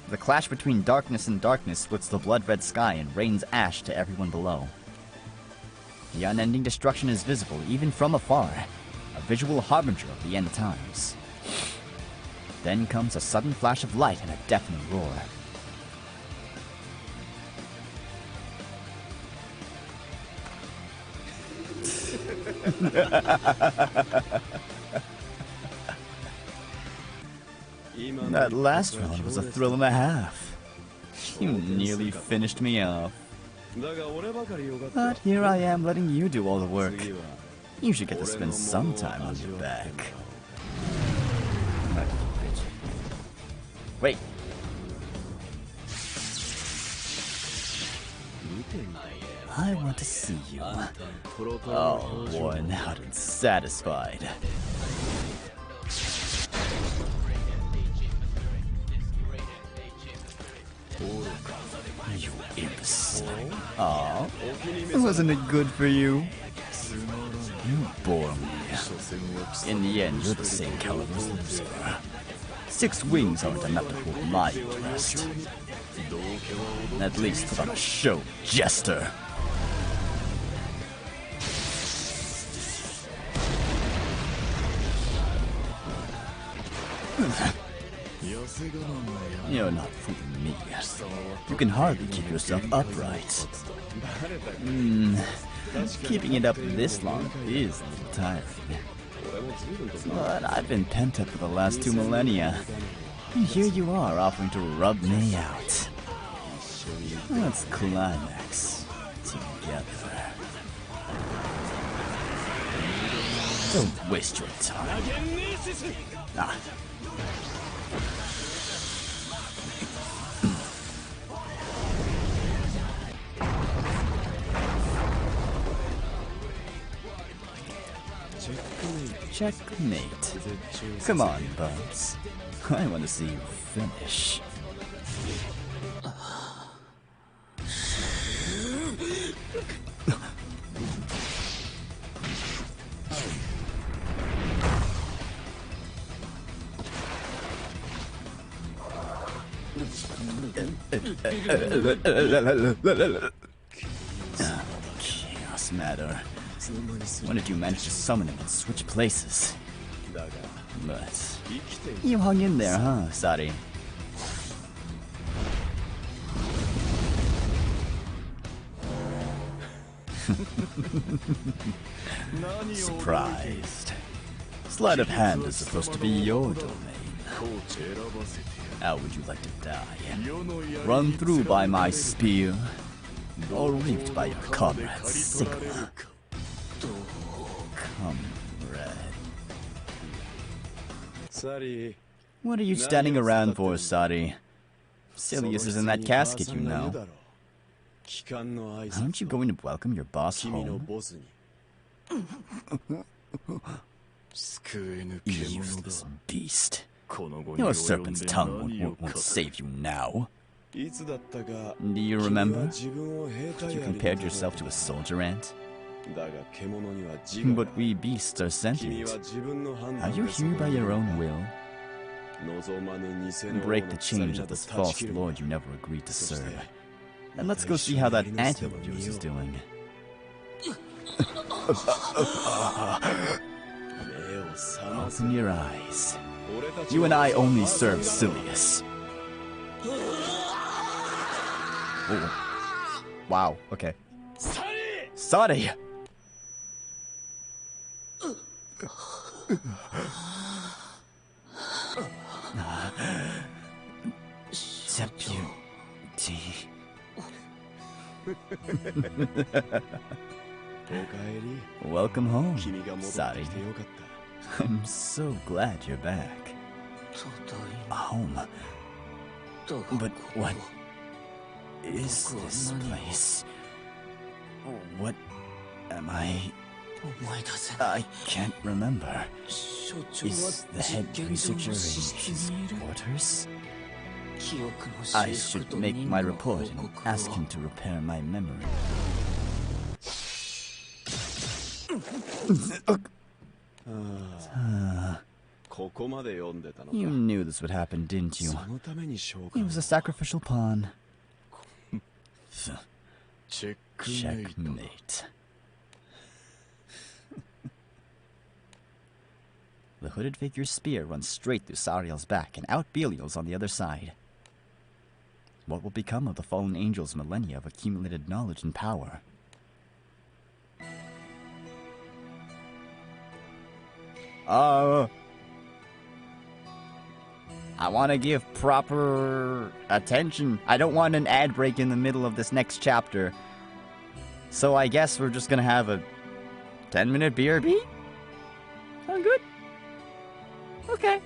The clash between darkness and darkness splits the blood-red sky and rains ash to everyone below. The unending destruction is visible even from afar, a visual harbinger of the end times. Then comes a sudden flash of light and a deafening roar. That last round was a thrill and a half. You nearly finished me off. But here I am letting you do all the work. You should get to spend some time on your back. Wait. I want to see you. All worn out and satisfied. You imbecile. Aw, wasn't it good for you? You bore me. In the end, you're the same caliber as Lucifer. 6 wings aren't enough to hold my interest. At least put on a show, Jester. You're not fooling me. You can hardly keep yourself upright. Keeping it up this long is a little tiring. But I've been pent up for the last 2 millennia. And here you are offering to rub me out. Let's climax together. Don't waste your time. Ah. Checkmate. Come on, Bubs. I want to see you finish. Chaos matter. When did you manage to summon him and switch places? But you hung in there, huh, Sari? Surprised. Sleight of hand is supposed to be your domain. How would you like to die? Run through by my spear, or reaped by your comrade's sigma? Comrade. What are you standing around for, Sari? Silius is in that casket, you know. Aren't you going to welcome your boss home? Useless beast. Your serpent's tongue won't save you now. Do you remember? You compared yourself to a soldier ant? But we beasts are sentient. Are you here by your own will? Break the chains of this false lord you never agreed to serve. And let's go see how that ant of yours is doing. Open your eyes. You and I only serve Silius. Oh. Wow, okay. Sari! Deputy. Welcome home, Sari. I'm so glad you're back. Home. But what is this place? What am I can't remember. Is the head researcher in his quarters? I should make my report and ask him to repair my memory. You knew this would happen, didn't you? He was a sacrificial pawn. Checkmate. The hooded figure's spear runs straight through Sariel's back and out Belial's on the other side. What will become of the fallen angels' millennia of accumulated knowledge and power? I want to give proper attention. I don't want an ad break in the middle of this next chapter. So I guess we're just gonna have a 10-minute BRB? Sound good? Okay.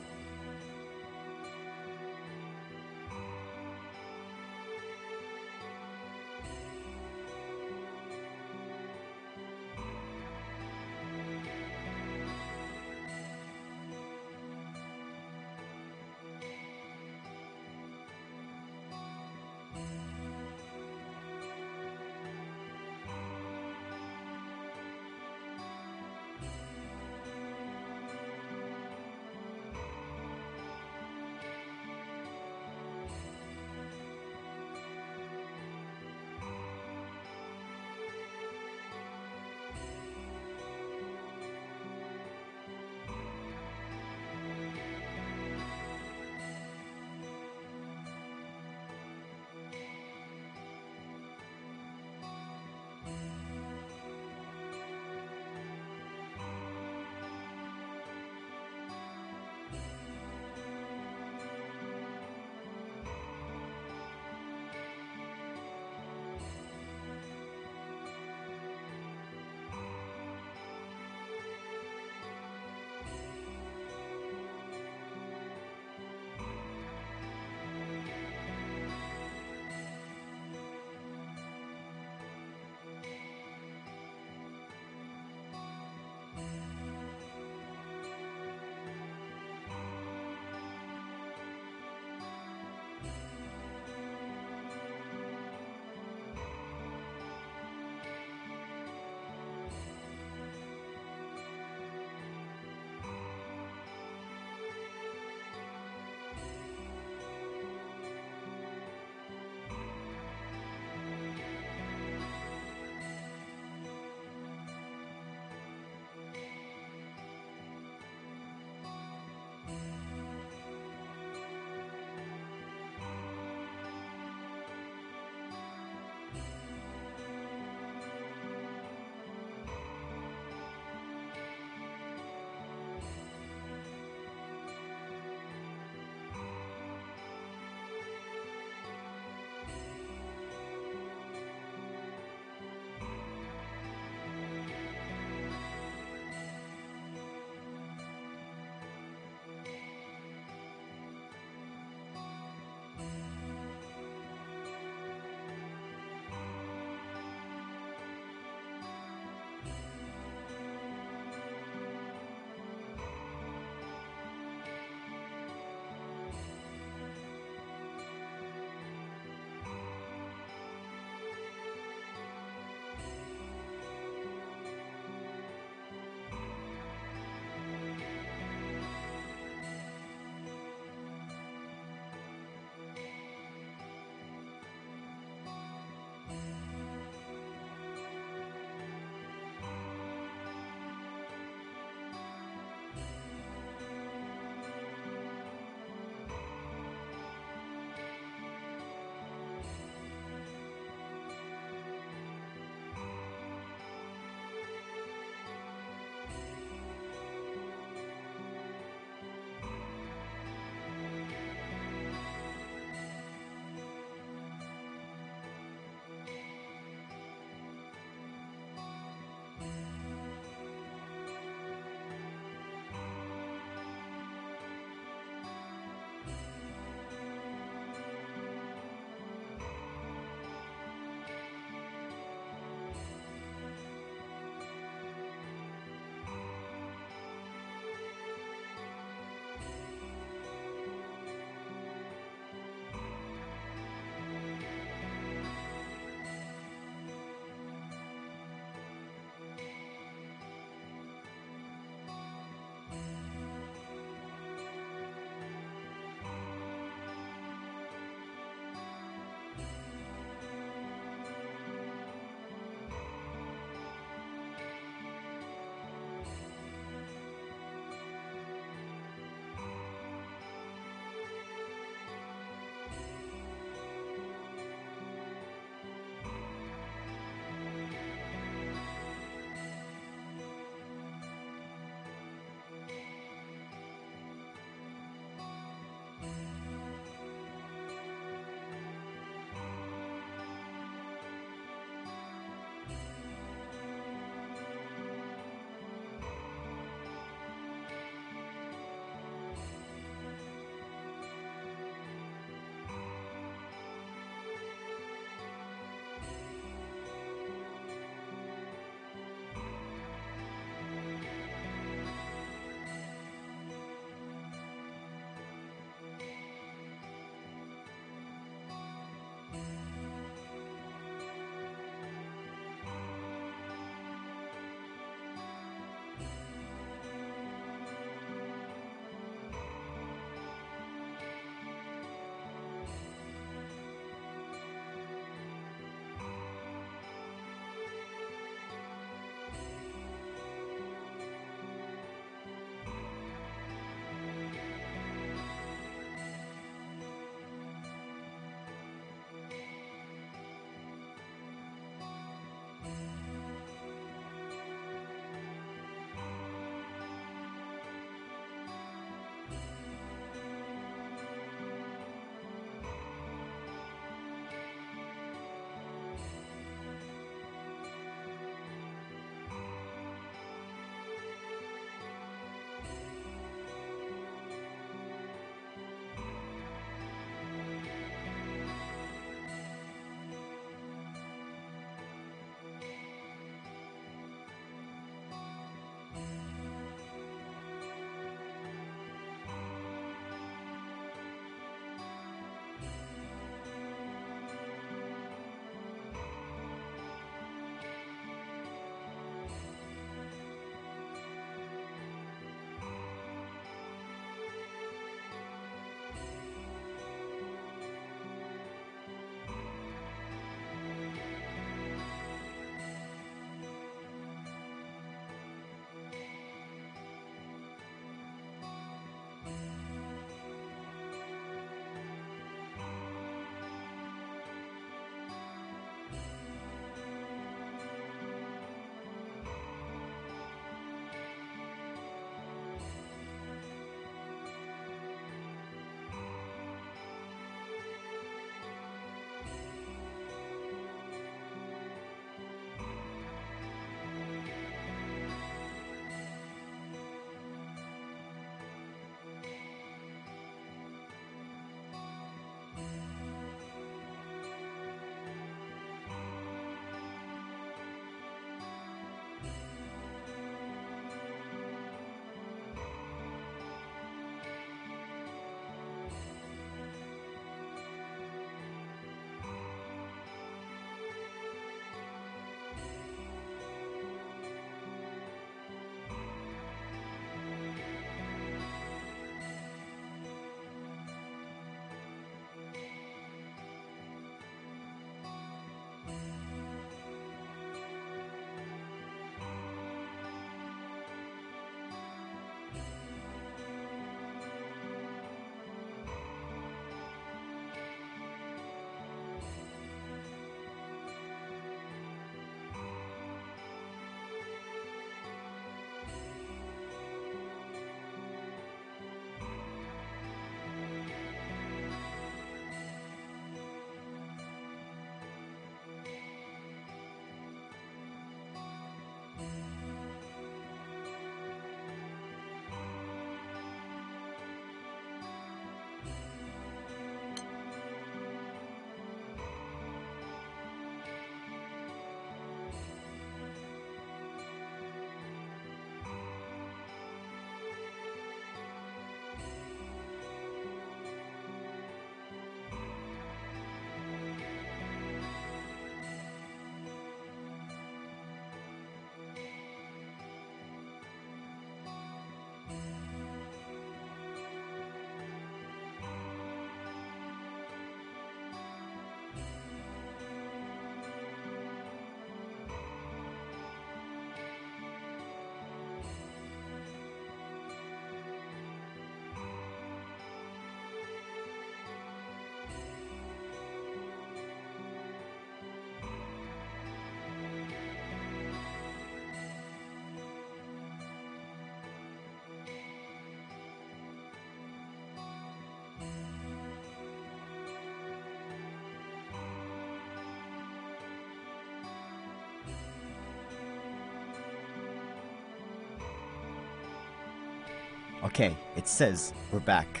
Okay, it says we're back.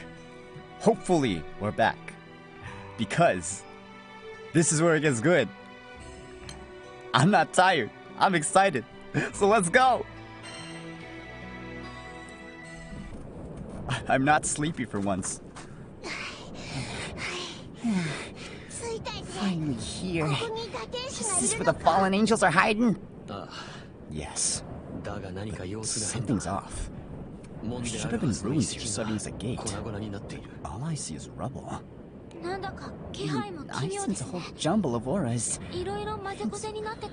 Hopefully, we're back. Because this is where it gets good. I'm not tired. I'm excited. So let's go. I'm not sleepy for once. Finally here. Is this where the fallen angels are hiding? Yes. But something's off. There should have been ruins here serving as a gate. All I see is rubble. I sense a whole jumble of auras. It's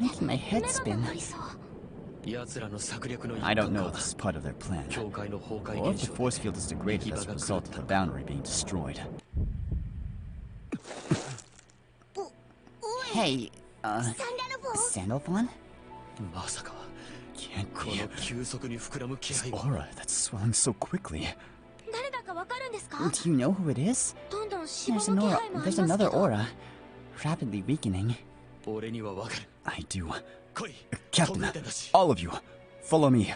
making my head spin. I don't know if this is part of their plan, or if the force field is degraded as a result of the boundary being destroyed. Hey, Sandalphon? Can't be. This aura that's swelling so quickly. Do you know who it is? There's another aura, rapidly weakening. I do. Captain, all of you, follow me.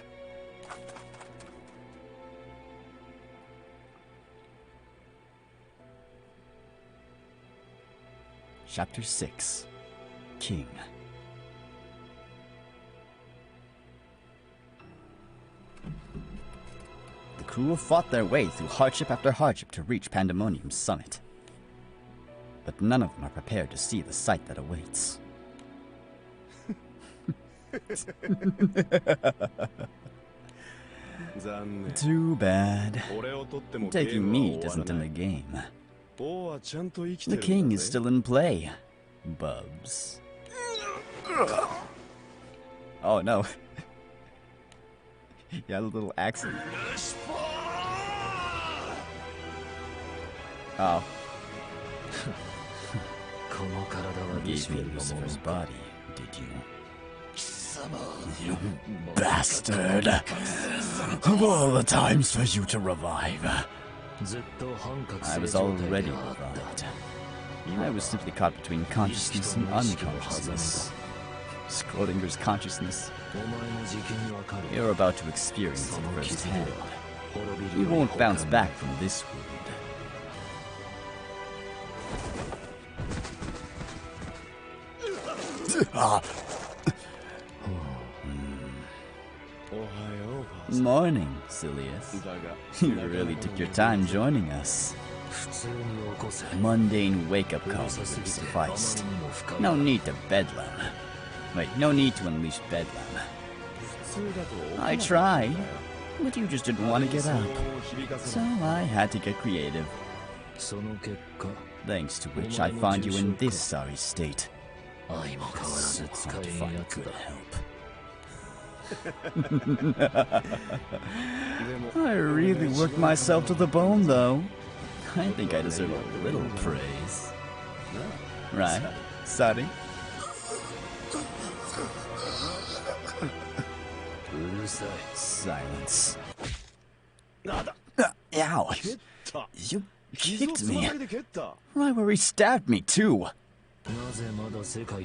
Chapter 6. King. The crew have fought their way through hardship after hardship to reach Pandemonium's summit. But none of them are prepared to see the sight that awaits. Too bad. Taking meat isn't in the game. The king is still in play, Bubs. Oh no. You had a little accident. Oh. You gave me Lucifer's body, did you? You bastard! Of all the times for you to revive, I was already revived. I was simply caught between consciousness and unconsciousness. Schrodinger's consciousness. You're about to experience it firsthand. You won't bounce back from this wound. Morning, Silius. You really took your time joining us. A mundane wake-up call would have sufficed. No need to bedlam. Wait, no need to unleash bedlam. I tried, but you just didn't want to get up. So I had to get creative. Thanks to which I find you in this sorry state. So hard to find good help. I really worked myself to the bone, though. I think I deserve a little praise. Right, Sari? Silence. Ow! You kicked me. Right where he stabbed me, too.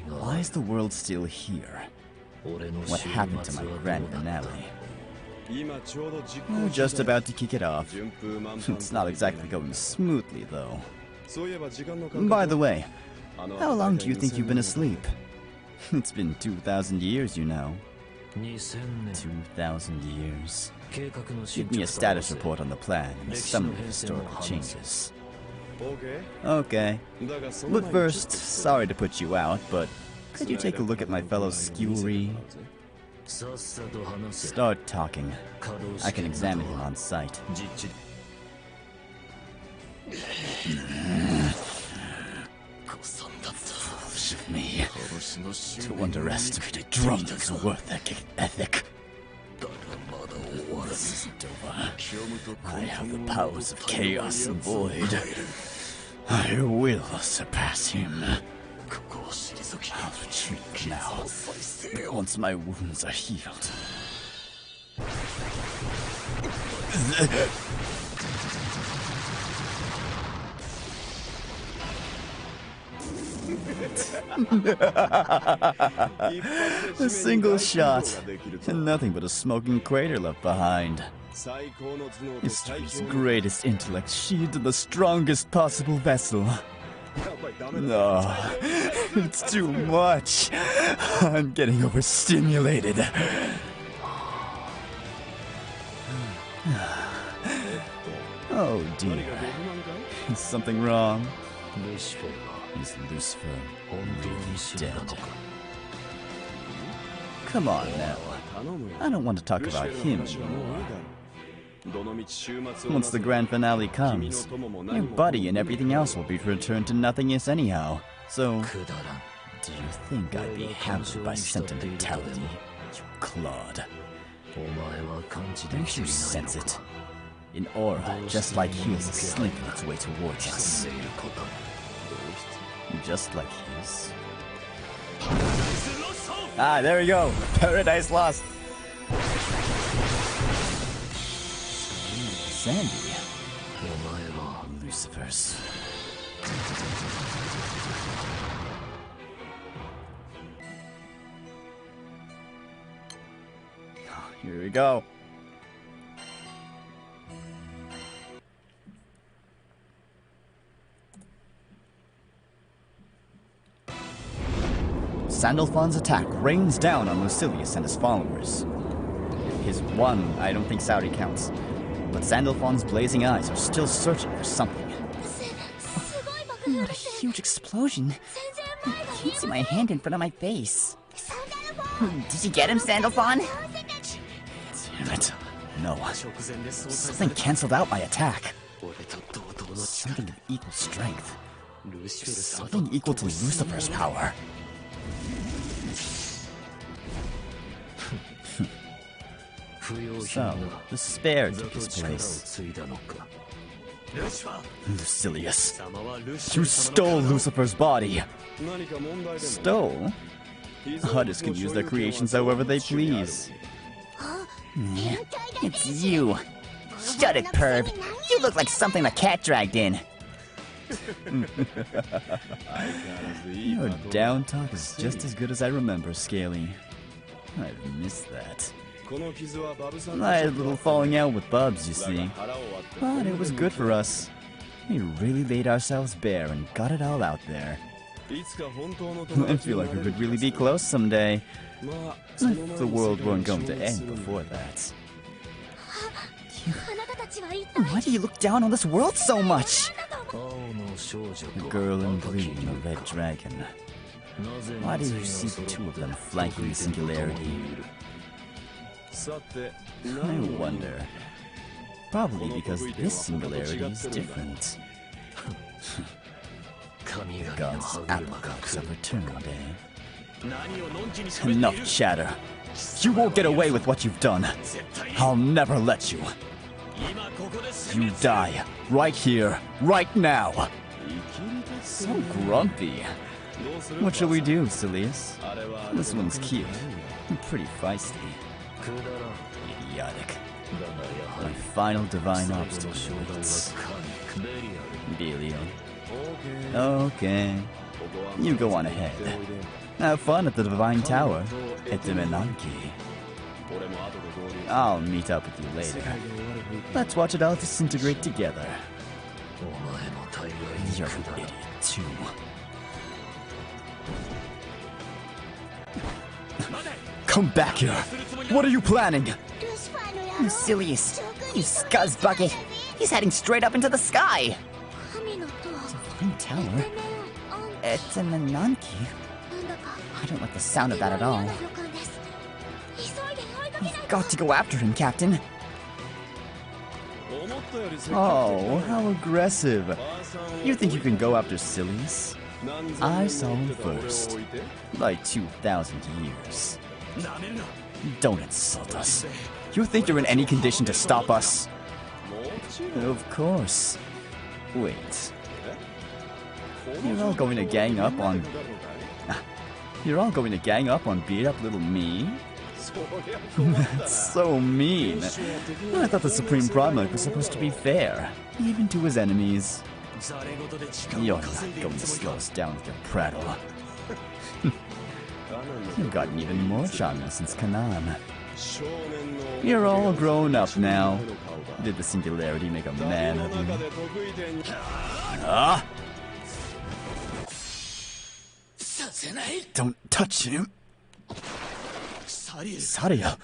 Why is the world still here? What happened to my grand finale? We're just about to kick it off. It's not exactly going smoothly, though. By the way, how long do you think you've been asleep? It's been 2,000 years, you know. 2,000 years. Give me a status report on the plan and a summary of historical changes. Okay. But first, sorry to put you out, but could you take a look at my fellow skewery? Start talking. I can examine him on sight. Foolish of me to underestimate a drummer's worth ethic. This isn't over. I have the powers of chaos and void. I will surpass him. I'll retreat now, once my wounds are healed. A single shot, and nothing but a smoking crater left behind. History's greatest intellect sheathed in the strongest possible vessel. No, it's too much. I'm getting overstimulated. Oh dear. Is something wrong? Is Lucifer really dead? Come on now. I don't want to talk about him anymore. Once the grand finale comes, your body and everything else will be returned to nothingness anyhow. So, do you think I'd be hampered by sentimentality, you clod? Don't you sense it? An aura just like his is slinking its way towards us. Just like his. Ah, there we go! Paradise Lost! Sandy. Lucifer's. Here we go. Sandalphon's attack rains down on Lucilius and his followers. His one, I don't think Saudi counts. But Sandalphon's blazing eyes are still searching for something. What a huge explosion. I can't see my hand in front of my face. Did you get him, Sandalphon? Damn it. No. Something cancelled out my attack. Something of equal strength. Something equal to Lucifer's power. So, despair took his place. Lucilius, you stole Lucifer's body. Stole? Artists can use their creations however they please. It's you. Shut it, perv. You look like something the cat dragged in. Your down talk is just as good as I remember, Scaly. I've missed that. I had a little falling out with Bubs, you see. But it was good for us. We really laid ourselves bare and got it all out there. I feel like we could really be close someday. If the world weren't going to end before that. Why do you look down on this world so much? The girl in blue and the red dragon. Why do you see the two of them flanking the singularity? I wonder. Probably because this singularity is different. God's apricots have returned, eh? Enough chatter. You won't get away with what you've done. I'll never let you. You die. Right here. Right now. So grumpy. What shall we do, Silius? This one's cute. And pretty feisty. Idiotic. My final divine obstacle waits. Belial. Okay. You go on ahead. Have fun at the Divine Tower, at the Menanki. I'll meet up with you later. Let's watch it all disintegrate together. You're an idiot, too. Come back here! What are you planning? Lucilius, you scuzz bucket. He's heading straight up into the sky. Divine Tower? It's a Menanki. I don't like the sound of that at all. You've got to go after him, Captain. Oh, how aggressive. You think you can go after Silius? I saw him first. Like 2,000 years. Don't insult us. You think you're in any condition to stop us? Of course. Wait. You're all going to gang up on... You're all going to gang up on beat-up little me? That's so mean. I thought the Supreme Product was supposed to be fair, even to his enemies. You're not going to slow us down with your prattle. You've gotten even more charming since Canaan. You're all grown up now. Did the singularity make a man of you? Ah! Don't touch him! Sariel,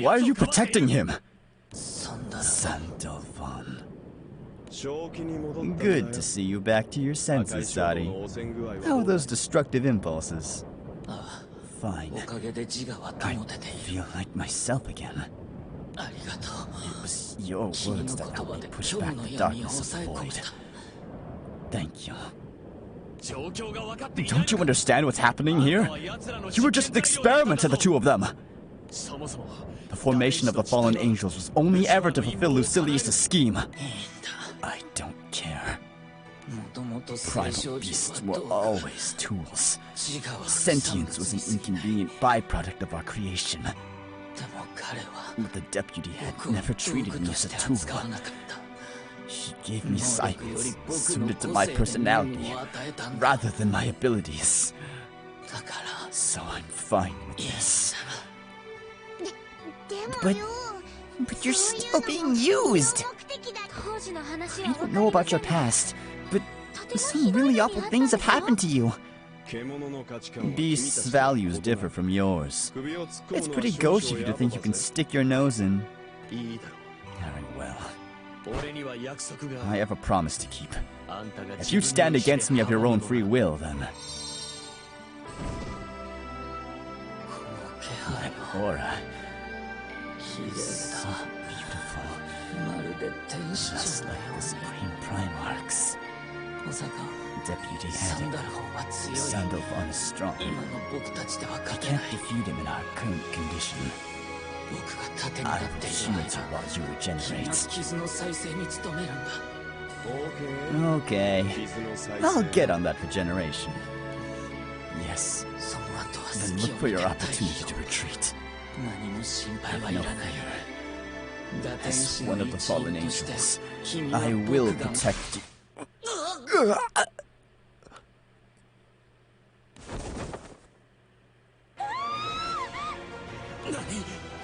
why are you protecting him? Sandalphon. Good to see you back to your senses, Sari. How are those destructive impulses? Fine. I feel like myself again. It was your words that helped me push back the darkness of the void. Thank you. Don't you understand what's happening here? You were just an experiment to the two of them. The formation of the fallen angels was only ever to fulfill Lucilius' scheme. I don't care. Primal beasts were always tools. Sentience was an inconvenient byproduct of our creation. But the deputy had never treated me as a tool. She gave me cycles suited to my personality, rather than my abilities. So I'm fine with this. But you're still being used! I don't know about your past, but some really awful things have happened to you. Beasts' values differ from yours. It's pretty gauche of you to think you can stick your nose in. Very well. I have a promise to keep. If you stand against me of your own free will, then... That aura is so beautiful. Just like the Supreme Primarchs. Deputy Head, Sandalphon is strong. I can't defeat him in our current condition. I will shield you while you regenerate. Okay. I'll get on that regeneration. Yes. Then look for your opportunity to retreat. Have no fear. As one of the fallen angels, I will protect you.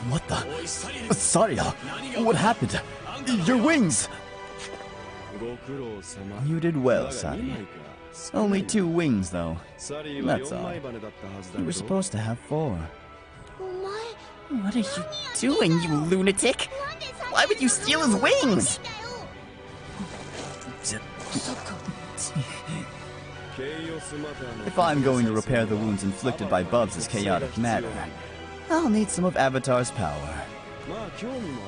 What the? Sariel, what happened? Your wings! You did well, Sari. Only 2 wings, though. That's all. You were supposed to have 4. What are you doing, you lunatic? Why would you steal his wings? If I'm going to repair the wounds inflicted by Bubs' chaotic matter, I'll need some of Avatar's power.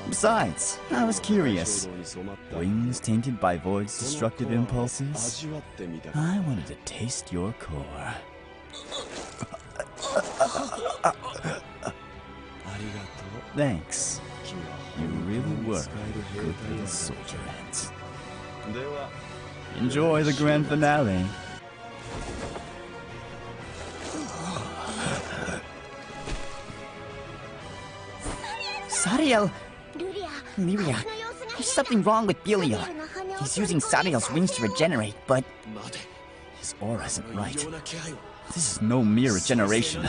Besides, I was curious. Wings tainted by Void's destructive impulses? I wanted to taste your core. Thanks. You really were a good little soldier ant. Enjoy the grand finale. Sariel! Lyria, there's something wrong with Belial. He's using Sariel's wings to regenerate, but... His aura isn't right. This is no mere regeneration.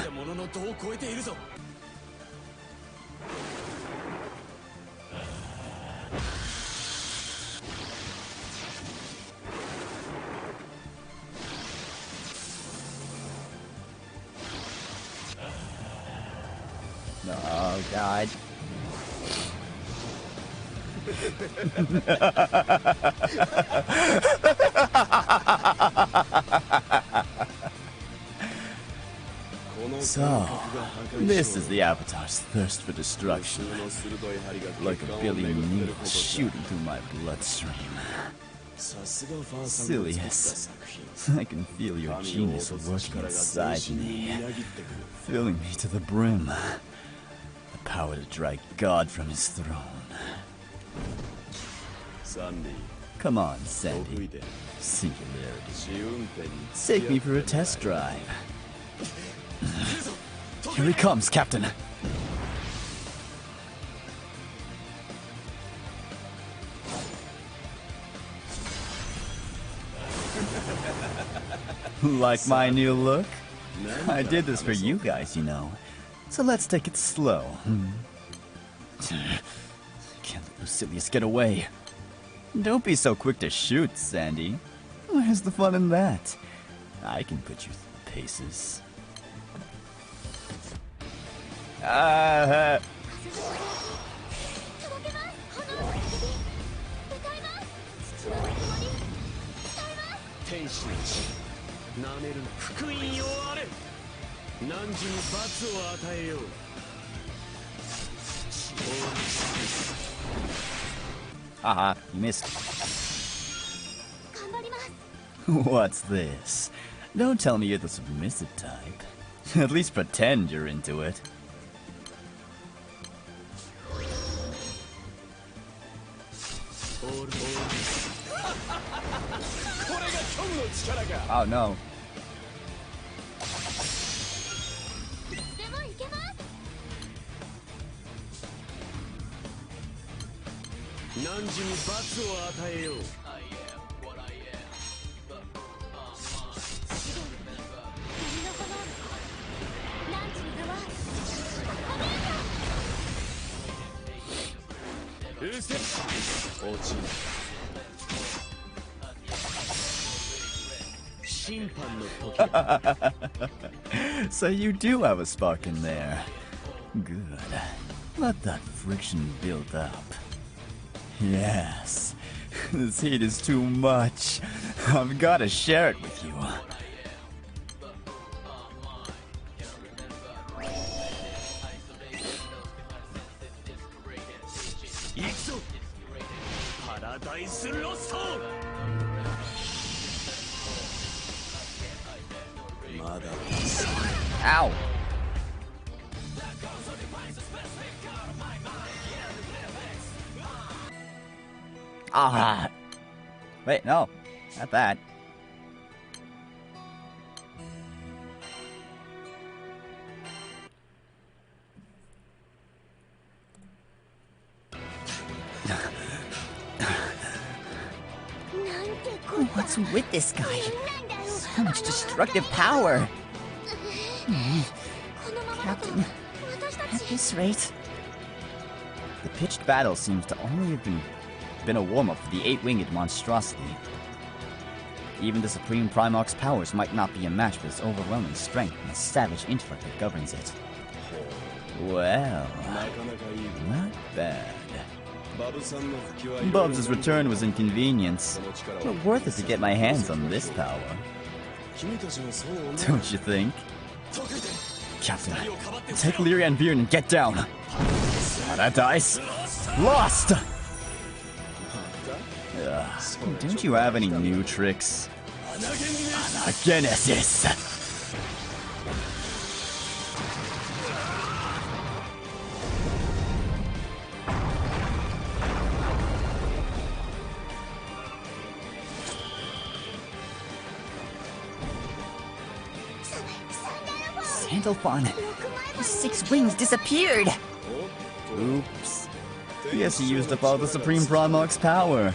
Oh, God. So, this is the Avatar's thirst for destruction. Like a billion needles shooting through my bloodstream. Silius, I can feel your genius working inside me, filling me to the brim. The power to drag God from his throne. Come on, Sandy. Singularity. Take me for a test drive. Here he comes, Captain. Like my new look? I did this for you guys, you know. So let's take it slow. Can't let Lucilius get away. Don't be so quick to shoot, Sandy. Where's the fun in that? I can put you through paces. Haha, you missed. What's this? Don't tell me you're the submissive type. At least pretend you're into it. Oh no. So you do have a spark in there. Good. Let that friction build up. Yes. This heat is too much. I've got to share it with you. Ow! Ah! Wait, no. Not that. What's with this guy? So much destructive power. Captain, at this rate... The pitched battle seems to only have been a warm-up for the eight-winged monstrosity. Even the Supreme Primarch's powers might not be a match for its overwhelming strength and the savage intellect that governs it. Well, not bad. Bubs' return was inconvenience, but worth it to get my hands on this power. Don't you think? Captain, take Lyrian Beard and get down. That dice. Lost! Don't you have any new tricks? Anagenesis! Sandalphon, his 6 wings disappeared! Oops. Yes, he used up all the Supreme Primarch's power.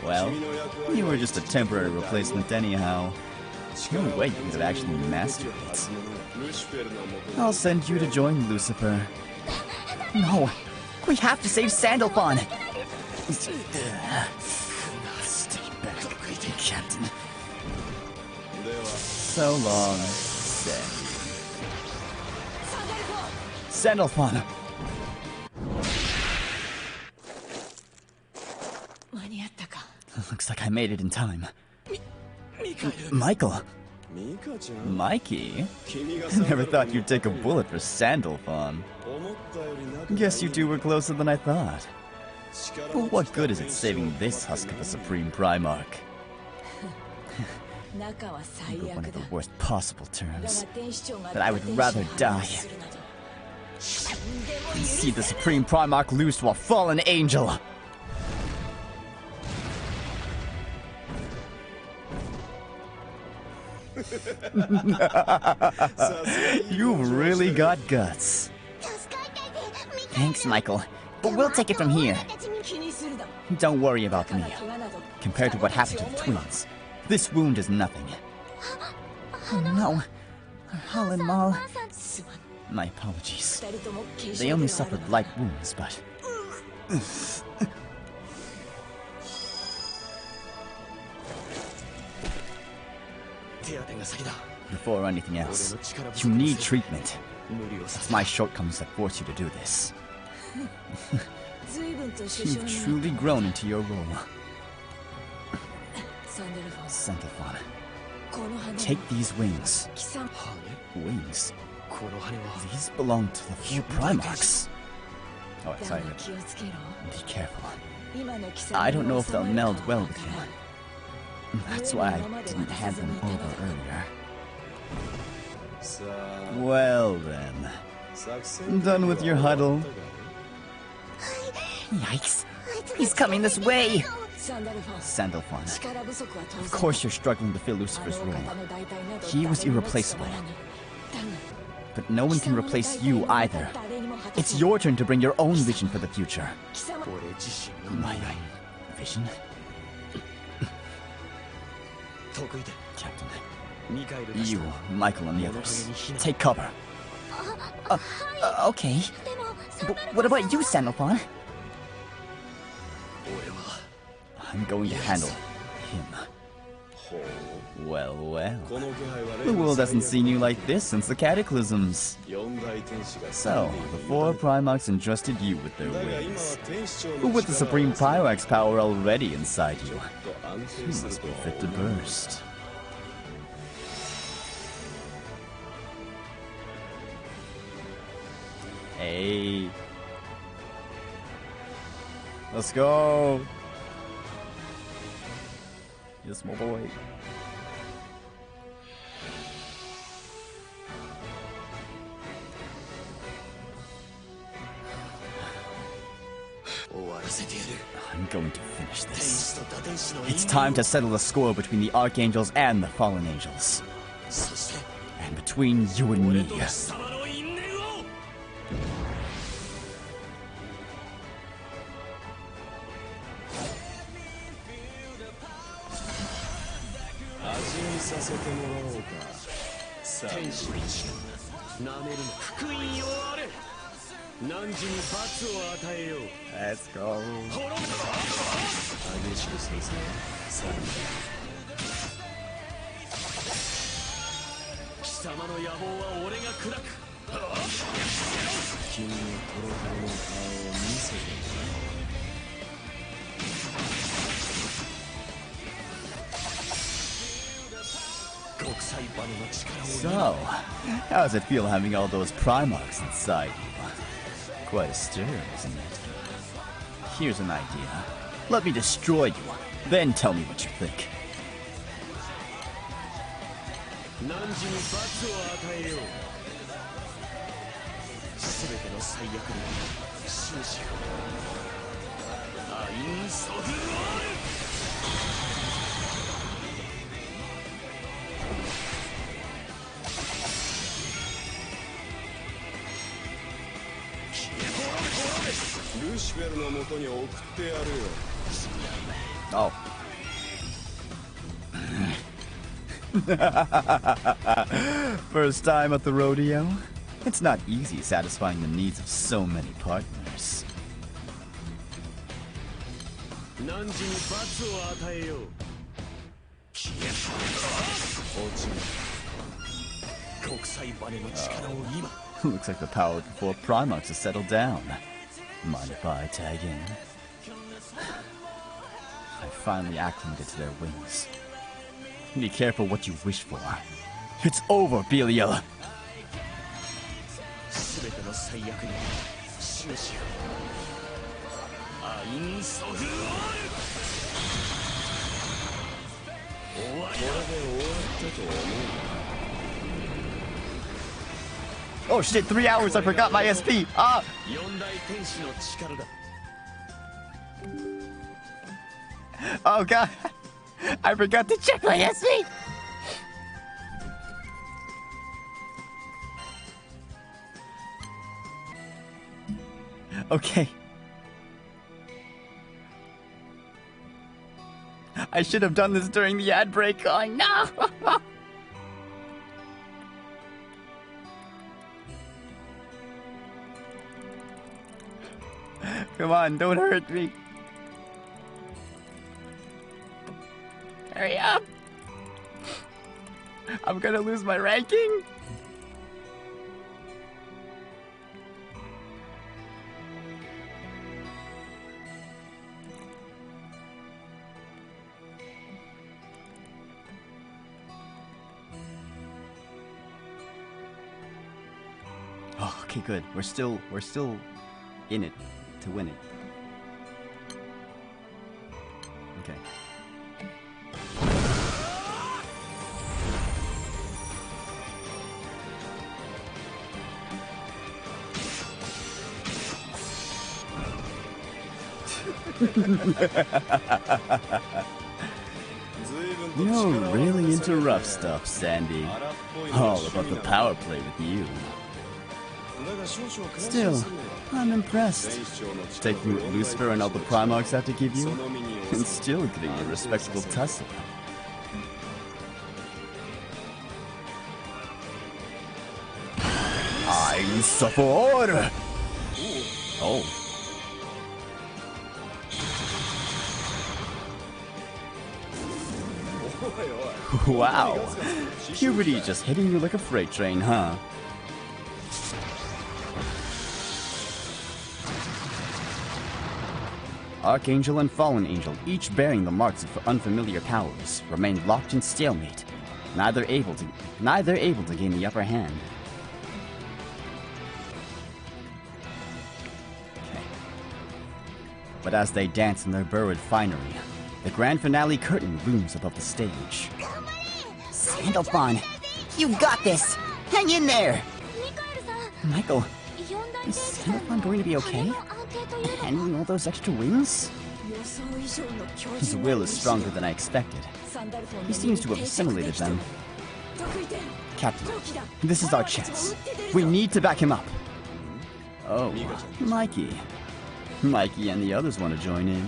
Well, you were just a temporary replacement anyhow. No way you could have actually mastered it. I'll send you to join Lucifer. No, we have to save Sandalphon! Stay back, Captain. So long, Sandalphon! Looks like I made it in time. Michael? Mikey? I never thought you'd take a bullet for Sandalphon. Guess you two were closer than I thought. But what good is it saving this husk of a Supreme Primarch? But one of the worst possible terms. But I would rather die than see the Supreme Primarch lose to a fallen angel. You've really got guts. Thanks, Michael. But we'll take it from here. Don't worry about me. Compared to what happened to the twins, this wound is nothing. Oh no. Our Maul. My apologies. They only suffered light wounds, but... Before anything else, you need treatment. It's my shortcomings that force you to do this. You've truly grown into your role. Sandelphon, take these wings. Wings? These belong to the few Primarchs. Oh, sorry. Be careful. I don't know if they'll meld well with you. That's why I didn't hand them over earlier. Well then. Done with your huddle? Yikes. He's coming this way! Sandelphon, of course you're struggling to fill Lucifer's role. He was irreplaceable. But no one can replace you either. It's your turn to bring your own vision for the future. My vision? Captain, you, Michael, and the others, take cover. Okay. But what about you, Sandelphon? I'm going to handle him. Well, well. The world hasn't seen you like this since the Cataclysms. So, the 4 Primarchs entrusted you with their wings. But with the Supreme Pyrax power already inside you, you must be fit to burst. Hey. Let's go. Yes, my boy. I'm going to finish this. It's time to settle the score between the Archangels and the Fallen Angels. And between you and me. Let's go. So, how does it feel having all those Primarchs inside you? Quite a stir, isn't it? Here's an idea. Let me destroy you, then tell me what you think. Oh. First time at the rodeo? It's not easy satisfying the needs of so many partners. Looks like the power of the 4 Primarchs has settled down. Mind if I tag in? I finally acclimated to their wings. Be careful what you wish for. It's over, Belial! Oh shit, 3 hours, I forgot my SP! Ah! Oh god! I forgot to check my SP! Okay. I should have done this during the ad break. Oh no! Come on, don't hurt me. Hurry up! I'm gonna lose my ranking. Oh, okay, good. We're still in it to win it. Okay. You're really into rough stuff, Sandy. All about the power play with you. Still, I'm impressed. Taking what Lucifer and all the Primarchs have to give you, and still getting a respectable tussle. I suffer! Oh. Wow. Puberty just hitting you like a freight train, huh? Archangel and Fallen Angel, each bearing the marks of unfamiliar powers, remained locked in stalemate, neither able to gain the upper hand. Okay. But as they dance in their borrowed finery, the grand finale curtain looms above the stage. Sandalphon, you got this! Hang in there! Michael, is Sandalphon going to be okay? Handling all those extra wings? His will is stronger than I expected. He seems to have assimilated them. Captain, this is our chance. We need to back him up. Oh, Mikey. Mikey and the others want to join in.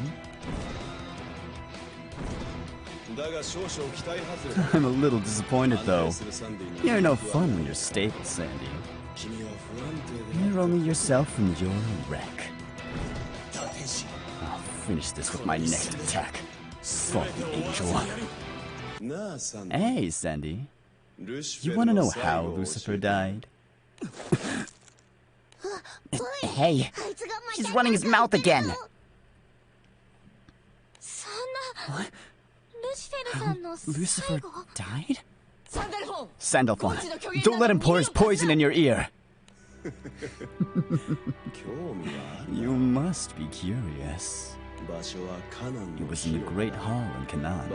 I'm a little disappointed, though. You're no fun when you're stable, Sandy. You're only yourself and you're a wreck. I'll finish this with my next attack. Fallen Angel. Hey, Sandy. You want to know how Lucifer died? Hey, he's running his mouth again! What? Lucifer died? Sandalphon, don't let him pour his poison in your ear! You must be curious. It was in the Great Hall in Canaan.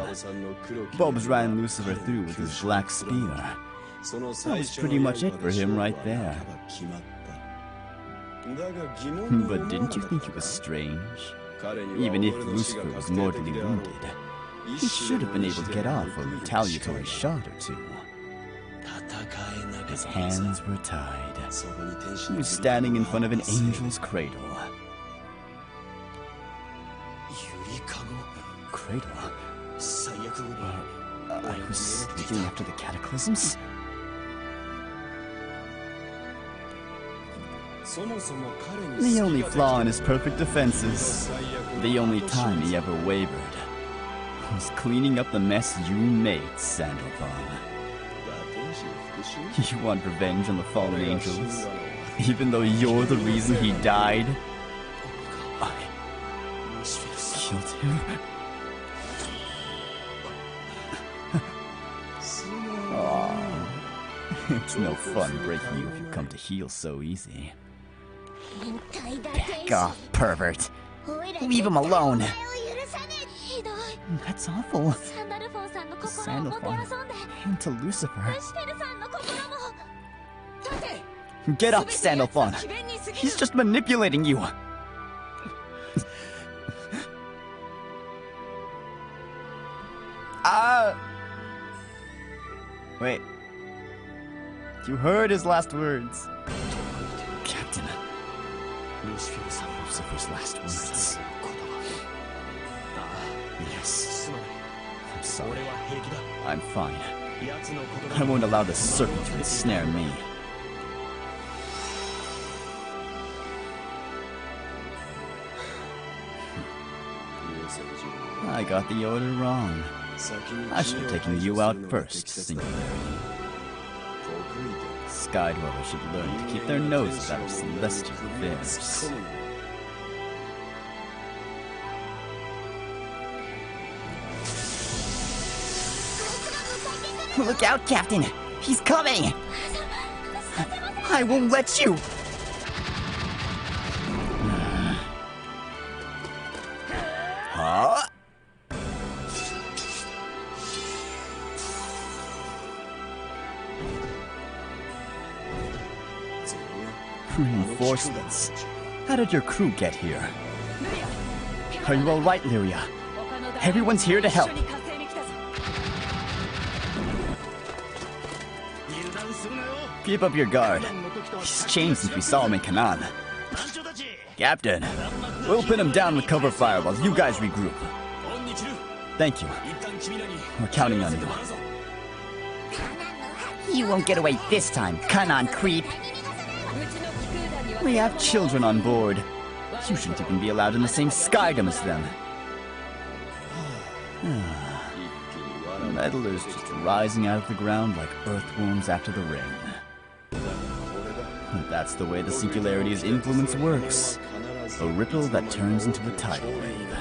Bobs ran Lucifer through with his black spear. That was pretty much it for him right there. But didn't you think it was strange? Even if Lucifer was mortally wounded, he should have been able to get off a retaliatory shot or two. His hands were tied. He was standing in front of an angel's cradle. Cradle? I was sleeping after the cataclysms? The only flaw in his perfect defenses, the only time he ever wavered, was cleaning up the mess you made, Sandalphon. You want revenge on the fallen angels, even though you're the reason he died? I killed him. Oh, it's no fun breaking you if you come to heel so easy. Back off, pervert! Leave him alone! That's awful. Sandalphon and to Lucifer. Get up, Sandalphon! He's just manipulating you! Wait. You heard his last words. Captain. Lucifer's last words. Yes. I'm sorry. I'm fine. I won't allow the serpent to ensnare me. got the order wrong. I should have taken you out first, Singularity. Skydwellers should learn to keep their noses out of celestial affairs. Look out, Captain! He's coming! I won't let you! Huh? Reinforcements? How did your crew get here? Are you alright, Lyria? Everyone's here to help. Keep up your guard. He's changed since we saw him in Canaan. Captain, we'll pin him down with cover fire while you guys regroup. Thank you. We're counting on you. You won't get away this time, Canaan creep! We have children on board. You shouldn't even be allowed in the same skydom as them. Meddlers just rising out of the ground like earthworms after the rain. That's the way the Singularity's influence works. A ripple that turns into a tidal wave.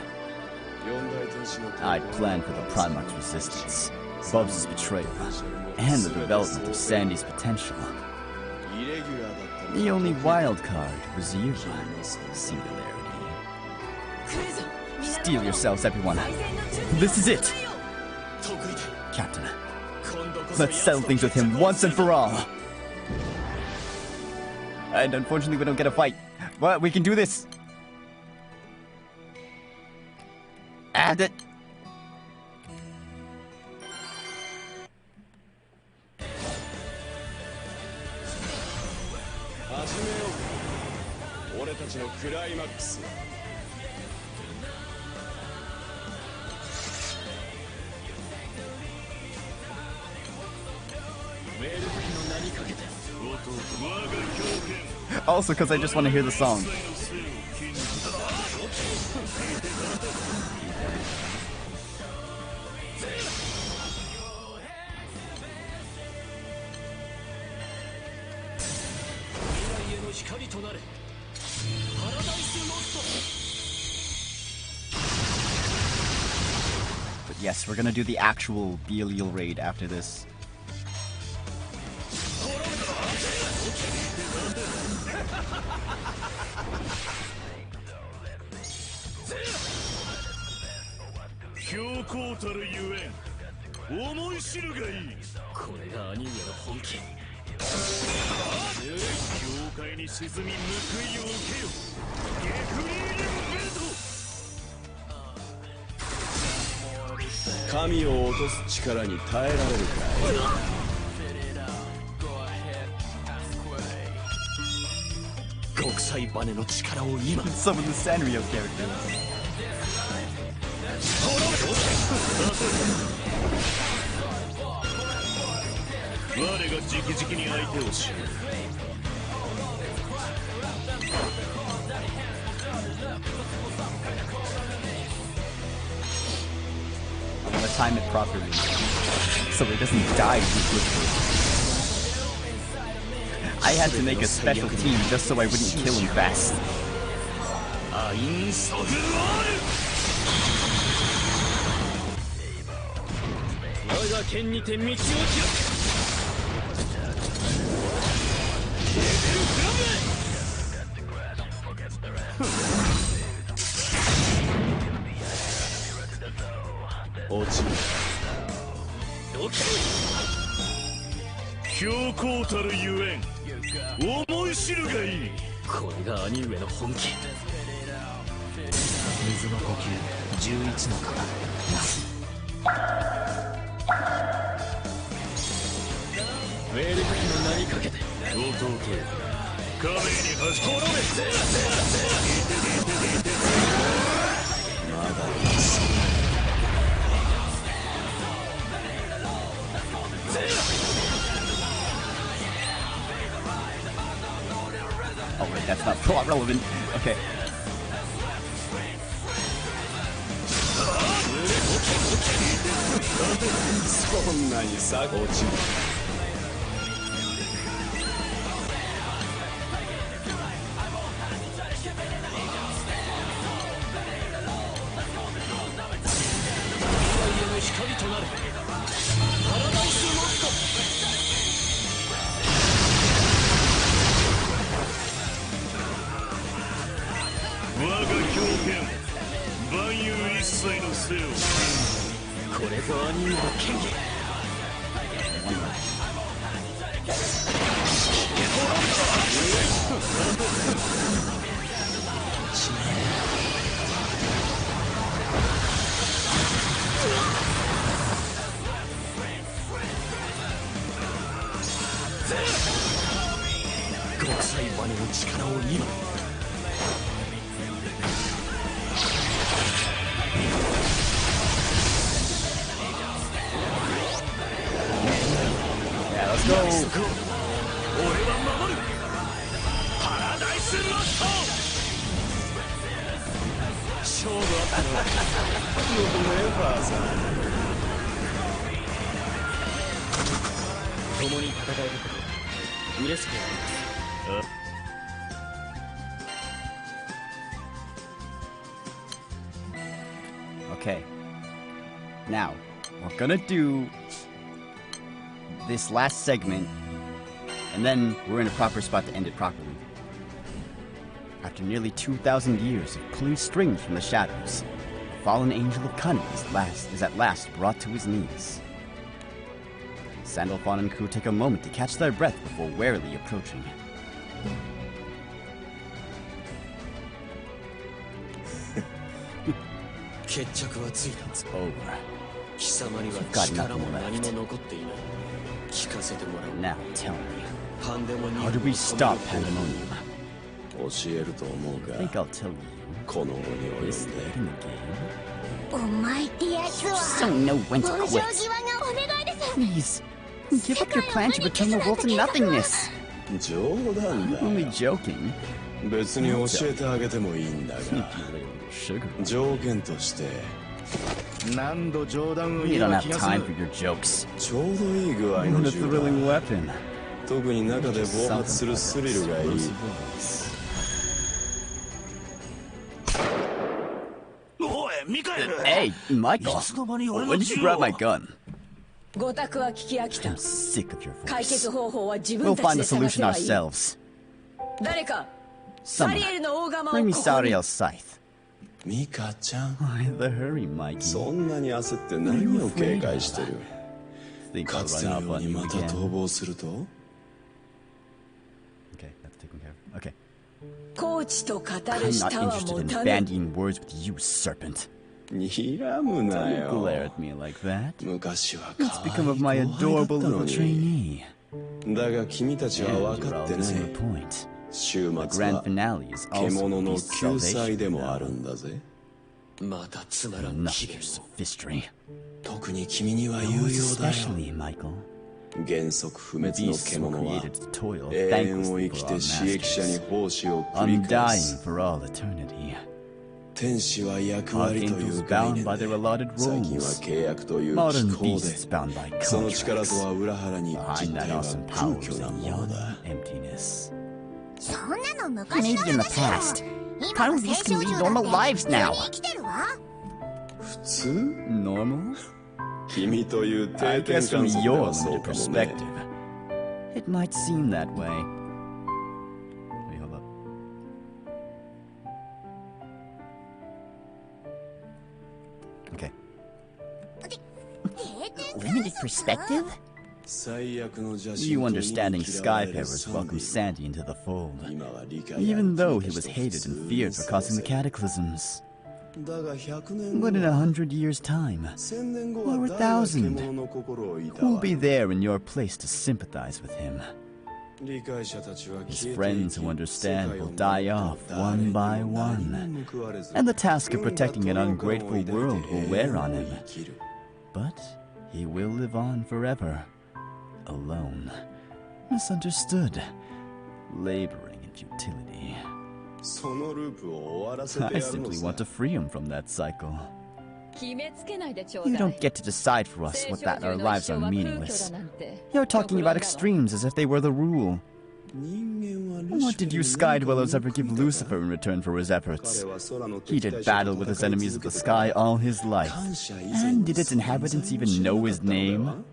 I'd planned for the Primarch's resistance, Bubs' betrayal, and the development of Sandy's potential. The only wild card was you, Singularity. Steel yourselves, everyone. This is it! Captain, let's settle things with him once and for all. And unfortunately, we don't get a fight. But we can do this. And it. Also, because I just want to hear the song. But yes, we're gonna do the actual Belial raid after this. Some of the Sanrio characters. I'm gonna time it properly so it doesn't die too quickly. I had to make a special team just so I wouldn't kill him fast. Oh wait, that's not plot relevant. Okay. そんなにさ落ちる。光となるパラダイスロスト。我が狂言万有一切のせよ。これぞ兄の権威。極彩バネの力を今。Let's go! 俺は守る。パラダイスロスト。勝負はあのよくばあさん。共に戦えること嬉しく思います。Okay. Now, we're gonna do this last segment, and then we're in a proper spot to end it properly. After nearly 2,000 years of pulling strings from the shadows, the fallen angel of cunning is at last brought to his knees. Sandalphon and crew take a moment to catch their breath before warily approaching. It's over. Now tell me, how do we stop pandemonium? I think I'll tell you this late in the game. You so know when to quit. Please, give up your plan to return the world to nothingness. I'm only joking. 別に教えてあげてもいいんだが、条件として何度冗談を You 言 don't う have 気がす time る。 for your jokes. ちょうどいい具合 Even の a 銃 thrilling だ。 weapon. 特に中で暴発するスリルがいい。おい、ミカエル。 Hey, Michael, when did you grab my gun? ごたくは聞き飽きた。 I'm sick of your 解決 voice. 方法は自 We'll 分た find ち the で探 solution せばいい。 ourselves. 誰か、サ Someone, リエルの大釜を bring me ここに。 Sariel's scythe. ミカちゃん、 Why the hurry, Mikey? そんなに焦って何を警戒してる？ Think か I'll つて run の up よう on に you また again? 逃亡すると？ Okay, that's taken care of. Okay. コーチと語 I'm る not 舌は interested 持 in たぬ。 bandying words with you, serpent. 睨むな Don't glare よ。 at me like that. 昔は What's 可 become 愛 of い my 後輩だっ adorable たの little に。 trainee? だが君たち And は you're 分か all ってな missing い。 the point. 週 The 末 grand は finale is also 獣 the の beast's 救済で salvation もあ now. るんだぜ。またつまらん Not 機 your 嫌を。 sophistry. 特に君には有 Yours 用だよ。 especially, Michael. 原則不滅の Beasts were 獣は created to toil 永遠を thanklessly 生き for て our 刺激者に masters, 奉仕を繰り返 undying す。 for all eternity. 天使は役割とい Archangels う概 bound 念 by で their allotted 最近は roles. 契約という Modern 機構 beasts で bound by その力 contracts. とは裏腹に Behind 実 that 態は awesome 空 power 虚 is な a もの yawning だ。 emptiness. そんなの昔の Maybe in the 話だよ。 past. 今の Power 青 beasts can 少 lead 女だ normal って lives 普通に now. 生きてるわ。普通？ Normal? 君という定 I 点 guess 観 from 測で your はそう limited かもね。 perspective, it might seem that way. Wait, hold up. Okay. 定点 Limited perspective? 最悪の邪 You 神と understanding に嫌われる Skydwellers サン welcomed ディ Sandy into the fold, 今は理解 even あ though る he 君 was たちと hated 普 and 通に feared for causing the 過ごせ。 cataclysms. だが100年 But 後 in 100 years' time, 1000年後 or は a 誰が thousand, 獣の心をいた who will わ be there in your place to sympathize with him? 理解者たちは His 消えてい friends き who 世 understand 界を will die 守 off った誰 one にも by 何も one, 報われず and the task of 運が protecting an 遠い感を ungrateful 抱いて world will wear 永遠 on を him. 生きる But he will live on forever, alone, misunderstood, laboring in futility. そのループを終わらせて I やるの simply さ want to free him from that cycle. You don't get to decide for us that our lives are meaningless. You're talking about extremes as if they were the rule. What did you Skydwellers ever give Lucifer in return for his efforts? He did battle with his enemies of the sky all his life. And did its inhabitants even know his name?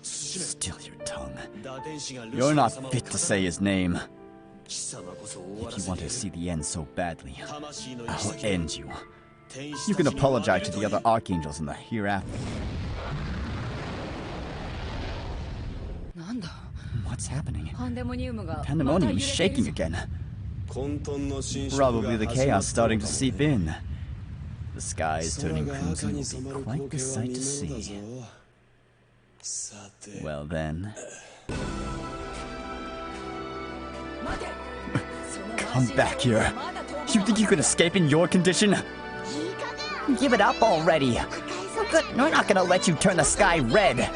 Still your tongue. You're not fit to say his name. If you want to see the end so badly, I'll end you. You can apologize to the other Archangels in the hereafter. What's happening? Pandemonium is shaking again. Probably the chaos starting to seep in. The sky is turning crimson will be quite the sight to see. Well then... Come back here. You think you could escape in your condition? Give it up already. We're not gonna let you turn the sky red.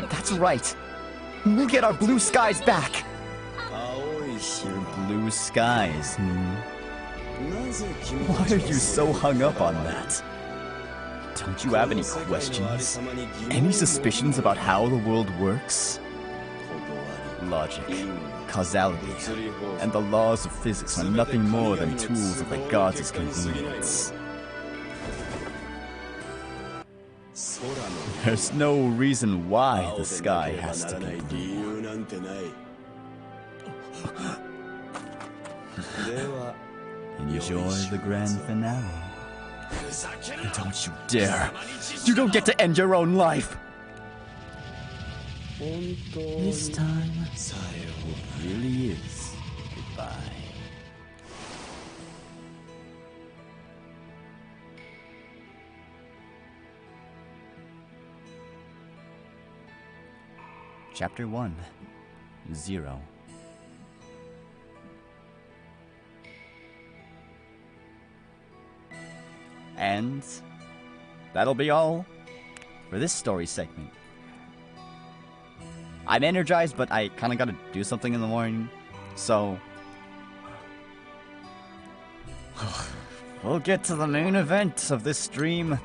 That's right. We'll get our blue skies back. Your blue skies, Why are you so hung up on that? Don't you have any questions? Any suspicions about how the world works? Logic, causality, and the laws of physics are nothing more than tools of the gods' convenience. There's no reason why the sky has to be blue. Enjoy the grand finale. Don't you dare! You don't get to end your own life! This time, it really is goodbye. Chapter 1, 0. And that'll be all for this story segment. I'm energized, but I kind of got to do something in the morning, so we'll get to the main event of this stream.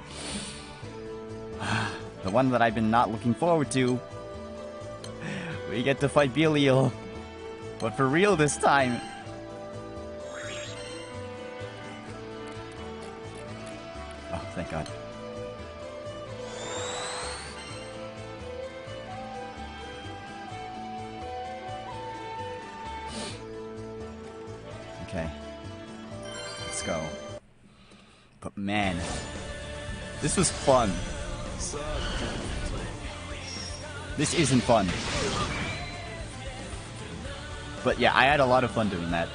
The one that I've been not looking forward to. We get to fight Belial, but for real this time. Oh, thank God. Okay. Let's go. But man, this was fun. This isn't fun. But yeah, I had a lot of fun doing that.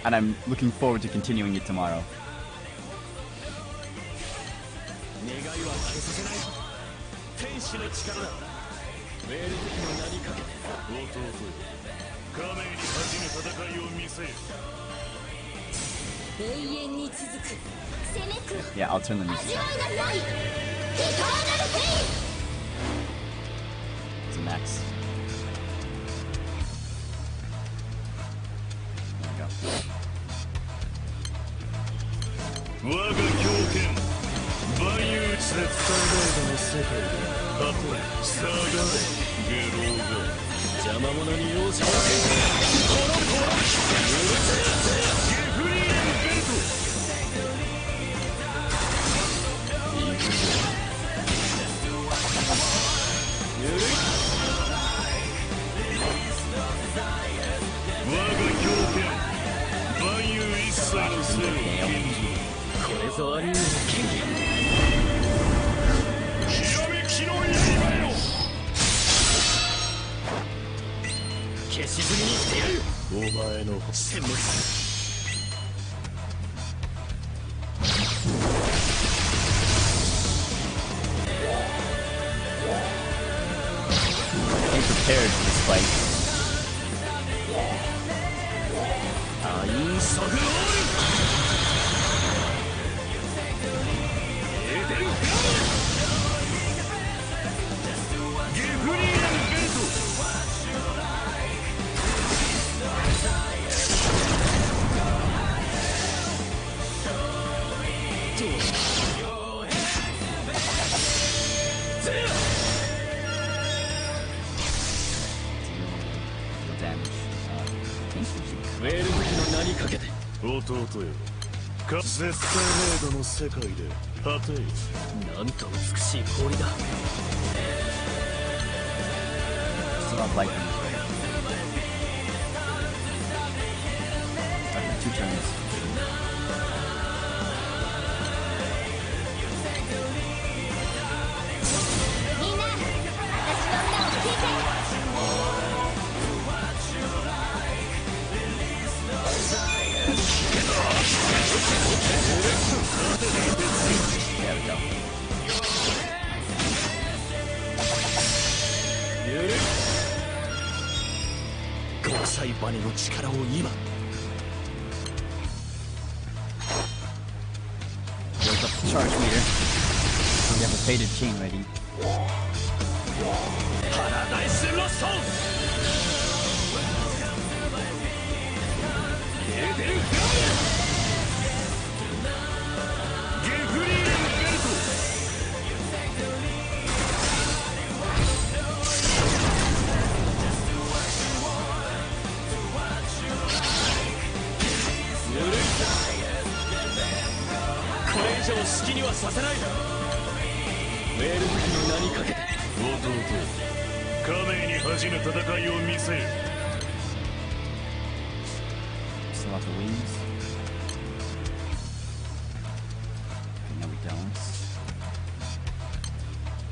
And I'm looking forward to continuing it tomorrow. Yeah, I'll turn the music up. It's a max. There we Be prepared for this fight. ウェール武器の名にかけて弟よ、絶対レードの世界で果てよ。なんと美しい氷だ。Still not liking this way. After 2 turns. There we go. 国際バネの力を今。 Build up the charge meter. We have a faded chain ready. パラダイスロスト。エーデルフラム。ゲフリーレンベルト。 これ以上好きにはさせない。ウェール武器の名にかけて弟、カメに恥じぬ戦いを見せよ。 Still have the wings. Okay, no, we don't.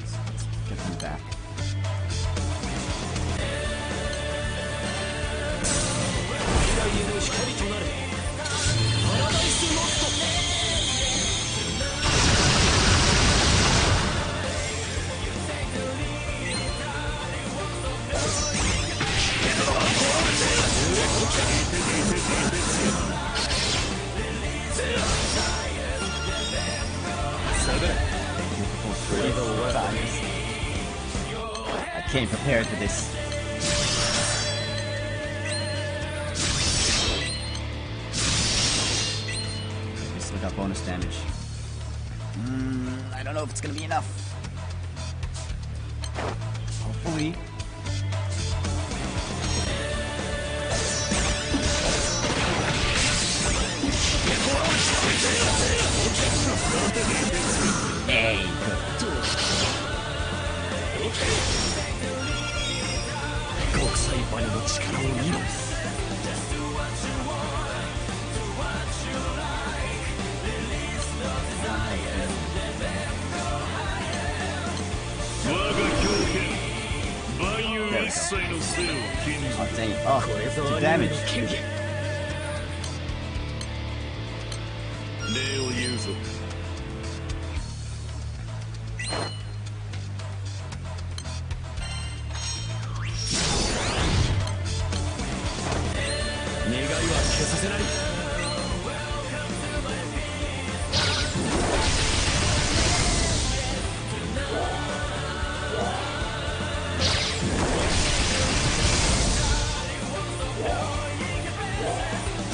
Let's get them back. 未来への光となるパラダイスロスト。 I came prepared for this. We still got bonus damage. I don't know if it's gonna be enough. Hopefully. Hey, good. 国際バネの力を今。我が狂犬万有一切の背を禁じ。 Oh, dang it. Oh, 2 damage. 礼を言うぞ。 願いは消させない。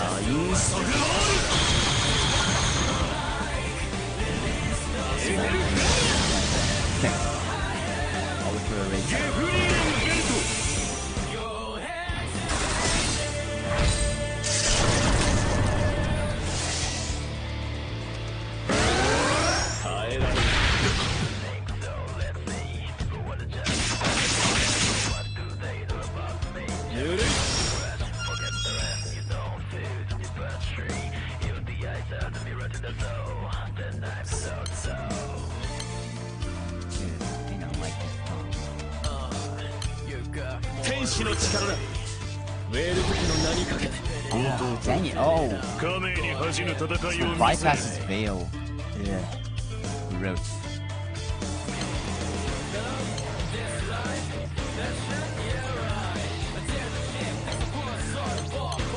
アインソグロール。エネルフラム。 Okay. I'll look for a raise. ゲフリーレンベルト。 天使の力だ。ウェール武器の名にかけて。 Dang it. Oh. カメに恥じぬ戦いを見 Bypasses Veil. Yeah. Roach.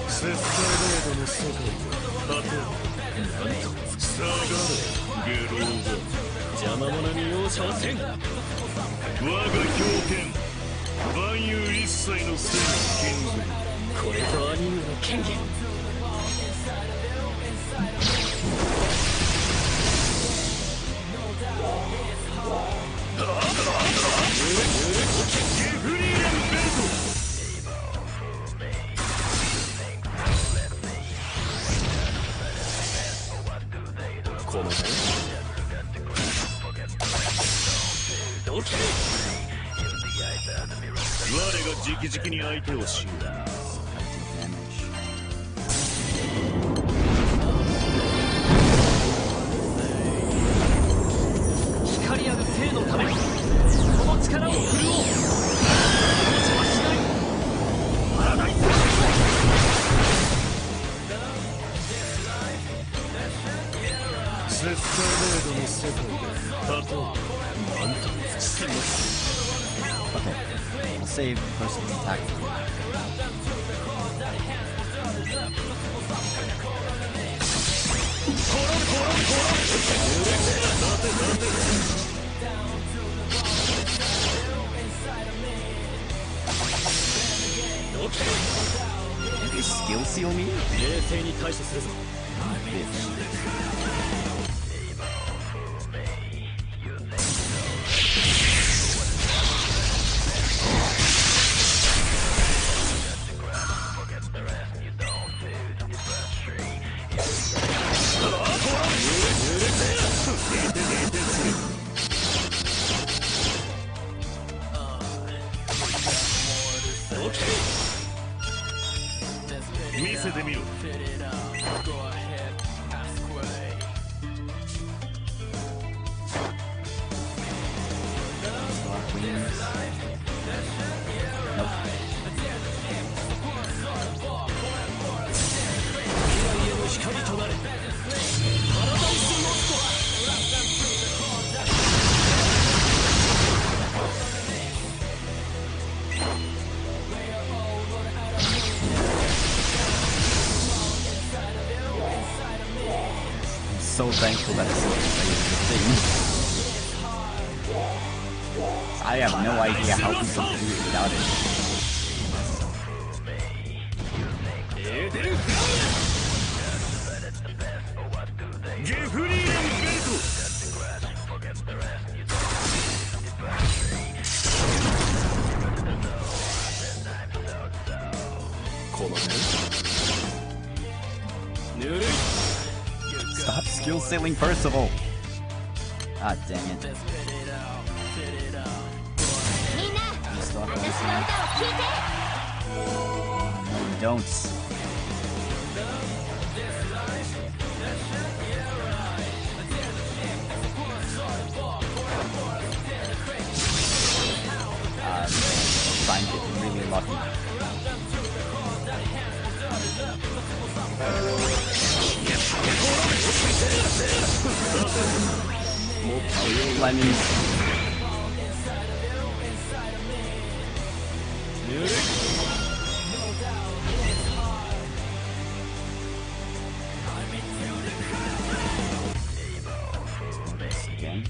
絶対レードの世界で果てなんと下がれゲローが邪魔者に容赦はせん。我が狂犬万有一切のせいの剣ずる。これぞアニメの権限。この辺どけ。我が直々に相手を知る。光ある生のためその力を振るおう。容赦はしない。パラダイスセスターメイドの世界で例えばあんたにつきます。 Okay, we'll save person's attack. Did they skill seal me? 冷静に対処するぞ。見せてみろ。So thankful that it's a thing. I have no idea how people do it without it. Stop skill sealing Percival! Ah, dang it. You still have to listen. No, you don't. Trying to get really lucky. Lemons. Again.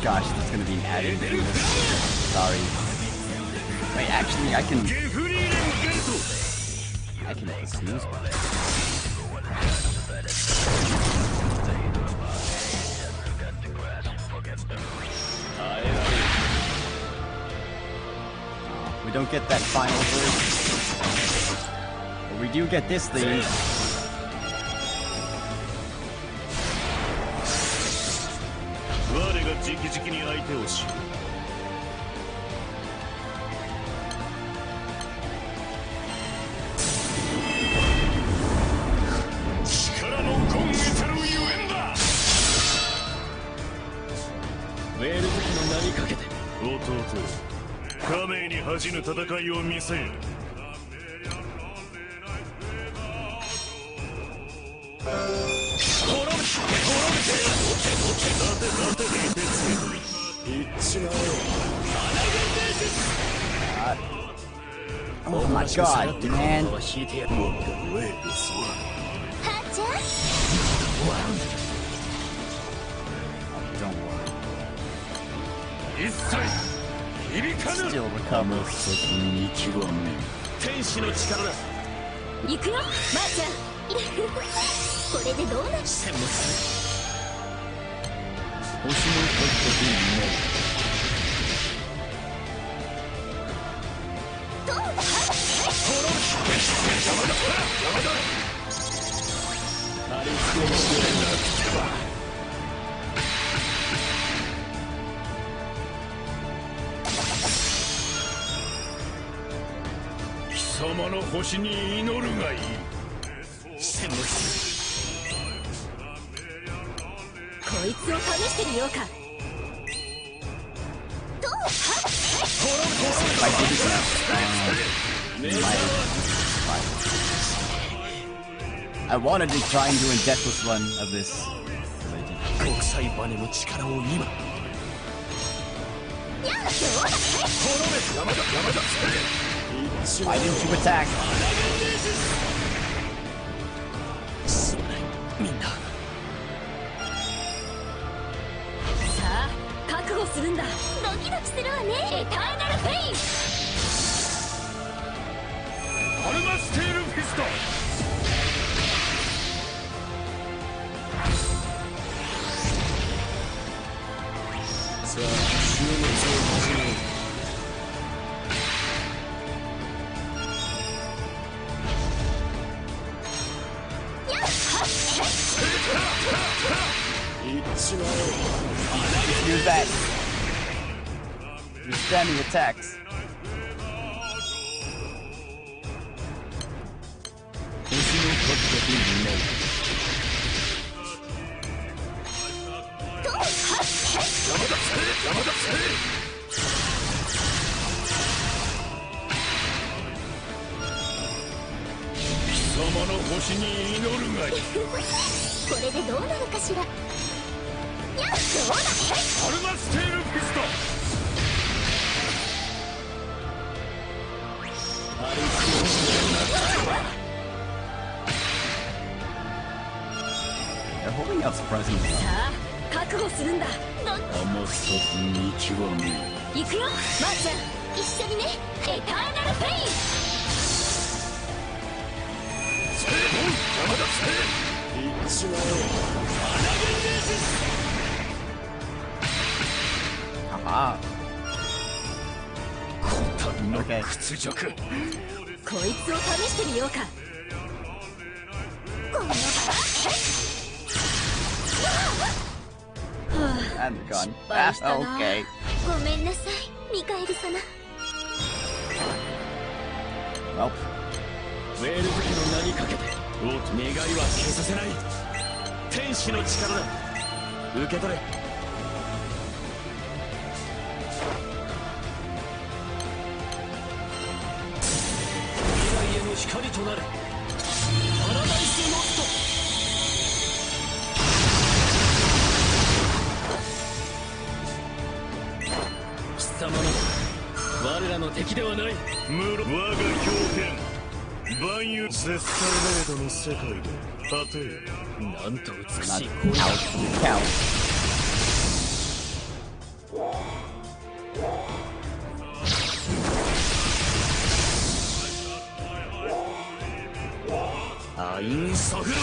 Gosh, that's gonna be an added bonus. Sorry. Wait, actually, I can hit the snooze button. We don't get that final version. But we do get this thing. 弟、家名に恥じぬ戦いを見せよ。Oh my god, man. Don't worry. Still recover. 天使の力だ。行くよ、まーちゃん。これでどうなる？戦没する。貴様の星に祈るがいい。戦没する。こいつを試してみようか。I wanted to try and do a deathless run of this. 国際バネの力を今。Why didn't you attack? すまない、みんな。さあ、覚悟するんだ。ドキドキするわね。エターナルフェイス。アルマステールフィスト。さあ、終末を始めよう。Use that. Your standing attacks.これでどうなるかしら。やっ、そうだ。アルマステールフィスト。They're holding up presents. さあ、覚悟するんだ。甘さと見極め。行くよ、まーちゃん。一緒にね。エターナルフェイス。Okay. 屈辱。こいつを試してみようか。この I'm gone. Ah, okay. ごめんなさい、ミカエル様。Well, ウェール武器の名にかけて願いは消させない。天使の力だ。受け取れ。未来への光となれ。パラダイスノスト。貴様など我らの敵ではない。我が狂犬万有ゼスタイレードの世界で立てよ。なんと美し not い count. アインソフロール。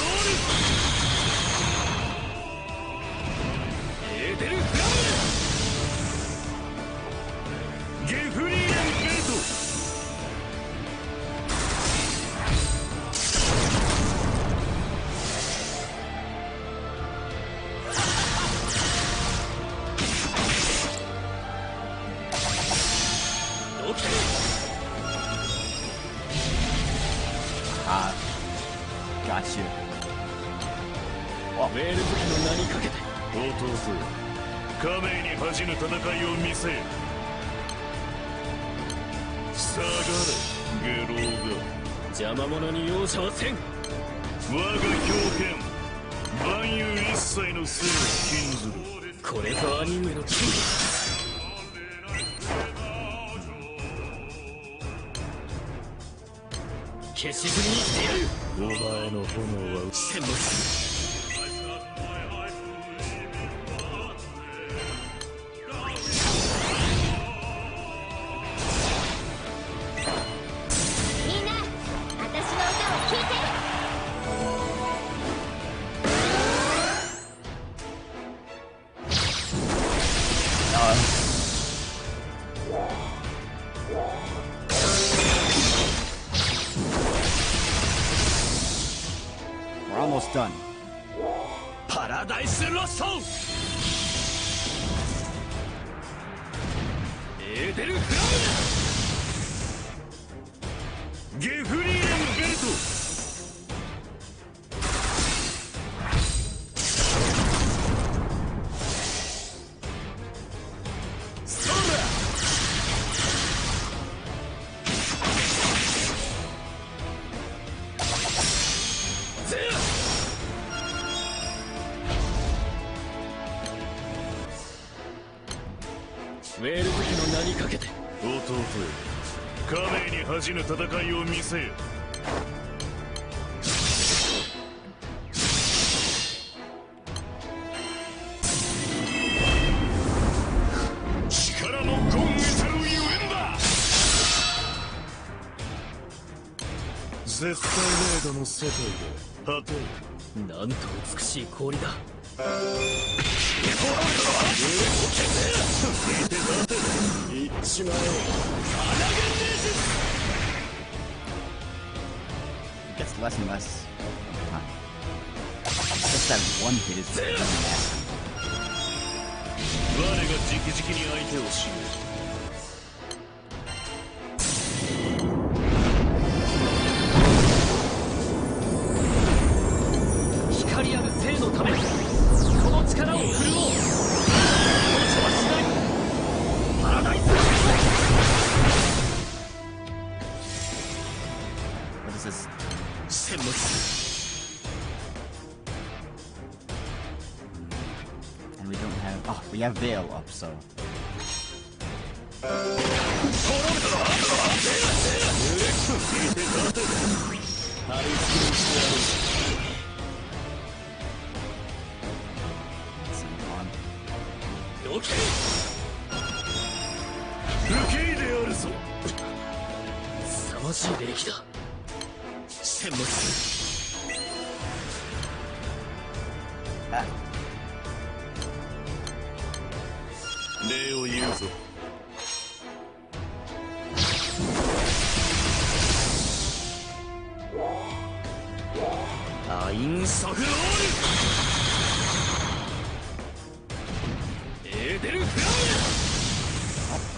エーデルフラム。ゲフリーレンゲート。Got you. ウェール武器の名にかけて。弟よ、家名に恥じぬ戦いを見せよ。下がれ下郎が邪魔者に容赦はせん。我が狂犬万有一切の生を禁ずる。これぞ兄上の剣。消しずにしてやる。お前の炎は殲滅。We're almost done. パラダイスロスト。エーデルフラウゲフリーレンベルト。ウェール時の名にかけて弟よ、家名に恥じぬ戦いを見せよ。力の根源たるゆえんだ。絶対メイドの世界で果てる。なんと美しい氷だ。いっちまえ。It gets less and less time. Just that one hit is really nasty. 我が直々に相手を知る。光ある生のためこの力を振るおう。容赦はしない。パラダイス。What is this? 殲滅。And we don't have. Oh, we have Veil up, so. Let's see, come on. どけ。受け入れあるぞ。凄まじい霊気だ。殲滅。Ah. 礼を言うぞ。アインソフロール。エーデルフラ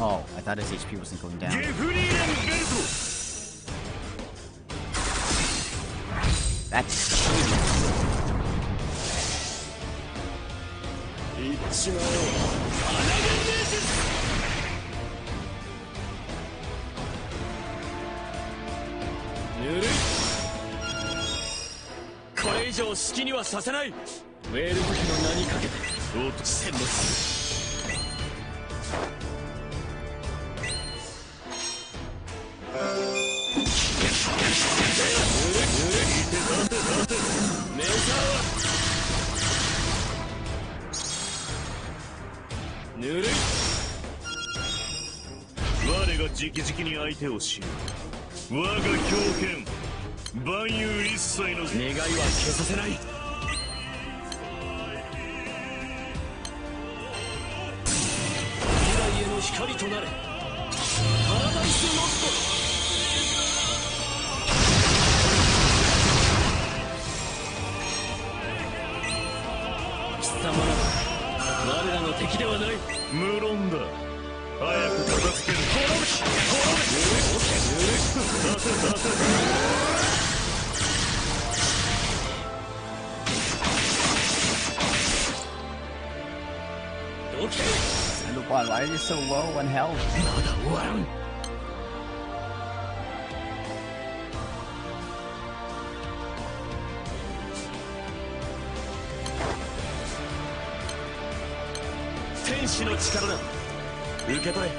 Oh, I thought his HP wasn't going ウゲ down. フリーレンベルト。That's cheating. いっちまえ。アナゲンネーシス。ぬるい。これ以上好きにはさせない。ウェール武器の名にかけて殲滅。メーターはぬるい。我が直々に相手を知る。我が狂犬万有一切の願いは消させない。未来への光となれ。パラダイスロスト。貴様らは我らの敵ではない。無論だ。早く片付ける。滅ぶ。出せ出せ。Why are you so low on health? まだ終わらん。天使の力だ。受け取れ。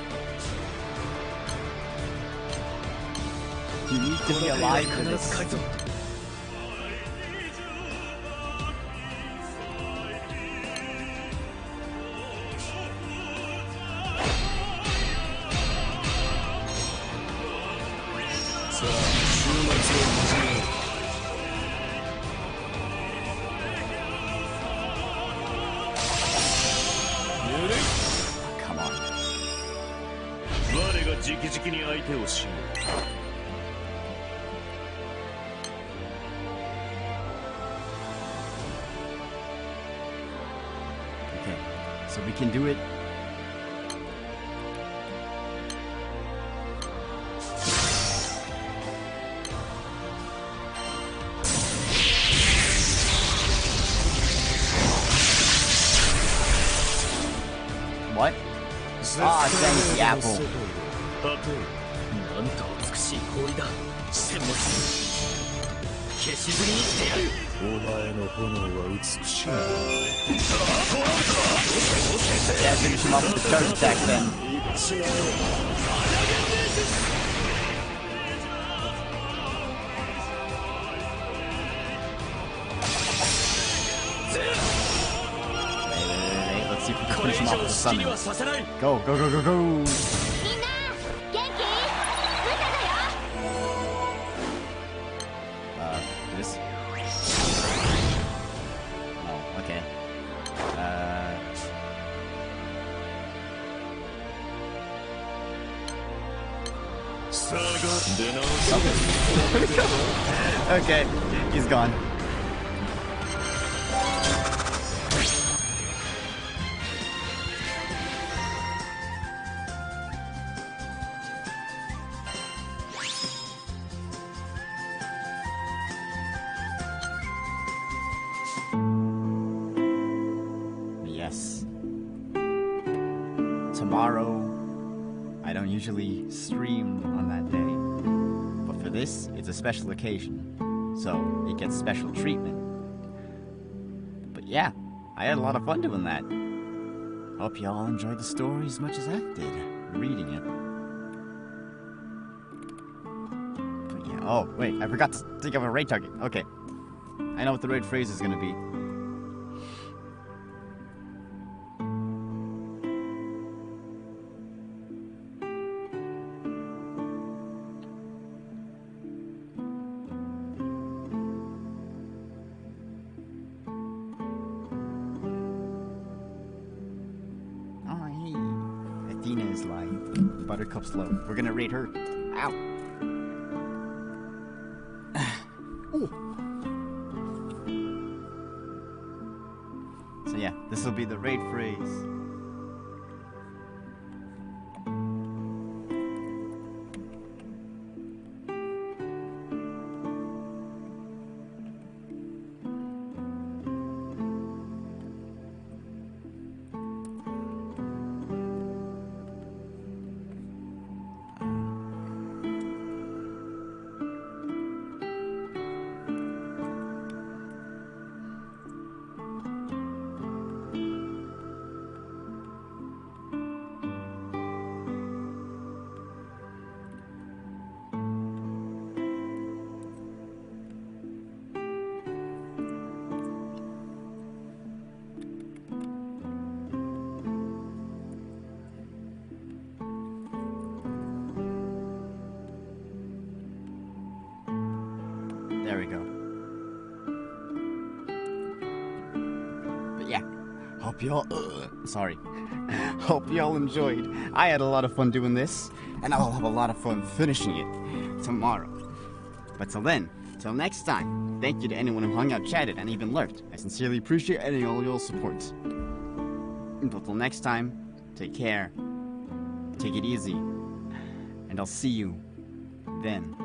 You need to be alive for 必 this. ず返そう。さあ、終末を始めよう。 Come on. 我が直々に相手をしよう。 Okay, so we can do it. What? Ah, thank the apple. たとえなんと美しい氷だ。殲滅消しずりにしてやる。お前の炎は美しい。 Yeah, finish him off with the charge attack then. Wait, let's see if we can これ finish 以 him off 上 with 好 the きに summon. はさせない。 Go, go, go, go, go! みんな元気？歌だよ。 This? Oh, okay. Okay, he's gone. Yes. Tomorrow, I don't usually stream on that day, but for this, it's a special occasion, so it gets special treatment. But yeah, I had a lot of fun doing that. Hope y'all enjoyed the story as much as I did reading it. But yeah, oh wait, I forgot to think of a raid target. Okay, I know what the raid phrase is gonna be. Athena is live. Buttercup's low. We're gonna raid her. Ow. Ooh. So yeah, this will be the raid phrase. There we go. But yeah, hope y'all, sorry. Hope y'all enjoyed. I had a lot of fun doing this, and I'll have a lot of fun finishing it tomorrow. But till then, till next time, thank you to anyone who hung out, chatted, and even lurked. I sincerely appreciate any all your support. Until next time, take care, take it easy, and I'll see you then.